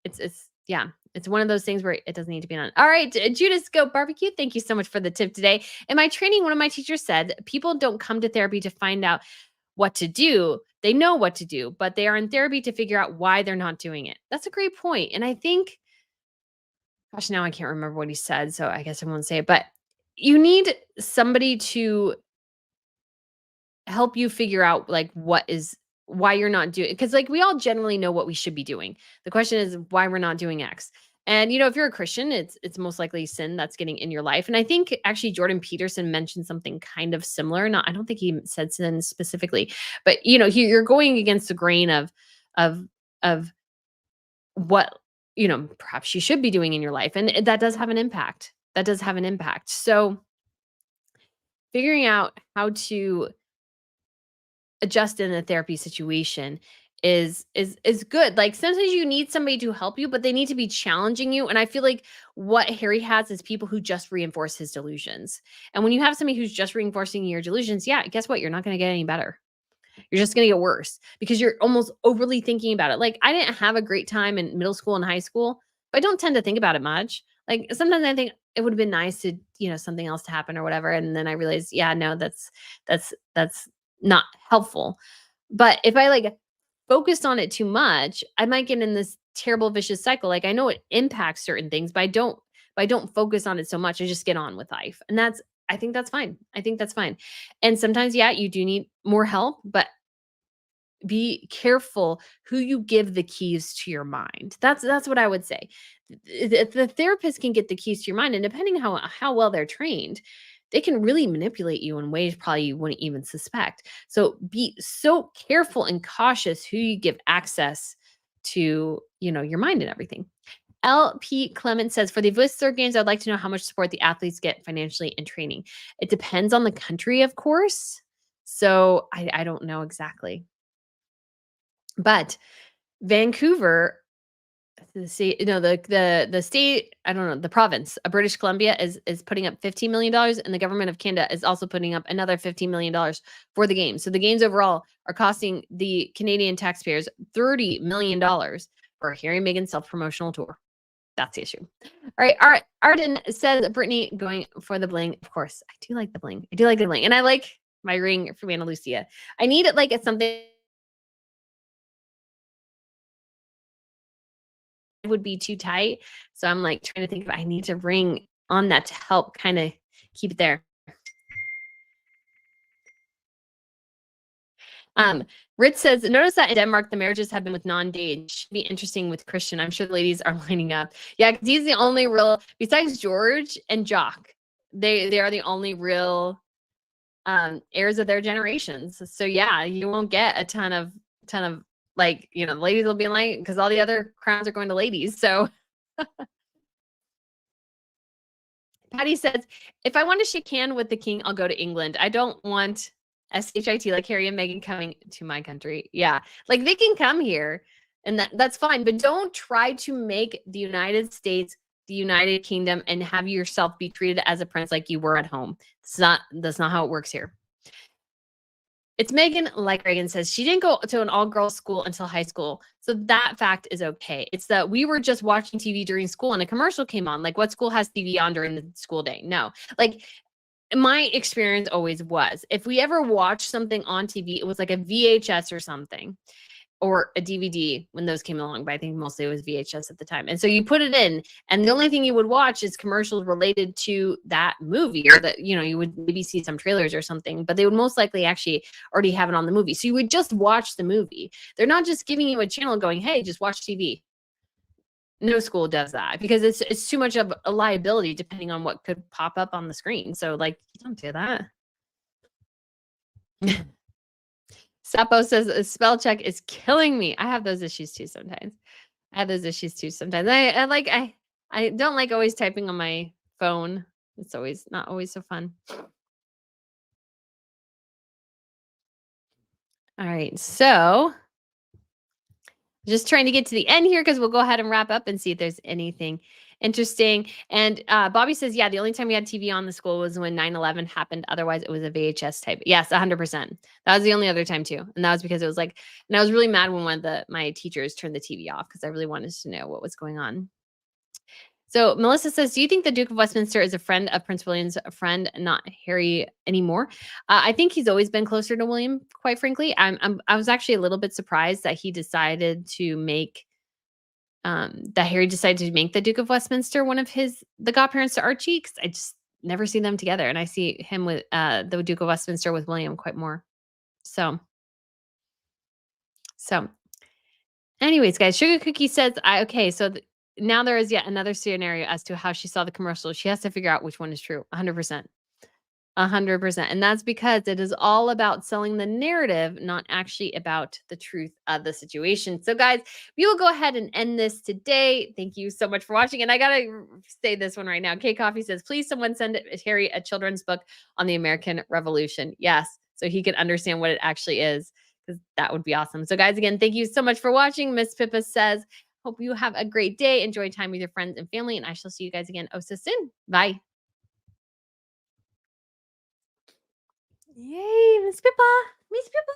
it's yeah, It's one of those things where it doesn't need to be on. All right, Judas Goat Barbecue, thank you so much for the tip today. In my training, one of my teachers said people don't come to therapy to find out what to do. They know what to do, but they are in therapy to figure out why they're not doing it. That's a great point. And I think, gosh, now I can't remember what he said, so I guess I won't say it, but you need somebody to help you figure out like why you're not doing, because like we all generally know what we should be doing. The question is why we're not doing X. And if you're a Christian, it's most likely sin that's getting in your life. And I think actually Jordan Peterson mentioned something kind of similar. Not, I don't think he said sin specifically, but you're going against the grain of of what perhaps you should be doing in your life, and that does have an impact. That does have an impact. So figuring out how to adjust in a therapy situation is good. Like sometimes you need somebody to help you, but they need to be challenging you. And I feel like what Harry has is people who just reinforce his delusions. And when you have somebody who's just reinforcing your delusions, yeah, guess what? You're not going to get any better. You're just going to get worse because you're almost overly thinking about it. Like I didn't have a great time in middle school and high school, but I don't tend to think about it much. Like sometimes I think it would have been nice to, something else to happen or whatever. And then I realized, yeah, no, that's not helpful. But if I like focused on it too much, I might get in this terrible vicious cycle. Like I know it impacts certain things, but I don't focus on it so much. I just get on with life. And I think that's fine. I think that's fine. And sometimes, yeah, you do need more help, but be careful who you give the keys to your mind. That's what I would say. The therapist can get the keys to your mind, and depending how well they're trained, they can really manipulate you in ways probably you wouldn't even suspect. So be so careful and cautious who you give access to, your mind and everything. LP Clement says, for the Whistler Games, I'd like to know how much support the athletes get financially in training. It depends on the country, of course. So I don't know exactly. But Vancouver, the state, the state, I don't know, the province of British Columbia is putting up $15 million, and the government of Canada is also putting up another $15 million for the games. So the games overall are costing the Canadian taxpayers $30 million for Harry and Meghan's self-promotional tour. That's the issue. All right. Arden says, Brittany going for the bling. Of course, I do like the bling. I do like the bling. And I like my ring from Ana Lucia. I need it like it's something would be too tight. So I'm like trying to think if I need to ring on that to help kind of keep it there. Rich says, notice that in Denmark, the marriages have been with non-dates. Should be interesting with Christian. I'm sure the ladies are lining up. Yeah, because he's the only real, besides George and Jock, they are the only real heirs of their generations. So yeah, you won't get a ton of like, the ladies will be like, because all the other crowns are going to ladies. So Patty says, if I want to shake hand with the king, I'll go to England. I don't want SHIT like Harry and Meghan coming to my country. Yeah. Like they can come here and that's fine, but don't try to make the United States the United Kingdom and have yourself be treated as a prince like you were at home. That's not how it works here. It's Meghan, like Reagan says, she didn't go to an all-girls school until high school. So that fact is okay. It's that we were just watching TV during school and a commercial came on. Like what school has TV on during the school day? No. Like my experience always was, if we ever watched something on TV, it was like a VHS or something, or a DVD when those came along, but I think mostly it was VHS at the time. And so you put it in, and the only thing you would watch is commercials related to that movie, or that, you would maybe see some trailers or something, but they would most likely actually already have it on the movie. So you would just watch the movie. They're not just giving you a channel going, hey, just watch TV. No school does that because it's too much of a liability depending on what could pop up on the screen. So like, you don't do that. Sapo says a spell check is killing me. I have those issues too sometimes. I don't like always typing on my phone. It's always not always so fun. All right. So just trying to get to the end here because we'll go ahead and wrap up and see if there's anything interesting. And Bobby says, yeah, the only time we had TV on the school was when 9/11 happened. Otherwise, it was a VHS type. Yes, 100%. That was the only other time too. And that was because it was like, and I was really mad when one of my teachers turned the TV off because I really wanted to know what was going on. So Melissa says, "Do you think the Duke of Westminster is a friend of Prince William's a friend, not Harry anymore?" I think he's always been closer to William. Quite frankly, I was actually a little bit surprised that he decided to make that Harry decided to make the Duke of Westminster one of the godparents to Archie, because I just never see them together, and I see him with the Duke of Westminster with William quite more. So, so anyways, guys, Sugar Cookie says, "I okay." So now there is yet another scenario as to how she saw the commercial. She has to figure out which one is true. 100%. 100%. And that's because it is all about selling the narrative, not actually about the truth of the situation. So, guys, we will go ahead and end this today. Thank you so much for watching. And I got to say this one right now. K Coffee says, "Please, someone send Harry a children's book on the American Revolution." Yes. So he can understand what it actually is, because that would be awesome. So, guys, again, thank you so much for watching. Miss Pippa says, "Hope you have a great day. Enjoy time with your friends and family. And I shall see you guys again oh so soon. Bye." Yay, Miss Pippa. Miss Pippa.